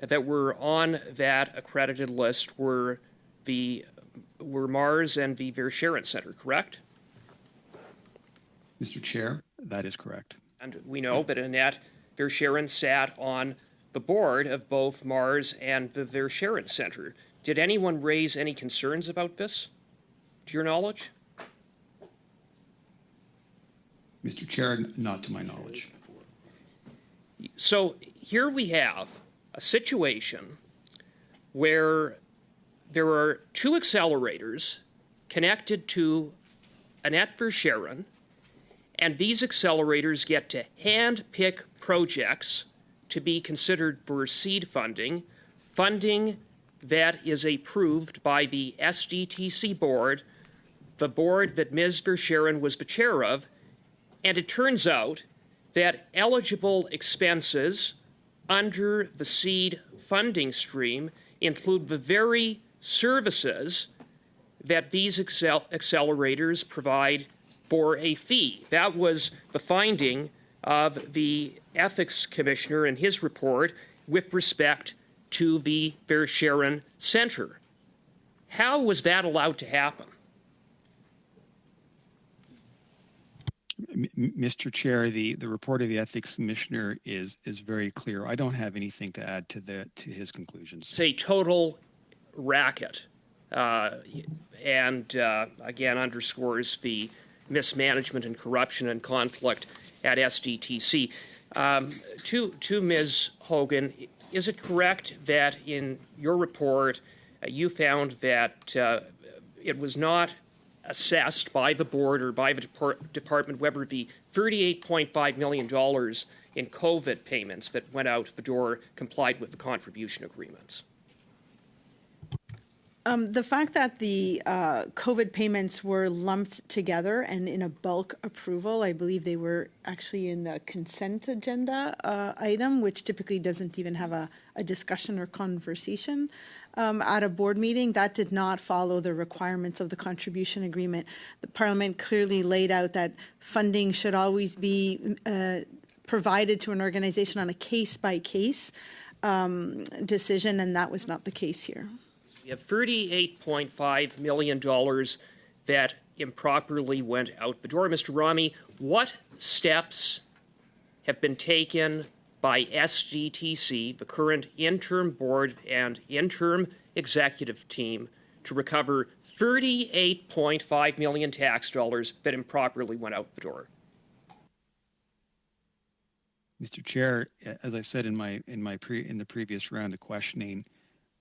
that were on that accredited list were Mars and the Verscheren Center, correct? Mr. Chair, that is correct. And we know that Annette Verscheren sat on the board of both Mars and the Verscheren Center. Did anyone raise any concerns about this, to your knowledge? Mr. Chair, not to my knowledge. So here we have a situation where there are two accelerators connected to Annette Verscheren, and these accelerators get to hand-pick projects to be considered for seed funding, funding that is approved by the SDTC board, the board that Ms. Verscheren was the chair of, and it turns out that eligible expenses under the seed funding stream include the very services that these accelerators provide for a fee. That was the finding of the ethics commissioner in his report with respect to the Verscheren Center. How was that allowed to happen? Mr. Chair, the report of the ethics commissioner is very clear. I don't have anything to add to his conclusions. It's a total racket, and again underscores the mismanagement and corruption and conflict at SDTC. To Ms. Hogan, is it correct that in your report you found that it was not assessed by the board or by the department whether the $38.5 million in COVID payments that went out the door complied with the contribution agreements? The fact that the COVID payments were lumped together and in a bulk approval, I believe they were actually in the consent agenda item, which typically doesn't even have a discussion or conversation at a board meeting. That did not follow the requirements of the contribution agreement. The Parliament clearly laid out that funding should always be provided to an organization on a case-by-case decision, and that was not the case here. We have $38.5 million that improperly went out the door. Mr. Rami, what steps have been taken by SDTC, the current interim board and interim executive team, to recover $38.5 million tax dollars that improperly went out the door? Mr. Chair, as I said in the previous round of questioning,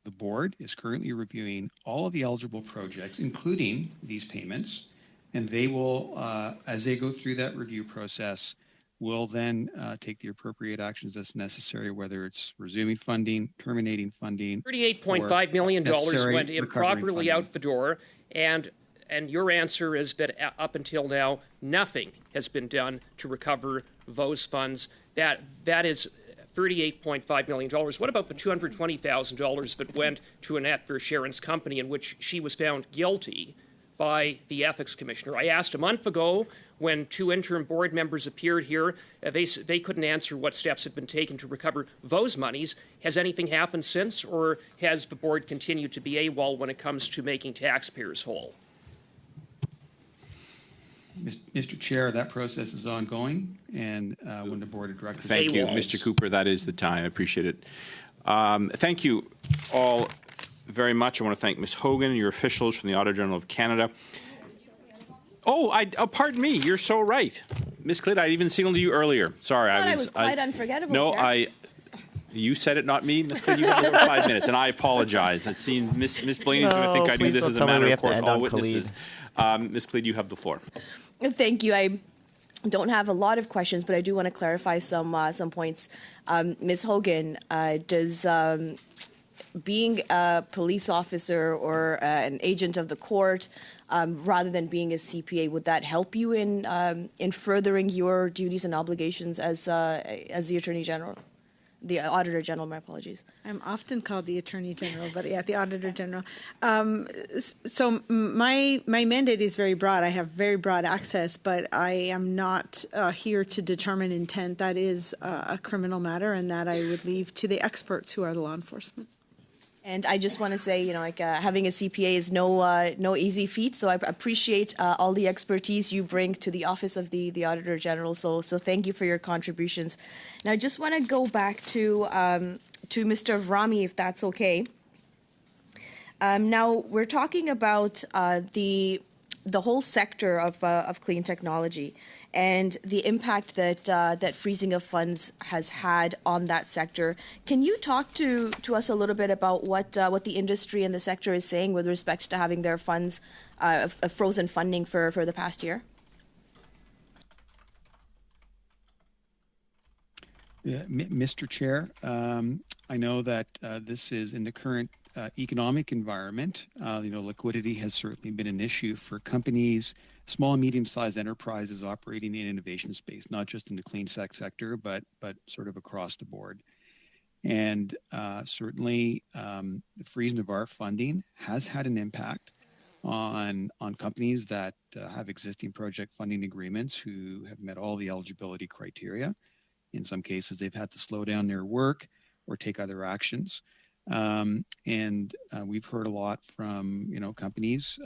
the board is currently reviewing all of the eligible projects, including these payments, and they will, as they go through that review process, will then take the appropriate actions that's necessary, whether it's resuming funding, terminating funding. $38.5 million went improperly out the door, and your answer is that up until now, nothing has been done to recover those funds. That is $38.5 million. What about the $220,000 that went to Annette Verscheren's company, in which she was found guilty by the Ethics Commissioner. I asked a month ago when 2 interim board members appeared here. They couldn't answer what steps had been taken to recover those monies. Has anything happened since, or has the board continued to be AWOL when it comes to making taxpayers whole? Mr. Chair, that process is ongoing, and when the Board of Directors... Thank you, Mr. Cooper. That is the time. I appreciate it. Thank you all very much. I want to thank Ms. Hogan and your officials from the Auditor General of Canada. Oh, pardon me. You're so right. Ms. Clyd, I even signaled to you earlier. Sorry. I was quite unforgettable, No, Chair. You said it, not me. Ms. Clyd, you have 5 minutes, and I apologize. It seemed Ms. Blaney's going to think I do this as a matter of course, all witnesses. Ms. Clyd, you have the floor. Thank you. I don't have a lot of questions, but I do want to clarify some points. Ms. Hogan, does being a police officer or an agent of the court, rather than being a CPA, would that help you in furthering your duties and obligations as the Attorney General? The Auditor General, my apologies. I'm often called the Attorney General, but yeah, the Auditor General. So my mandate is very broad. I have very broad access, but I am not here to determine intent. That is a criminal matter, and that I would leave to the experts who are the law enforcement. And I just want to say, having a CPA is no easy feat. So I appreciate all the expertise you bring to the Office of the Auditor General. So thank you for your contributions. Now, I just want to go back to Mr. Vrami, if that's okay. Now, we're talking about the whole sector of clean technology and the impact that freezing of funds has had on that sector. Can you talk to us a little bit about what the industry and the sector is saying with respect to having their funds frozen funding for the past year? Yeah, Mr. Chair, I know that this is in the current economic environment. Liquidity has certainly been an issue for companies, small and medium-sized enterprises operating in innovation space, not just in the clean tech sector, but sort of across the board. And certainly, the freezing of our funding has had an impact on companies that have existing project funding agreements who have met all the eligibility criteria. In some cases, they've had to slow down their work or take other actions. And we've heard a lot from companies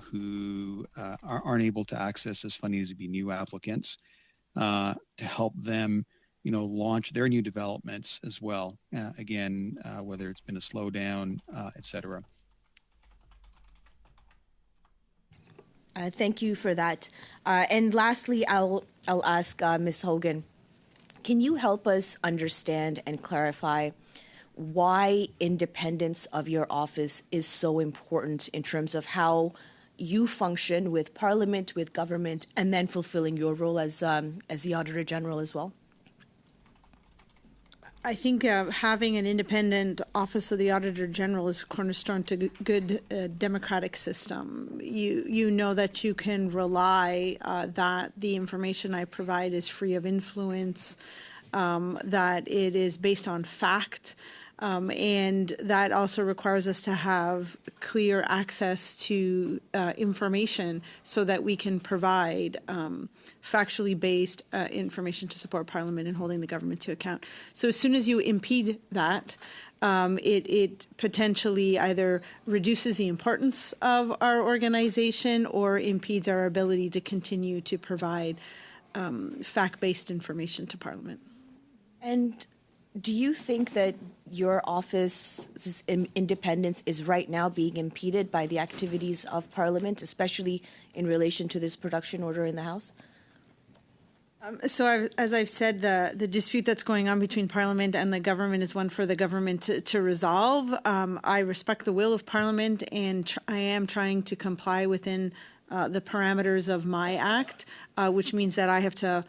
who aren't able to access this funding to be new applicants to help them launch their new developments as well. Again, whether it's been a slowdown, et cetera. Thank you for that. And lastly, I'll ask Ms. Hogan, can you help us understand and clarify why independence of your office is so important in terms of how you function with Parliament, with government, and then fulfilling your role as the Auditor General as well? I think having an independent Office of the Auditor General is a cornerstone to good democratic system. You know that you can rely that the information I provide is free of influence, that it is based on fact, and that also requires us to have clear access to information so that we can provide factually based information to support Parliament in holding the government to account. So as soon as you impede that, it potentially either reduces the importance of our organization or impedes our ability to continue to provide fact-based information to Parliament. And do you think that your office's independence is right now being impeded by the activities of Parliament, especially in relation to this production order in the House? So as I've said, the dispute that's going on between Parliament and the government is one for the government to resolve. I respect the will of Parliament, and I am trying to comply within the parameters of my act, which means that I have to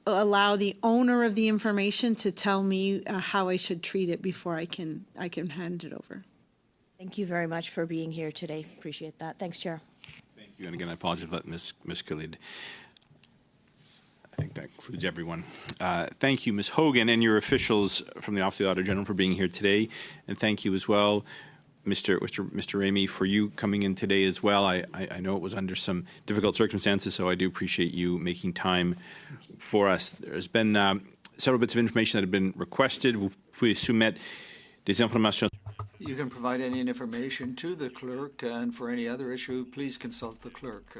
allow the owner of the information to tell me how I should treat it before I can hand it over. Thank you very much for being here today. Appreciate that. Thanks, Chair. Thank you. And again, I apologize for that, Ms. Khalid. I think that includes everyone. Thank you, Ms. Hogan, and your officials from the Office of the Auditor General for being here today. And thank you as well Mr. Ramey, for you coming in today as well. I know it was under some difficult circumstances, so I do appreciate you making time for us. There's been several bits of information that have been requested. Vous pouvez soumettre des informations. You can provide any information to the clerk, and for any other issue, please consult the clerk.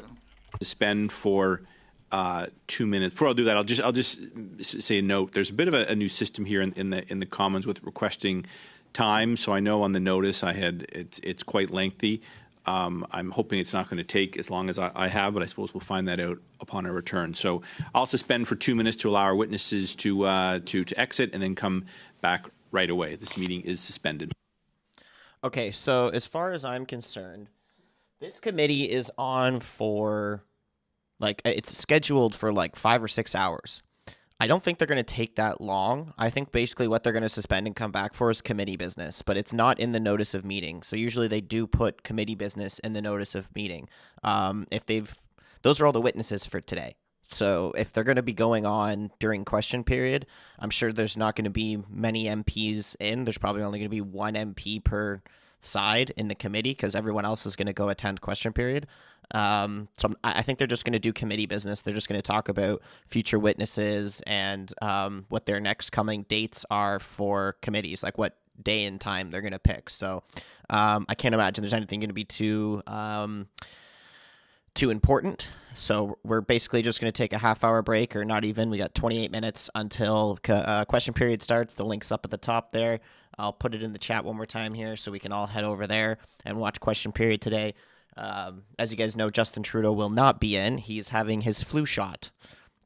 To spend for 2 minutes. Before I'll do that, I'll just say a note. There's a bit of a new system here in the Commons with requesting time. So I know on the notice it's quite lengthy. I'm hoping it's not going to take as long as I have, but I suppose we'll find that out upon our return. So I'll suspend for 2 minutes to allow our witnesses to exit and then come back right away. This meeting is suspended. Okay, so as far as I'm concerned, this committee is on for, it's scheduled for 5 or 6 hours. I don't think they're going to take that long. I think basically what they're going to suspend and come back for is committee business, but it's not in the notice of meeting. So usually they do put committee business in the notice of meeting. Those are all the witnesses for today. So if they're going to be going on during question period, I'm sure there's not going to be many MPs in. There's probably only going to be one MP per side in the committee because everyone else is going to go attend question period. So I think they're just going to do committee business. They're just going to talk about future witnesses and what their next coming dates are for committees, like what day and time they're going to pick. So I can't imagine there's anything going to be too important. So we're basically just going to take a half-hour break, or not even. We got 28 minutes until question period starts. The link's up at the top there. I'll put it in the chat one more time here so we can all head over there and watch question period today. As you guys know, Justin Trudeau will not be in. He's having his flu shot.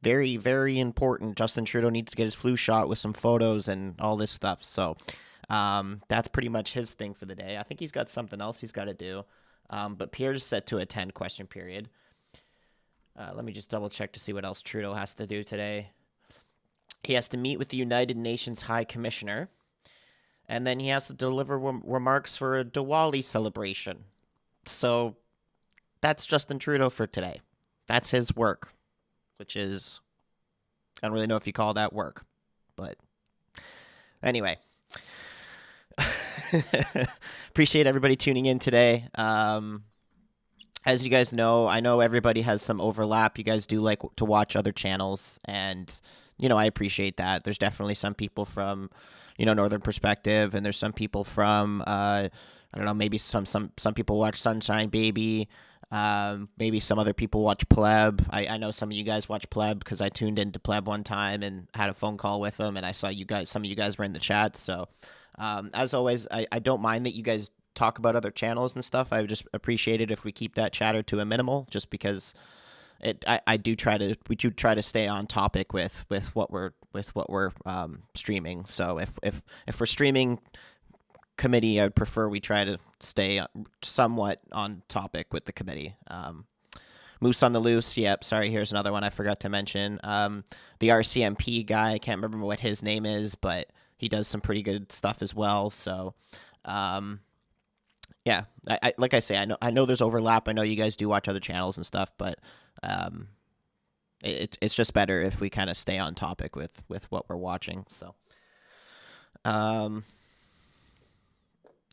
Very, very important. Justin Trudeau needs to get his flu shot with some photos and all this stuff. So that's pretty much his thing for the day. I think he's got something else he's got to do. But Pierre's set to attend question period. Let me just double check to see what else Trudeau has to do today. He has to meet with the United Nations High Commissioner. And then he has to deliver remarks for a Diwali celebration. So that's Justin Trudeau for today. That's his work, which is, I don't really know if you call that work, but anyway. Appreciate everybody tuning in today. As you guys know, I know everybody has some overlap. You guys do like to watch other channels, and, I appreciate that. There's definitely some people from, Northern Perspective, and there's some people from, I don't know, maybe some people watch Sunshine Baby. Maybe some other people watch Pleb. I know some of you guys watch Pleb because I tuned into Pleb one time and had a phone call with them, and I saw some of you guys were in the chat. So, as always, I don't mind that you guys talk about other channels and stuff. I would just appreciate it if we keep that chatter to a minimal, just because we do try to stay on topic with what we're streaming. So if we're streaming committee, I'd prefer we try to stay somewhat on topic with the committee. Moose on the Loose. Yep. Sorry. Here's another one I forgot to mention. The RCMP guy. I can't remember what his name is, but he does some pretty good stuff as well. So, yeah, like I say, I know there's overlap. I know you guys do watch other channels and stuff, but it's just better if we kind of stay on topic with what we're watching. So,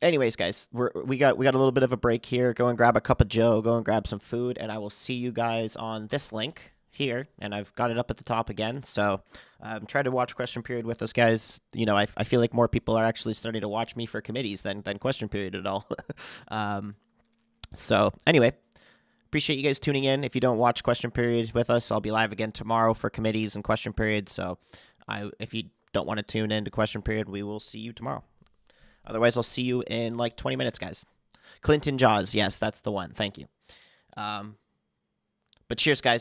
anyways, guys, we got a little bit of a break here. Go and grab a cup of Joe. Go and grab some food, and I will see you guys on this link here. And I've got it up at the top again. So, try to watch question period with us, guys. I feel like more people are actually starting to watch me for committees than question period at all. So anyway, appreciate you guys tuning in. If you don't watch question period with us, I'll be live again tomorrow for committees and question period. So if you don't want to tune in to question period, we will see you tomorrow. Otherwise, I'll see you in 20 minutes, guys. Clinton Jaws. Yes, that's the one. Thank you. But cheers, guys.